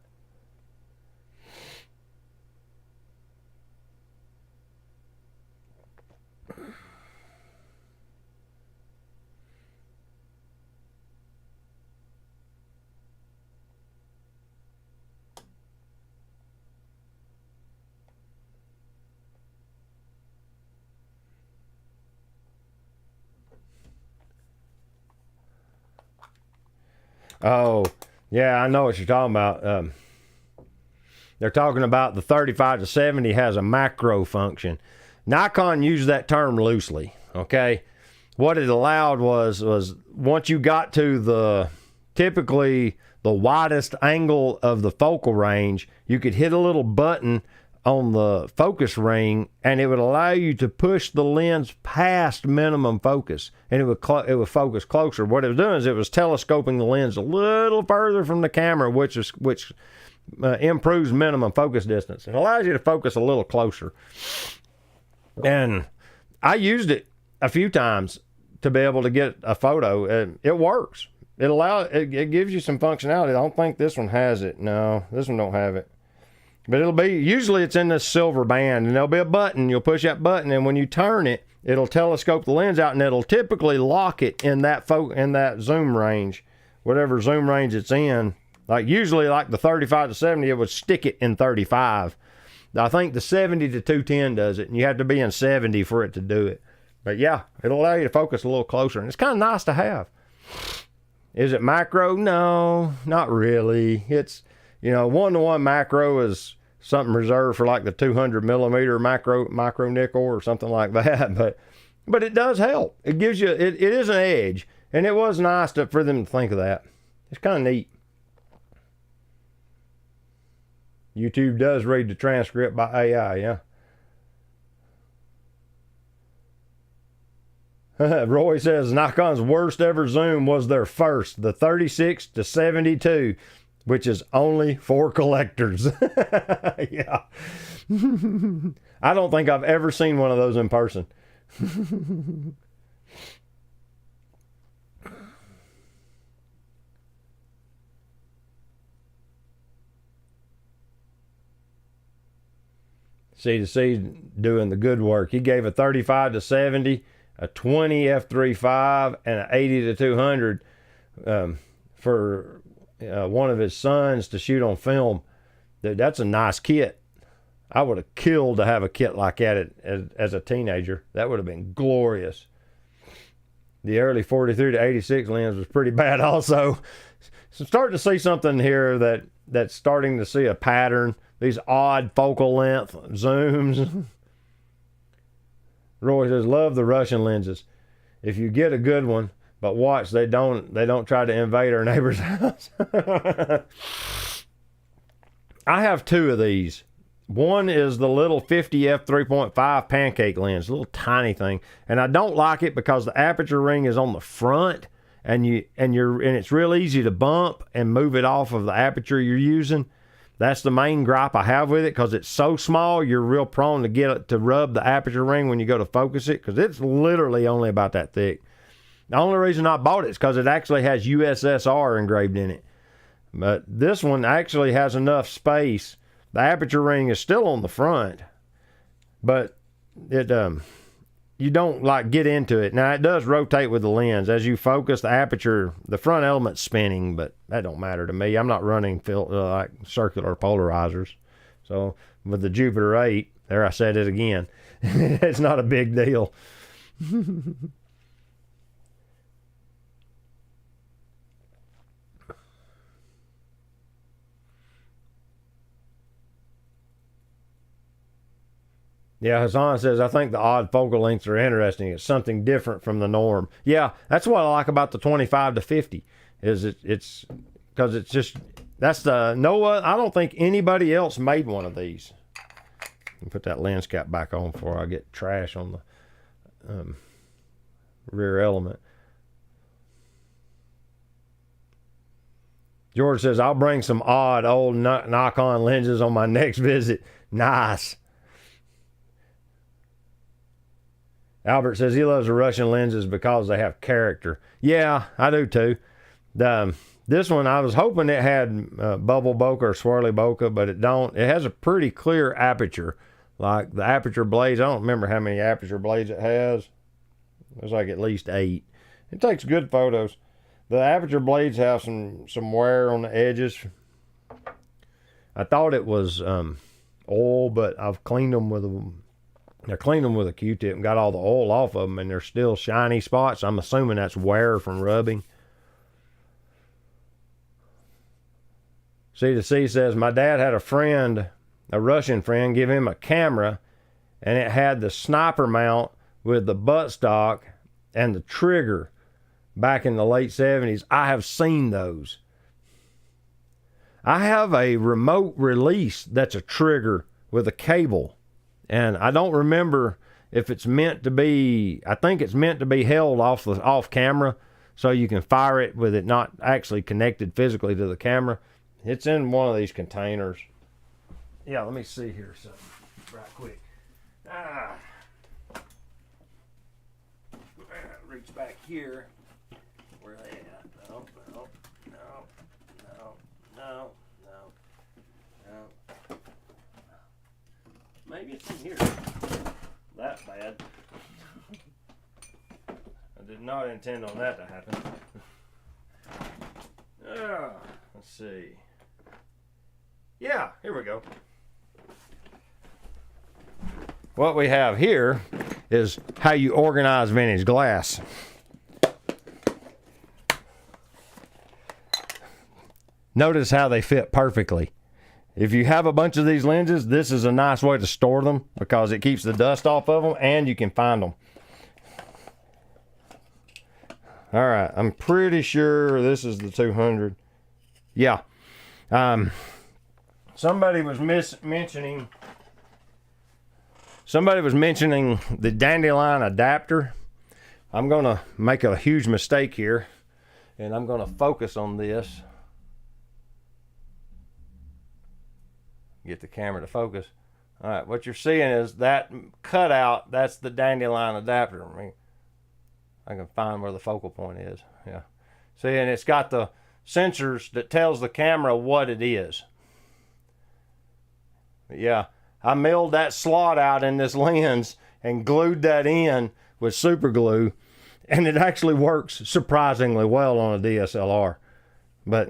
Oh, yeah, I know what you're talking about. They're talking about the 35 to 70 has a macro function. Nikon used that term loosely, okay? What it allowed was once you got to typically the widest angle of the focal range, you could hit a little button on the focus ring, and it would allow you to push the lens past minimum focus, and it would focus closer. What it was doing is it was telescoping the lens a little further from the camera, which improves minimum focus distance. It allows you to focus a little closer. And I used it a few times to be able to get a photo. It works. It gives you some functionality. I don't think this one has it. No, this one don't have it. But usually it's in this silver band, and there'll be a button. You'll push that button, and when you turn it, it'll telescope the lens out, and it'll typically lock it in that zoom range, whatever zoom range it's in. Like usually like the 35 to 70, it would stick it in 35. I think the 70 to 210 does it, and you have to be in 70 for it to do it. But yeah, it'll allow you to focus a little closer, and it's kind of nice to have. Is it macro? No, not really. It's, 1-to-1 macro is something reserved for like the 200 millimeter micro nickel or something like that. But it does help. It gives you, it is an edge. And it was nice for them to think of that. It's kind of neat. YouTube does read the transcript by AI, yeah. Roy says Nikon's worst ever zoom was their first, the 36 to 72, which is only for collectors. Yeah. I don't think I've ever seen one of those in person. C2C doing the good work. He gave a 35 to 70, a 20 f3.5, and an 80 to 200 for one of his sons to shoot on film. Dude, that's a nice kit. I would have killed to have a kit like that as a teenager. That would have been glorious. The early 43 to 86 lens was pretty bad also. So I'm starting to see something here that's starting to see a pattern. These odd focal length zooms. Roy says, love the Russian lenses. If you get a good one, but watch, they don't try to invade our neighbor's house. I have two of these. One is the little 50f 3.5 pancake lens, a little tiny thing, and I don't like it because the aperture ring is on the front, and it's real easy to bump and move it off of the aperture you're using. That's the main gripe I have with it, because it's so small. You're real prone to get it to rub the aperture ring when you go to focus it, because it's literally only about that thick. The only reason I bought it is because it actually has USSR engraved in it. But this one actually has enough space. The aperture ring is still on the front, but it you don't like get into it. Now it does rotate with the lens as you focus. The aperture, the front element's spinning, but that don't matter to me. I'm not running like circular polarizers. So with the Jupiter 8, there I said it again. It's not a big deal. Yeah, Hassan says, I think the odd focal lengths are interesting. It's something different from the norm. Yeah, that's what I like about the 25 to 50, is it's because it's just, that's the, Noah, I don't think anybody else made one of these. Put that lens cap back on before I get trash on the rear element. George says, I'll bring some odd old knock-on lenses on my next visit. Nice. Albert says he loves the Russian lenses because they have character. Yeah, I do too. This one, I was hoping it had bubble bokeh or swirly bokeh, but it don't. It has a pretty clear aperture. Like the aperture blades, I don't remember how many aperture blades it has. There's like at least 8. It takes good photos. The aperture blades have some wear on the edges. I thought it was oil, but I've cleaned them with a Q-tip and got all the oil off of them, and there's still shiny spots. I'm assuming that's wear from rubbing. C2C says, my dad had a friend, a Russian friend, give him a camera, and it had the sniper mount with the buttstock and the trigger back in the late 70s. I have seen those. I have a remote release that's a trigger with a cable. And I don't remember if it's meant to be, I think it's meant to be held off camera so you can fire it with it not actually connected physically to the camera. It's in one of these containers. Yeah, let me see here something right quick. Reach back here. Where are they at? No. Maybe it's in here. That bad. I did not intend on that to happen. Let's see. Yeah, here we go. What we have here is how you organize vintage glass. Notice how they fit perfectly. If you have a bunch of these lenses, this is a nice way to store them because it keeps the dust off of them and you can find them. All right, I'm pretty sure this is the 200. Yeah. Somebody was mentioning the dandelion adapter. I'm going to make a huge mistake here, and I'm going to focus on this. Get the camera to focus. All right, what you're seeing is that cutout, that's the dandelion adapter. I mean, I can find where the focal point is. Yeah. See, and it's got the sensors that tells the camera what it is. Yeah, I milled that slot out in this lens and glued that in with super glue, and it actually works surprisingly well on a DSLR. But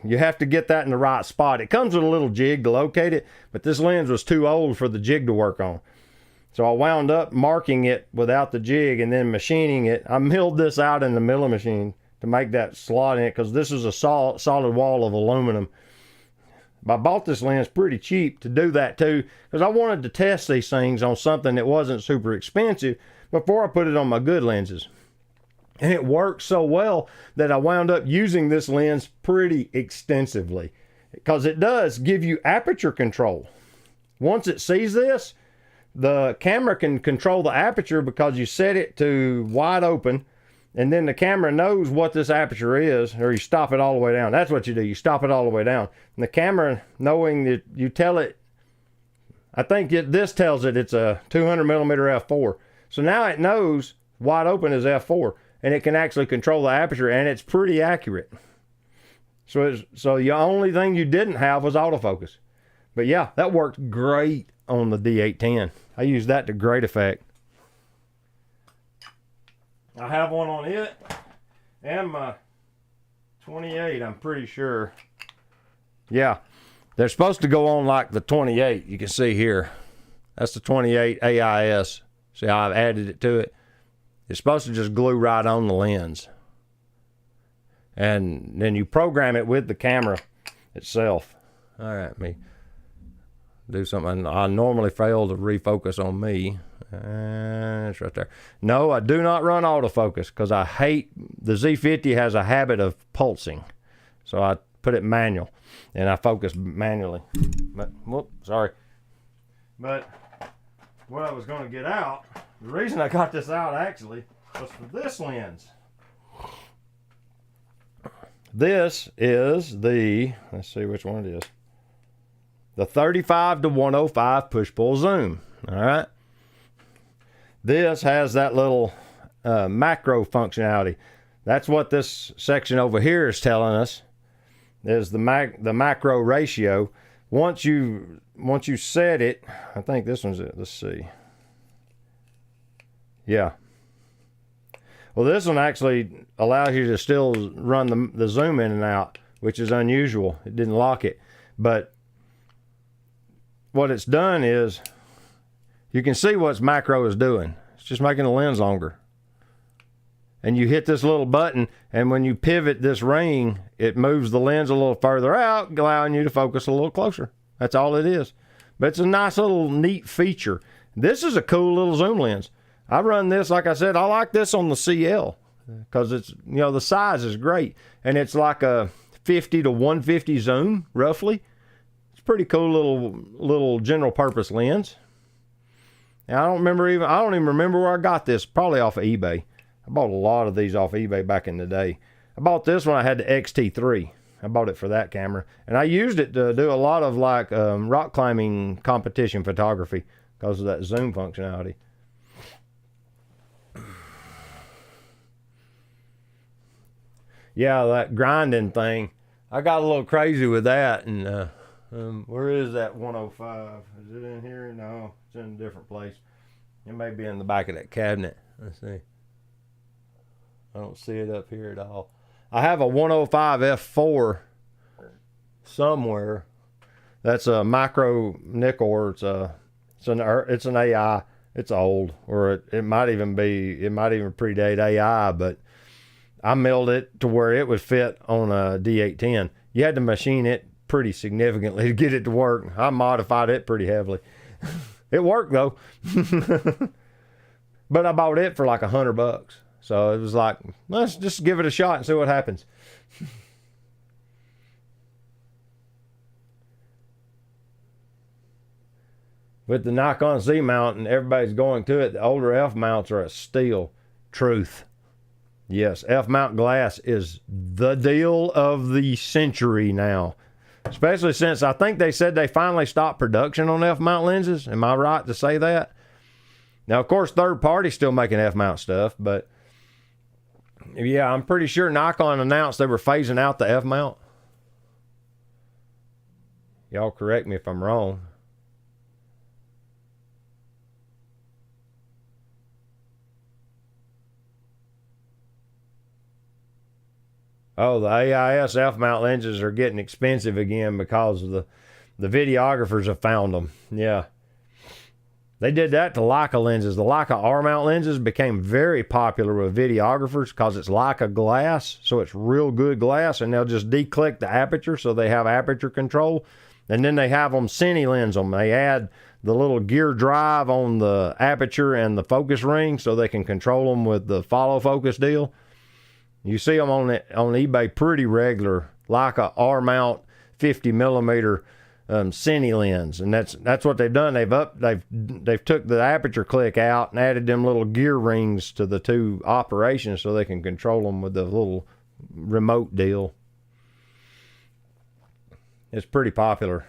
you have to get that in the right spot. It comes with a little jig to locate it, but this lens was too old for the jig to work on. So I wound up marking it without the jig and then machining it. I milled this out in the milling machine to make that slot in it because this is a solid wall of aluminum. I bought this lens pretty cheap to do that too because I wanted to test these things on something that wasn't super expensive before I put it on my good lenses. And it worked so well that I wound up using this lens pretty extensively. because it does give you aperture control. Once it sees this, the camera can control the aperture because you set it to wide open, and then the camera knows what this aperture is, or you stop it all the way down. That's what you do. You stop it all the way down. And the camera, knowing that you tell it, I think this tells it it's a 200 millimeter f4. So now it knows wide open is f4, and it can actually control the aperture, and it's pretty accurate. So the only thing you didn't have was autofocus. But yeah, that worked great on the D810. I used that to great effect. I have one on it and my 28, I'm pretty sure. Yeah, they're supposed to go on like the 28. You can see here. That's the 28 AIS. See how I've added it to it? It's supposed to just glue right on the lens. And then you program it with the camera itself. All right, let me do something. I normally fail to refocus on me. It's right there. No, I do not run autofocus because I hate, the Z50 has a habit of pulsing. So I put it manual and I focus manually. But, whoop, sorry. But what I was going to get out, the reason I got this out actually was for this lens. This is the, let's see which one it is. The 35 to 105 push-pull zoom. All right. This has that little macro functionality. That's what this section over here is telling us. Is the macro ratio. Once you set it, I think this one's it. Let's see. Yeah. Well, this one actually allows you to still run the zoom in and out, which is unusual. It didn't lock it. But what it's done is, you can see what macro is doing. It's just making the lens longer. And you hit this little button, and when you pivot this ring, it moves the lens a little further out, allowing you to focus a little closer. That's all it is. But it's a nice little neat feature. This is a cool little zoom lens. I run this, like I said, I like this on the CL because it's, you know, the size is great. And it's like a 50 to 150 zoom, roughly. It's a pretty cool little general purpose lens. And I don't even remember where I got this, probably off of eBay. I bought a lot of these off eBay back in the day. I bought this when I had the XT3. I bought it for that camera. And I used it to do a lot of like rock climbing competition photography because of that zoom functionality. Yeah, that grinding thing. I got a little crazy with that. And where is that 105? Is it in here? No, it's in a different place. It may be in the back of that cabinet. Let's see. I don't see it up here at all. I have a 105 f4 somewhere. That's a micro nickel, or it's an AI. It's old, or it might even predate AI, but I milled it to where it would fit on a D810. You had to machine it pretty significantly to get it to work. I modified it pretty heavily. It worked though. But I bought it for like $100. So it was like, let's just give it a shot and see what happens. With the Nikon Z mount and everybody's going to it, the older F mounts are a steal. Truth. Yes, F mount glass is the deal of the century now. Especially since I think they said they finally stopped production on F mount lenses. Am I right to say that? Now, of course, third party's still making F mount stuff, but yeah, I'm pretty sure Nikon announced they were phasing out the F mount. Y'all correct me if I'm wrong. Oh, the AIS F-mount lenses are getting expensive again because of the videographers have found them. Yeah. They did that to Leica lenses. The Leica R-mount lenses became very popular with videographers because it's Leica glass, so it's real good glass, and they'll just declick the aperture so they have aperture control. And then they have them cine lens them. They add the little gear drive on the aperture and the focus ring so they can control them with the follow focus deal. You see them on eBay pretty regular, Leica R-mount 50 millimeter cine lens, and that's what they've done. They've took the aperture click out and added them little gear rings to the two operations so they can control them with the little remote deal. It's pretty popular.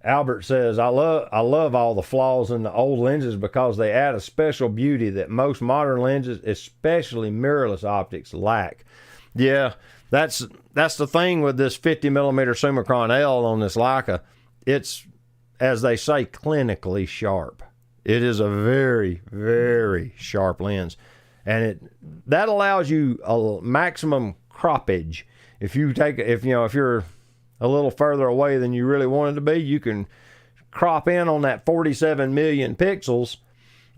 Albert says, I love all the flaws in the old lenses because they add a special beauty that most modern lenses, especially mirrorless optics, lack. Yeah, that's the thing with this 50 millimeter Summicron L on this Leica. It's, as they say, clinically sharp. It is a very, very sharp lens, and that allows you a maximum croppage. If you're a little further away than you really wanted to be, you can crop in on that 47 million pixels.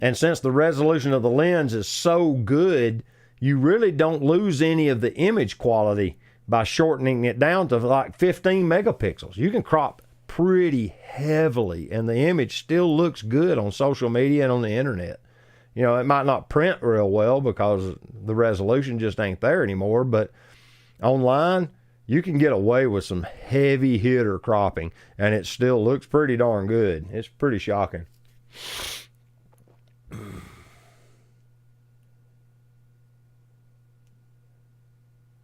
And since the resolution of the lens is so good, you really don't lose any of the image quality by shortening it down to like 15 megapixels. You can crop pretty heavily and the image still looks good on social media and on the internet. You know, it might not print real well because the resolution just ain't there anymore, but online, you can get away with some heavy hitter cropping and it still looks pretty darn good. It's pretty shocking.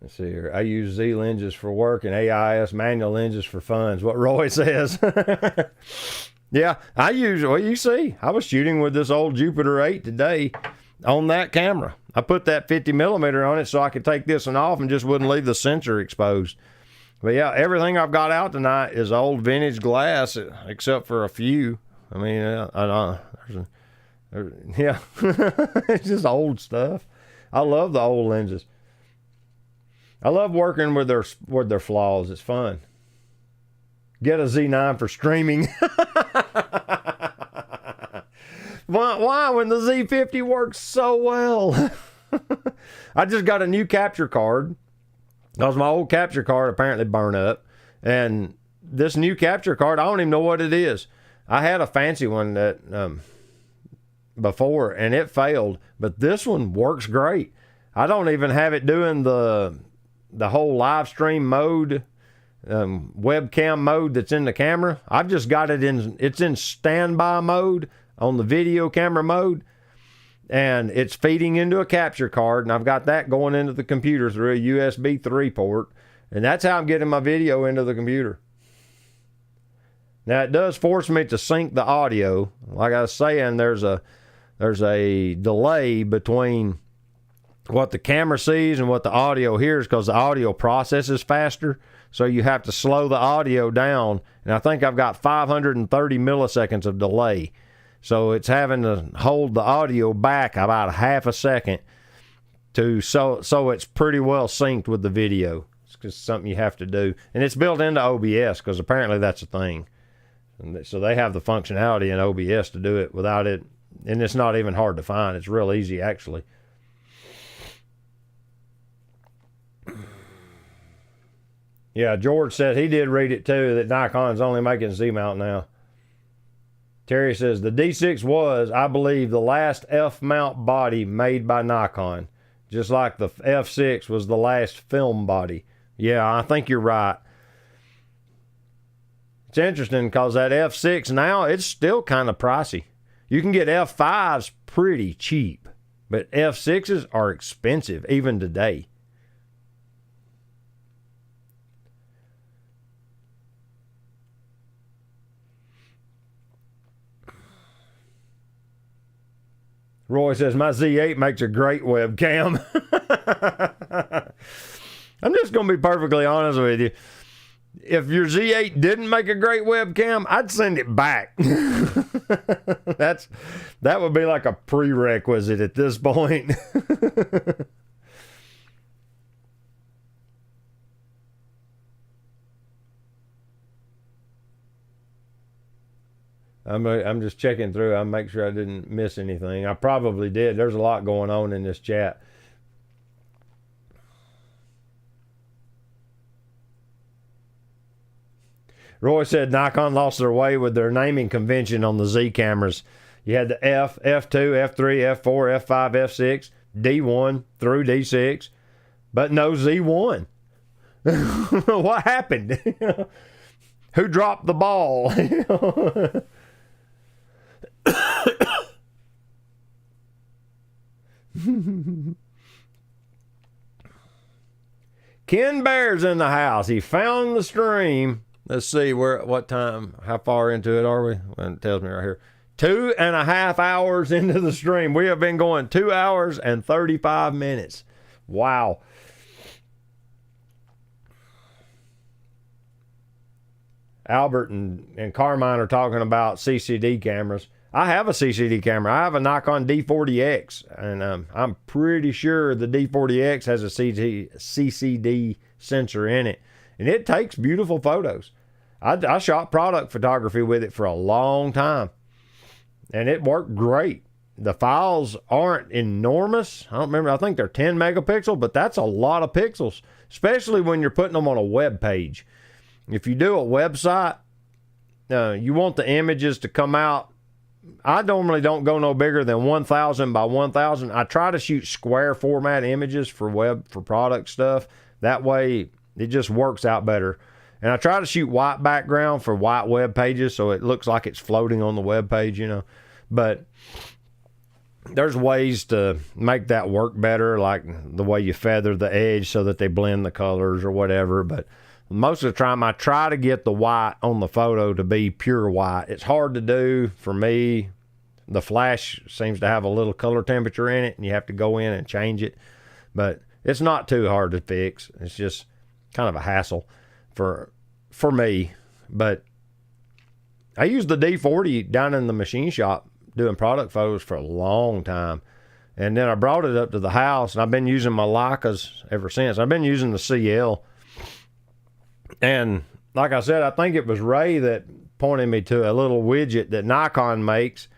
Let's see here. I use Z lenses for work and AIS manual lenses for fun, is what Roy says. Yeah, you see, I was shooting with this old Jupiter 8 today on that camera. I put that 50 millimeter on it so I could take this one off and just wouldn't leave the sensor exposed. But yeah, everything I've got out tonight is old vintage glass, except for a few. I mean, yeah, it's just old stuff. I love the old lenses. I love working with their flaws. It's fun. Get a Z9 for streaming. Why when the Z50 works so well? I just got a new capture card because my old capture card apparently burned up, and this new capture card, I don't even know what it is. I had a fancy one that before and it failed, but this one works great. I don't even have it doing the whole live stream mode, webcam mode that's in the camera. I've just got it's in standby mode on the video camera mode, and it's feeding into a capture card, and I've got that going into the computer through a USB 3 port, and that's how I'm getting my video into the computer. Now it does force me to sync the audio. Like I was saying, there's a delay between what the camera sees and what the audio hears because the audio processes faster, so you have to slow the audio down, and I think I've got 530 milliseconds of delay. So it's having to hold the audio back about a half a second so it's pretty well synced with the video. It's just something you have to do. And it's built into OBS because apparently that's a thing. And so they have the functionality in OBS to do it without it. And it's not even hard to find. It's real easy, actually. Yeah, George said he did read it too, that Nikon's only making Z-mount now. Terry says, the D6 was, I believe, the last F-mount body made by Nikon, just like the F6 was the last film body. Yeah, I think you're right. It's interesting because that F6 now, it's still kind of pricey. You can get F5s pretty cheap, but F6s are expensive even today. Roy says, my Z8 makes a great webcam. I'm just going to be perfectly honest with you. If your Z8 didn't make a great webcam, I'd send it back. That would be like a prerequisite at this point. I'm just checking through. I'll make sure I didn't miss anything. I probably did. There's a lot going on in this chat. Roy said Nikon lost their way with their naming convention on the Z cameras. You had the F, F2, F3, F4, F5, F6, D1 through D6, but no Z1. What happened? Who dropped the ball? Ken Bear's in the house. He found the stream. Let's see what time, how far into it are we? Well, it tells me right here. 2.5 hours into the stream. We have been going 2 hours and 35 minutes. Wow. Albert and Carmine are talking about CCD cameras. I have a CCD camera. I have a Nikon D40X, and I'm pretty sure the D40X has a CCD sensor in it, and it takes beautiful photos. I shot product photography with it for a long time, and it worked great. The files aren't enormous. I don't remember. I think they're 10 megapixel, but that's a lot of pixels, especially when you're putting them on a web page. If you do a website, you want the images to come out. I normally don't go no bigger than 1,000 by 1,000. I try to shoot square format images for product stuff. That way it just works out better. And I try to shoot white background for white web pages so it looks like it's floating on the web page, But there's ways to make that work better, like the way you feather the edge so that they blend the colors or whatever. But most of the time I try to get the white on the photo to be pure white. It's hard to do for me. The flash seems to have a little color temperature in it, and you have to go in and change it. But it's not too hard to fix. It's just kind of a hassle for me. But I used the D40 down in the machine shop doing product photos for a long time. And then I brought it up to the house, and I've been using my Leicas ever since. I've been using the CL. And like I said, I think it was Ray that pointed me to a little widget that Nikon makes.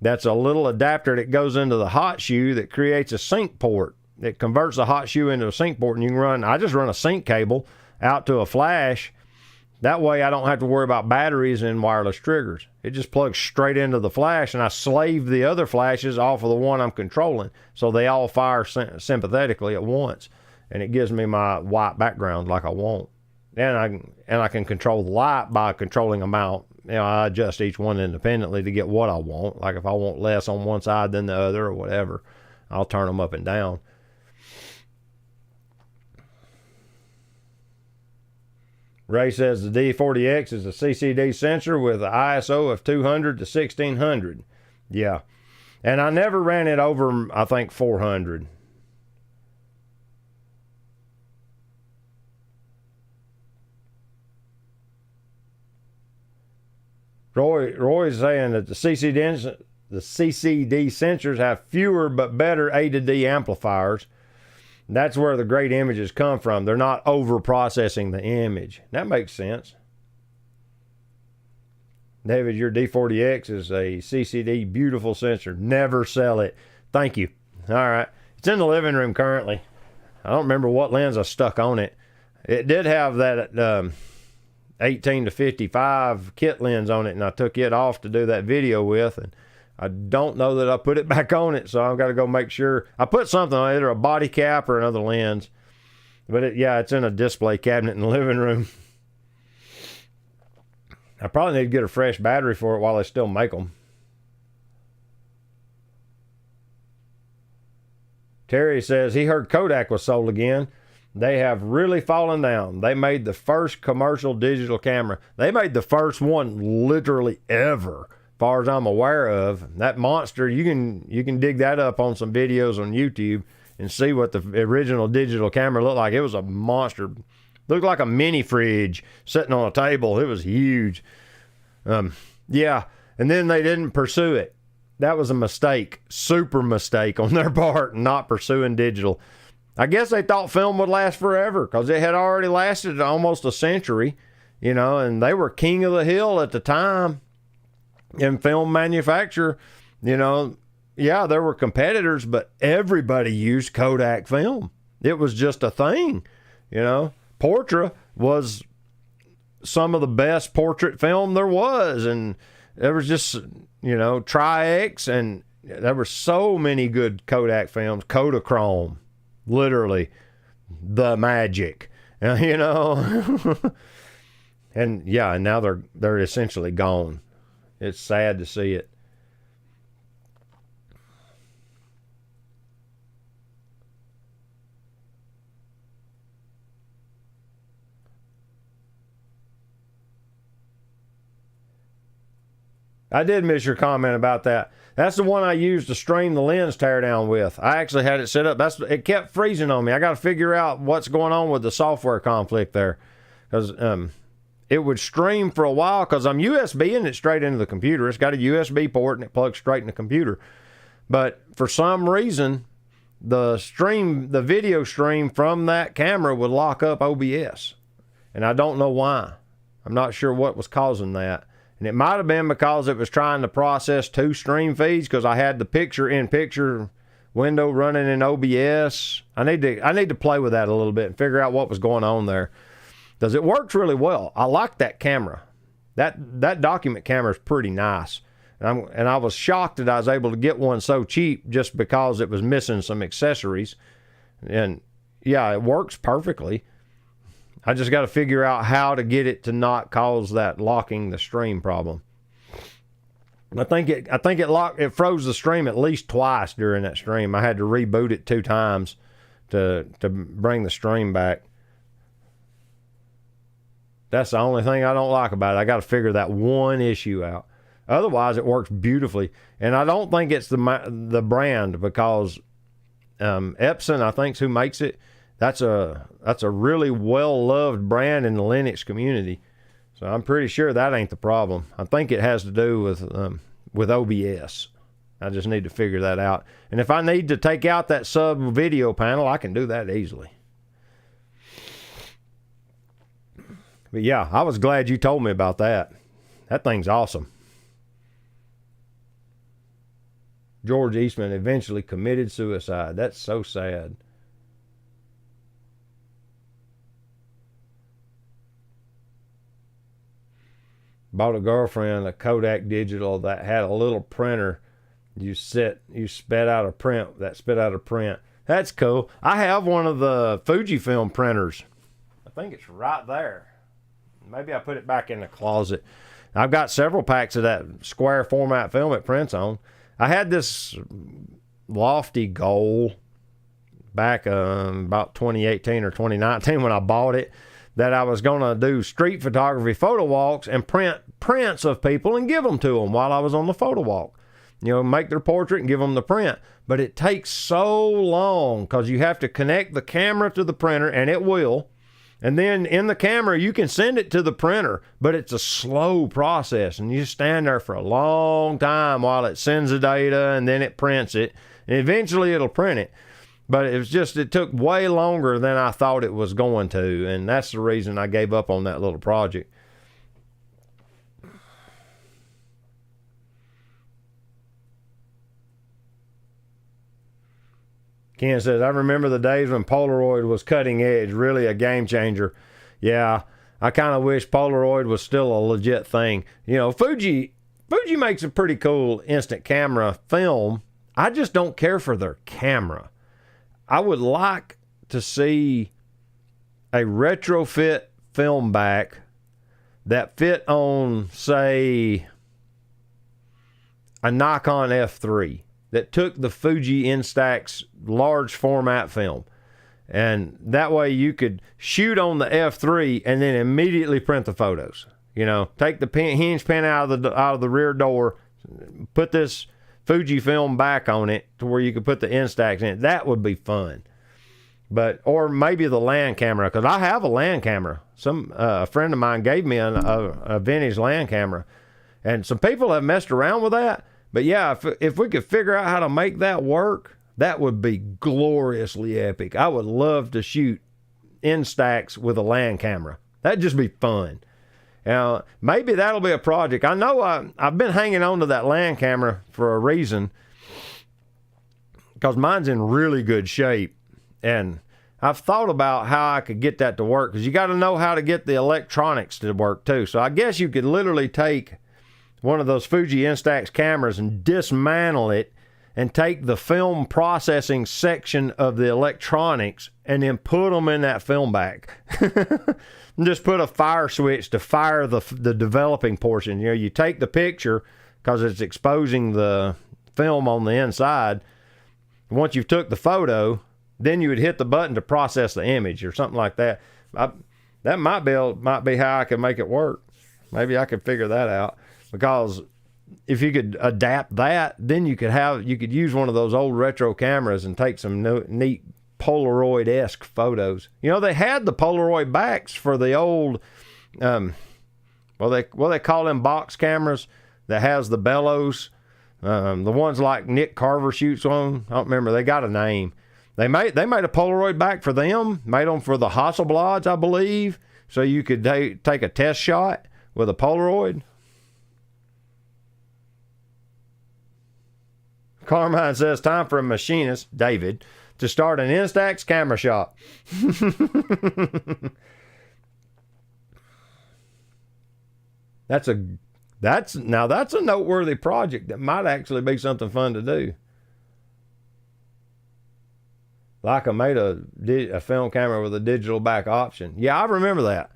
That's a little adapter that goes into the hot shoe that creates a sync port. It converts the hot shoe into a sync port, and you can I just run a sync cable out to a flash. That way I don't have to worry about batteries and wireless triggers. It just plugs straight into the flash, and I slave the other flashes off of the one I'm controlling, so they all fire sympathetically at once, and it gives me my white background like I want. And I can control the light by controlling amount. I adjust each one independently to get what I want. Like if I want less on one side than the other or whatever, I'll turn them up and down. Ray says the D40X is a CCD sensor with an ISO of 200 to 1600. Yeah. And I never ran it over, I think, 400. Roy's saying that the CCD sensors have fewer but better A to D amplifiers. That's where the great images come from. They're not over processing the image. That makes sense. David, your D40X is a CCD beautiful sensor. Never sell it. Thank you. All right. It's in the living room currently. I don't remember what lens I stuck on it. It did have that 18 to 55 kit lens on it, and I took it off to do that video with, and I don't know that I put it back on it, so I've got to go make sure. I put something on either a body cap or another lens, but it's in a display cabinet in the living room. I probably need to get a fresh battery for it while they still make them. Terry says he heard Kodak was sold again. They have really fallen down. They made the first commercial digital camera. They made the first one literally ever, as far as I'm aware of. That monster, you can dig that up on some videos on YouTube and see what the original digital camera looked like. It was a monster. Looked like a mini fridge sitting on a table. It was huge. Yeah, and then they didn't pursue it. That was a mistake, super mistake on their part, not pursuing digital. I guess they thought film would last forever because it had already lasted almost a century, and they were king of the hill at the time in film manufacture. Yeah, there were competitors, but everybody used Kodak film. It was just a thing, Portra was some of the best portrait film there was, and there was just, Tri-X, and there were so many good Kodak films. Kodachrome, literally the magic. You know. And yeah, and now they're essentially gone. It's sad to see it. I did miss your comment about that. That's the one I used to stream the lens teardown with. I actually had it set up. It kept freezing on me. I got to figure out what's going on with the software conflict there, because it would stream for a while because I'm USBing it straight into the computer. It's got a USB port and it plugs straight in the computer. But for some reason, the video stream from that camera would lock up OBS, and I don't know why. I'm not sure what was causing that. And it might have been because it was trying to process 2 stream feeds, because I had the picture-in-picture window running in OBS. I need to play with that a little bit and figure out what was going on there, because it works really well. I like that camera. That document camera is pretty nice. And I was shocked that I was able to get one so cheap just because it was missing some accessories. And yeah, it works perfectly. I just got to figure out how to get it to not cause that locking the stream problem. I think it froze the stream at least twice during that stream. I had to reboot it 2 times to bring the stream back. That's the only thing I don't like about it. I got to figure that one issue out. Otherwise, it works beautifully. And I don't think it's the brand, because Epson, I think, is who makes it. That's a really well-loved brand in the Linux community. So I'm pretty sure that ain't the problem. I think it has to do with OBS. I just need to figure that out. And if I need to take out that sub video panel, I can do that easily. But yeah, I was glad you told me about that. That thing's awesome. George Eastman eventually committed suicide. That's so sad. Bought a girlfriend a Kodak digital that had a little printer. You spit out a print. That's cool. I have one of the Fujifilm printers. I think it's right there. Maybe I put it back in the closet. I've got several packs of that square format film it prints on. I had this lofty goal back about 2018 or 2019 when I bought it, that I was going to do street photography photo walks and print prints of people and give them to them while I was on the photo walk. You know, make their portrait and give them the print. But it takes so long because you have to connect the camera to the printer, and it will. And then in the camera, you can send it to the printer, but it's a slow process. And you stand there for a long time while it sends the data, and then it prints it. And eventually it'll print it. But it took way longer than I thought it was going to. And that's the reason I gave up on that little project. Ken says, I remember the days when Polaroid was cutting edge, really a game changer. Yeah, I kind of wish Polaroid was still a legit thing. You know, Fuji makes a pretty cool instant camera film. I just don't care for their camera. I would like to see a retrofit film back that fit on, say, a Nikon F3 that took the Fuji Instax large format film. And that way you could shoot on the F3 and then immediately print the photos. You know, take the hinge pin out of the rear door, put this Fuji film back on it to where you could put the Instax in it. That would be fun. Or maybe the land camera, because I have a land camera. A friend of mine gave me a vintage land camera, and some people have messed around with that. But yeah, if we could figure out how to make that work, that would be gloriously epic. I would love to shoot Instax with a land camera. That'd just be fun. Now, maybe that'll be a project. I know I've been hanging on to that land camera for a reason, because mine's in really good shape. And I've thought about how I could get that to work, because you got to know how to get the electronics to work too. So I guess you could literally take one of those Fuji Instax cameras and dismantle it and take the film processing section of the electronics and then put them in that film bag. And just put a fire switch to fire the developing portion. You know, you take the picture because it's exposing the film on the inside. Once you've took the photo, then you would hit the button to process the image or something like that. That might be how I could make it work. Maybe I could figure that out, because if you could adapt that, then you could use one of those old retro cameras and take some neat Polaroid-esque photos. You know, they had the Polaroid backs for the old, they call them box cameras that has the bellows. The ones like Nick Carver shoots on. I don't remember. They got a name. They made a Polaroid back for them. Made them for the Hasselblads, I believe, so you could take a test shot with a Polaroid. Carmine says, time for a machinist, David, to start an Instax camera shop. That's a noteworthy project that might actually be something fun to do. Like I made a film camera with a digital back option. Yeah, I remember that.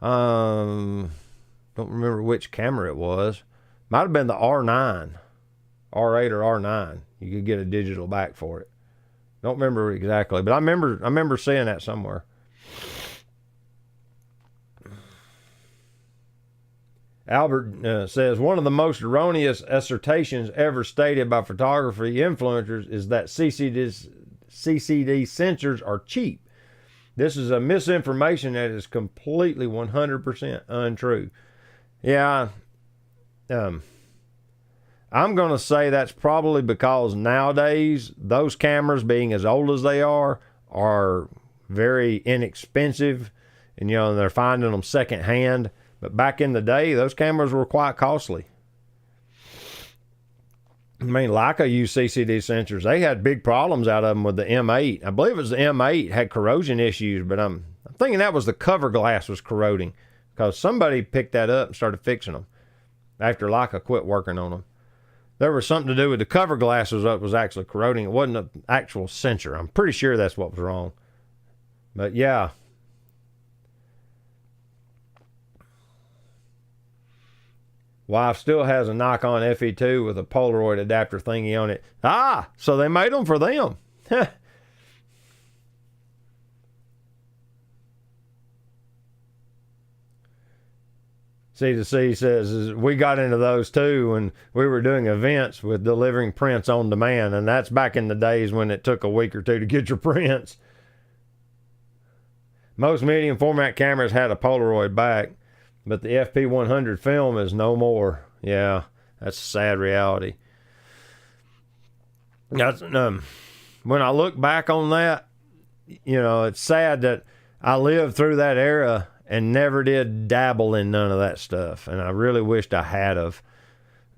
Don't remember which camera it was. Might have been the R9, R8 or R9. You could get a digital back for it. Don't remember exactly, but I remember seeing that somewhere. Albert says, one of the most erroneous assertions ever stated by photography influencers is that CCD sensors are cheap. This is a misinformation that is completely 100% untrue. Yeah, I'm going to say that's probably because nowadays those cameras, being as old as they are very inexpensive, and they're finding them secondhand. But back in the day, those cameras were quite costly. I mean, Leica used CCD sensors. They had big problems out of them with the M8. I believe it was the M8 had corrosion issues, but I'm thinking that was the cover glass was corroding, because somebody picked that up and started fixing them after Leica quit working on them. There was something to do with the cover glass was actually corroding. It wasn't an actual sensor. I'm pretty sure that's what was wrong. But yeah. Wife still has a Nikon FE2 with a Polaroid adapter thingy on it. Ah, so they made them for them. C2C says, we got into those too when we were doing events with delivering prints on demand, and that's back in the days when it took a week or two to get your prints. Most medium format cameras had a Polaroid back, but the FP100 film is no more. Yeah, that's a sad reality. That's, when I look back on that, it's sad that I lived through that era and never did dabble in none of that stuff. And I really wished I had of.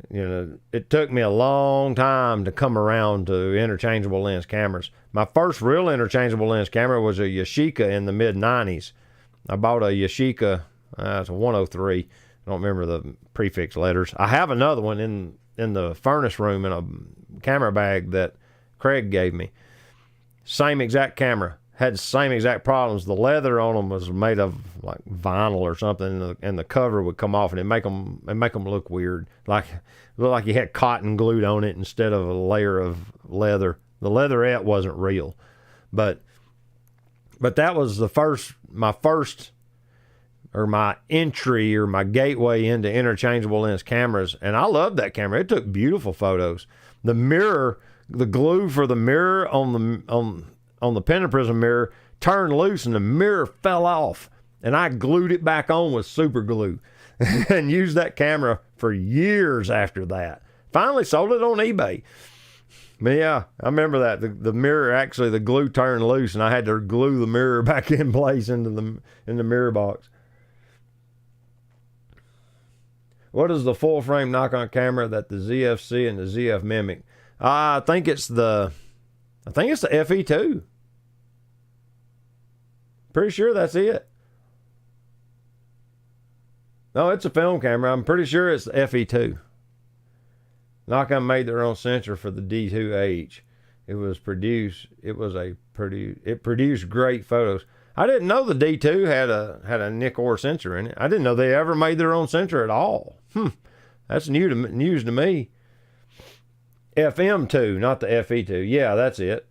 It took me a long time to come around to interchangeable lens cameras. My first real interchangeable lens camera was a Yashica in the mid-90s. I bought a Yashica. It's a 103. I don't remember the prefix letters. I have another one in the furnace room in a camera bag that Craig gave me. Same exact camera. Had the same exact problems. The leather on them was made of like vinyl or something, and the cover would come off, and it'd make them look weird. Look like you had cotton glued on it instead of a layer of leather. The leatherette wasn't real. But that was my entry or my gateway into interchangeable lens cameras, and I loved that camera. It took beautiful photos. The mirror, the glue for the mirror on the pentaprism mirror turned loose, and the mirror fell off, and I glued it back on with super glue and used that camera for years after that. Finally sold it on eBay. But yeah, I remember that. The mirror, actually, the glue turned loose, and I had to glue the mirror back in place in the mirror box. What is the full frame Nikon camera that the ZFC and the ZF mimic? I think it's the FE2. Pretty sure that's it. No, it's a film camera. I'm pretty sure it's the FE2. Nikon made their own sensor for the D2H. It produced great photos. I didn't know the D2 had a Nikkor sensor in it. I didn't know they ever made their own sensor at all. That's news to me. FM2, not the FE2. Yeah, that's it.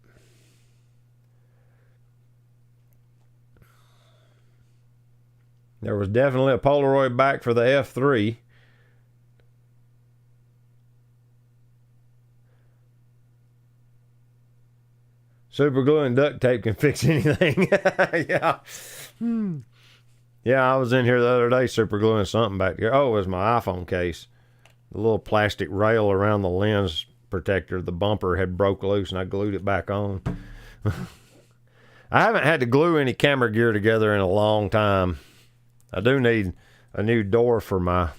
There was definitely a Polaroid back for the F3. Super glue and duct tape can fix anything. Yeah. Yeah, I was in here the other day super gluing something back here. Oh, it was my iPhone case. The little plastic rail around the lens protector, the bumper had broke loose and I glued it back on. I haven't had to glue any camera gear together in a long time. I do need a new door for my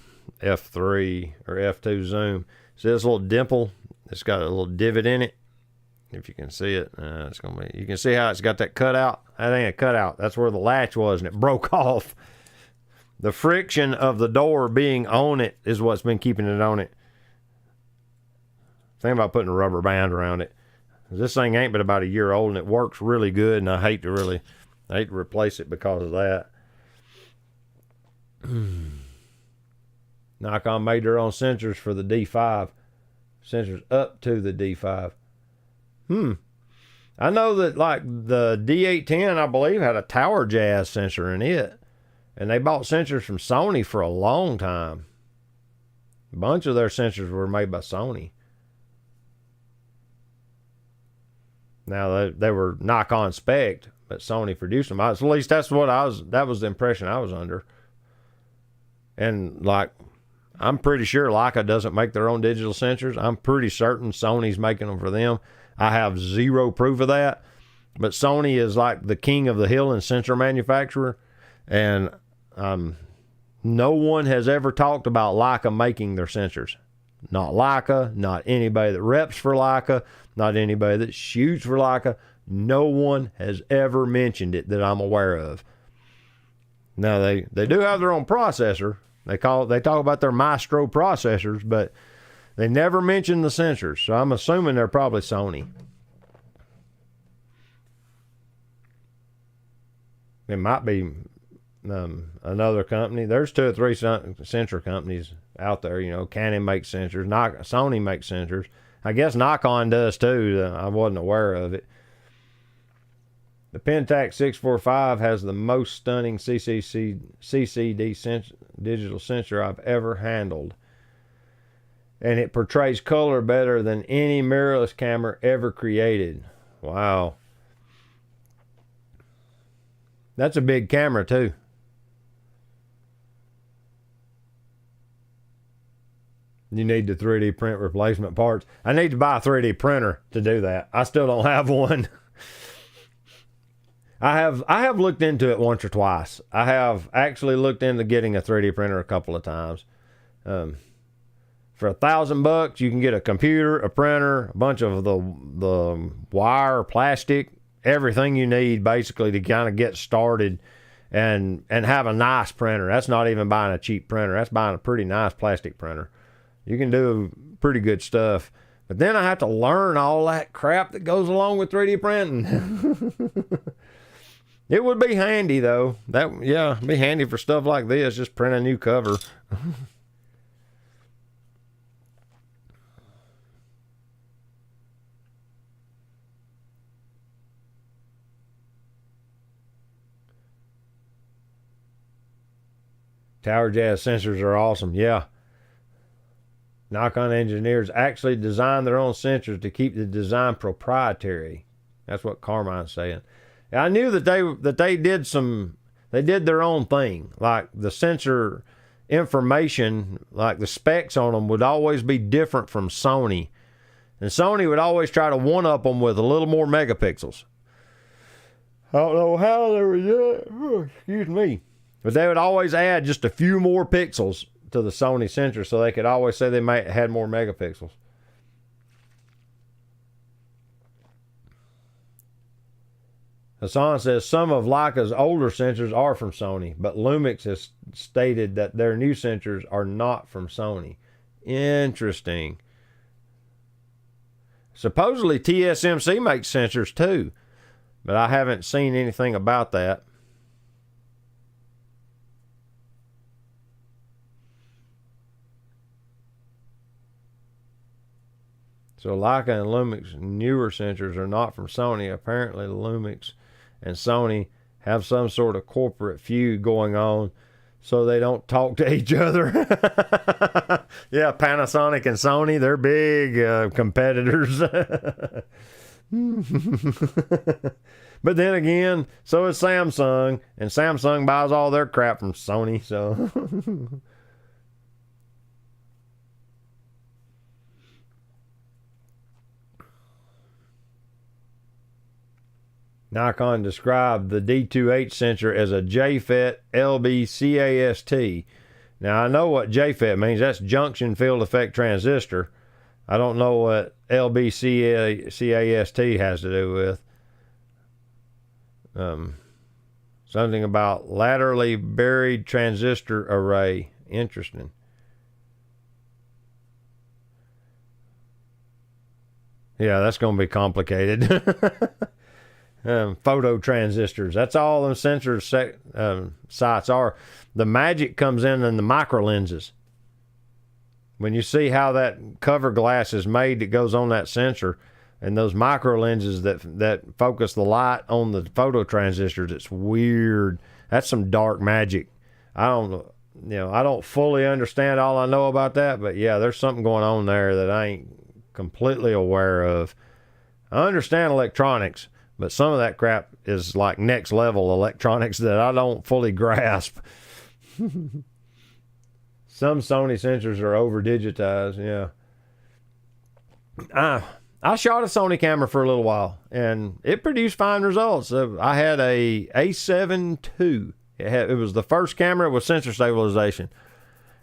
F3 or F2 zoom. See this little dimple? It's got a little divot in it. If you can see it, you can see how it's got that cutout. That ain't a cutout. That's where the latch was, and it broke off. The friction of the door being on it is what's been keeping it on it. Think about putting a rubber band around it. This thing ain't but about a year old, and it works really good, and I hate to replace it because of that. Nikon made their own sensors for the D5. Sensors up to the D5. I know that like the D810, I believe, had a Tower Jazz sensor in it. And they bought sensors from Sony for a long time. A bunch of their sensors were made by Sony. Now they were Nikon spec, but Sony produced them. At least that was the impression I was under. And like, I'm pretty sure Leica doesn't make their own digital sensors. I'm pretty certain Sony's making them for them. I have zero proof of that, but Sony is like the king of the hill and sensor manufacturer, and no one has ever talked about Leica making their sensors. Not Leica, not anybody that reps for Leica, not anybody that shoots for Leica. No one has ever mentioned it that I'm aware of. Now they do have their own processor. They talk about their Maestro processors, but they never mention the sensors, so I'm assuming they're probably Sony. It might be another company. There's 2 or 3 sensor companies out there. You know, Canon makes sensors. Sony makes sensors. I guess Nikon does too. I wasn't aware of it. The Pentax 645 has the most stunning CCD digital sensor I've ever handled. And it portrays color better than any mirrorless camera ever created. Wow. That's a big camera too. You need the 3D print replacement parts. I need to buy a 3D printer to do that. I still don't have one. I have looked into it once or twice. I have actually looked into getting a 3D printer a couple of times. For $1,000, you can get a computer, a printer, a bunch of the wire, plastic, everything you need basically to kind of get started and have a nice printer. That's not even buying a cheap printer. That's buying a pretty nice plastic printer. You can do pretty good stuff. But then I have to learn all that crap that goes along with 3D printing. It would be handy though. It'd be handy for stuff like this. Just print a new cover. Tower Jazz sensors are awesome. Yeah. Nikon engineers actually design their own sensors to keep the design proprietary. That's what Carmine's saying. I knew that they did their own thing. Like the sensor information, like the specs on them would always be different from Sony. And Sony would always try to one-up them with a little more megapixels. I don't know how they would do it. Excuse me. But they would always add just a few more pixels to the Sony sensor so they could always say they had more megapixels. Hassan says some of Leica's older sensors are from Sony, but Lumix has stated that their new sensors are not from Sony. Interesting. Supposedly TSMC makes sensors too, but I haven't seen anything about that. So Leica and Lumix newer sensors are not from Sony. Apparently Lumix and Sony have some sort of corporate feud going on, so they don't talk to each other. Yeah, Panasonic and Sony, they're big competitors. But then again, so is Samsung, and Samsung buys all their crap from Sony, so... Nikon described the D2H sensor as a JFET LBCAST. Now, I know what JFET means. That's junction field effect transistor. I don't know what LBCAST has to do with. Something about laterally buried transistor array. Interesting. Yeah, that's going to be complicated. Photo transistors. That's all them sensor sites are. The magic comes in the micro lenses. When you see how that cover glass is made that goes on that sensor, and those micro lenses that focus the light on the photo transistors, it's weird. That's some dark magic. I don't fully understand all I know about that, but yeah, there's something going on there that I ain't completely aware of. I understand electronics, but some of that crap is like next level electronics that I don't fully grasp. Some Sony sensors are over digitized, yeah. I shot a Sony camera for a little while, and it produced fine results. I had a A7 II. It was the first camera with sensor stabilization.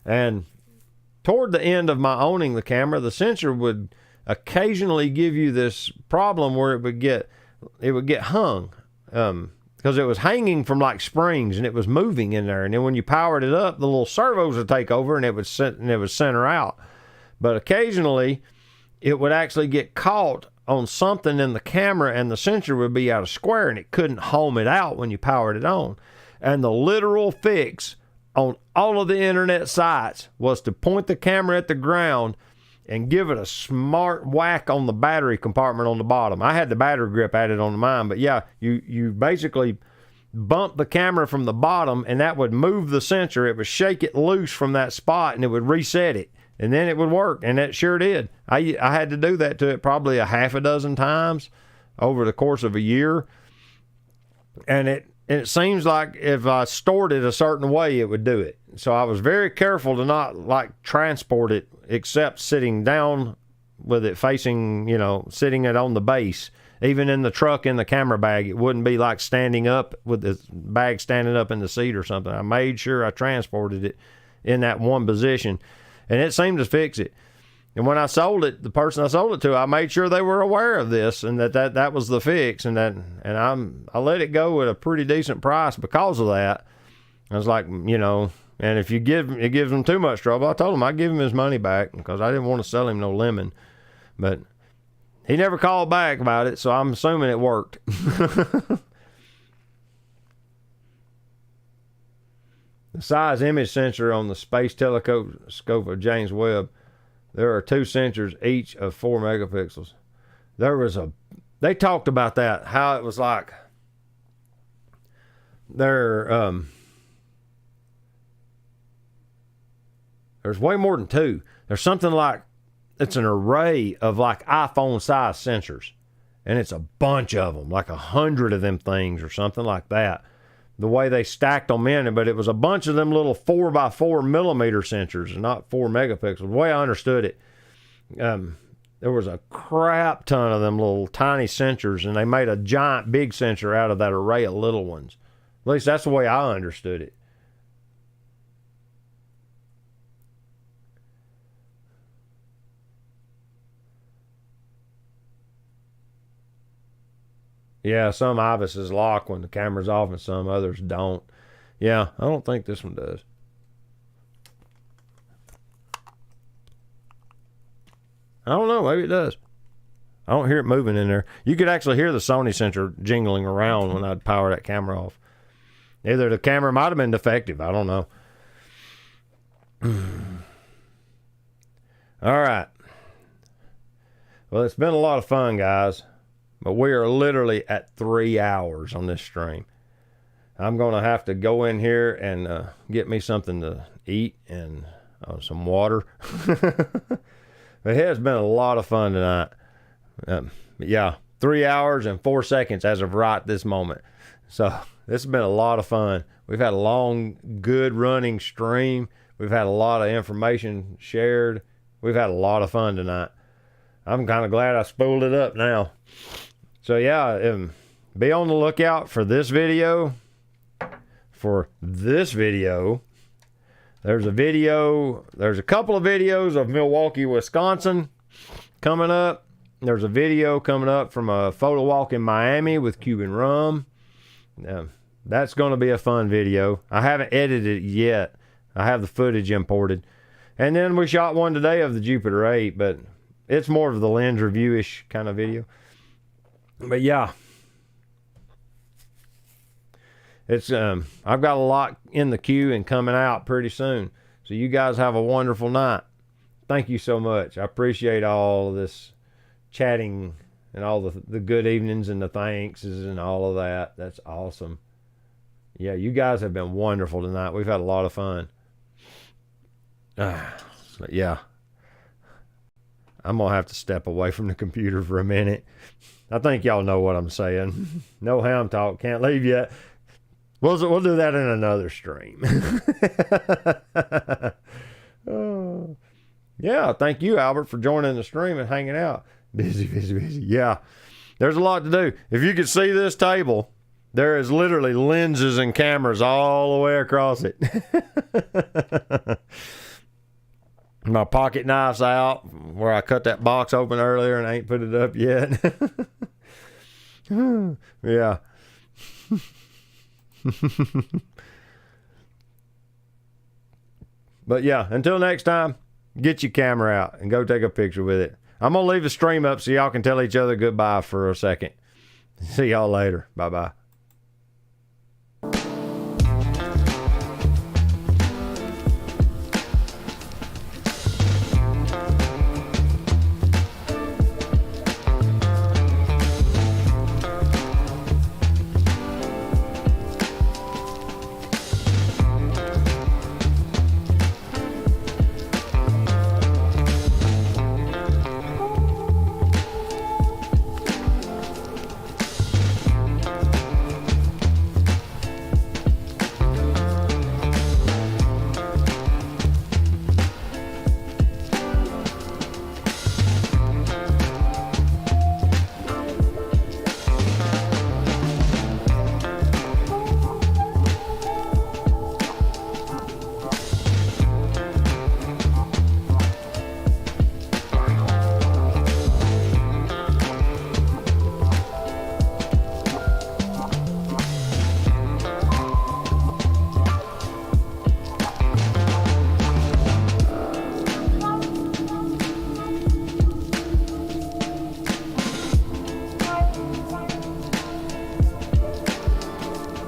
And toward the end of my owning the camera, the sensor would occasionally give you this problem where it would get hung, because it was hanging from like springs and it was moving in there. And then when you powered it up, the little servos would take over and it would center out. But occasionally it would actually get caught on something in the camera and the sensor would be out of square and it couldn't home it out when you powered it on. And the literal fix on all of the internet sites was to point the camera at the ground and give it a smart whack on the battery compartment on the bottom. I had the battery grip added on mine, but yeah, you basically bump the camera from the bottom and that would move the sensor. It would shake it loose from that spot and it would reset it. And then it would work, and it sure did. I had to do that to it probably a half a dozen times over the course of a year. And it seems like if I stored it a certain way, it would do it. So I was very careful to not like transport it except sitting down with it facing, sitting it on the base. Even in the truck in the camera bag, it wouldn't be like standing up with the bag standing up in the seat or something. I made sure I transported it in that one position, and it seemed to fix it. And when I sold it, the person I sold it to, I made sure they were aware of this and that was the fix, and I let it go at a pretty decent price because of that. I was like, and if it gives them too much trouble, I told him I'd give him his money back because I didn't want to sell him no lemon. But he never called back about it, so I'm assuming it worked. The size image sensor on the space telescope of James Webb, there are two sensors, each of 4 megapixels. They talked about that, how it was like there's way more than two. There's something like, it's an array of like iPhone size sensors, and it's a bunch of them, like 100 of them things or something like that. The way they stacked them in, but it was a bunch of them little 4x4 millimeter sensors, not 4 megapixels. The way I understood it, there was a crap ton of them little tiny sensors, and they made a giant big sensor out of that array of little ones. At least that's the way I understood it. Yeah, some IBISes lock when the camera's off and some others don't. Yeah, I don't think this one does. I don't know, maybe it does. I don't hear it moving in there. You could actually hear the Sony sensor jingling around when I'd power that camera off. Either the camera might have been defective. I don't know. All right. Well, it's been a lot of fun, guys. But we are literally at 3 hours on this stream. I'm going to have to go in here and get me something to eat and some water. It has been a lot of fun tonight. Yeah, 3 hours and 4 seconds as of right this moment. So this has been a lot of fun. We've had a long, good running stream. We've had a lot of information shared. We've had a lot of fun tonight. I'm kind of glad I spooled it up now. So yeah, be on the lookout for this video. For this video, there's a couple of videos of Milwaukee, Wisconsin coming up. There's a video coming up from a photo walk in Miami with Cuban rum. That's going to be a fun video. I haven't edited it yet. I have the footage imported. And then we shot one today of the Jupiter 8, but it's more of the lens review-ish kind of video. But yeah. It's I've got a lot in the queue and coming out pretty soon. So you guys have a wonderful night. Thank you so much. I appreciate all of this chatting and all the good evenings and the thanks and all of that. That's awesome. Yeah, you guys have been wonderful tonight. We've had a lot of fun. But yeah, I'm going to have to step away from the computer for a minute. I think y'all know what I'm saying. No ham talk. Can't leave yet. We'll do that in another stream. Yeah, thank you, Albert, for joining the stream and hanging out. Busy. Yeah, there's a lot to do. If you could see this table, there is literally lenses and cameras all the way across it. My pocket knife's out where I cut that box open earlier and I ain't put it up yet. Yeah. But yeah, until next time, get your camera out and go take a picture with it. I'm going to leave the stream up so y'all can tell each other goodbye for a second. See y'all later. Bye-bye.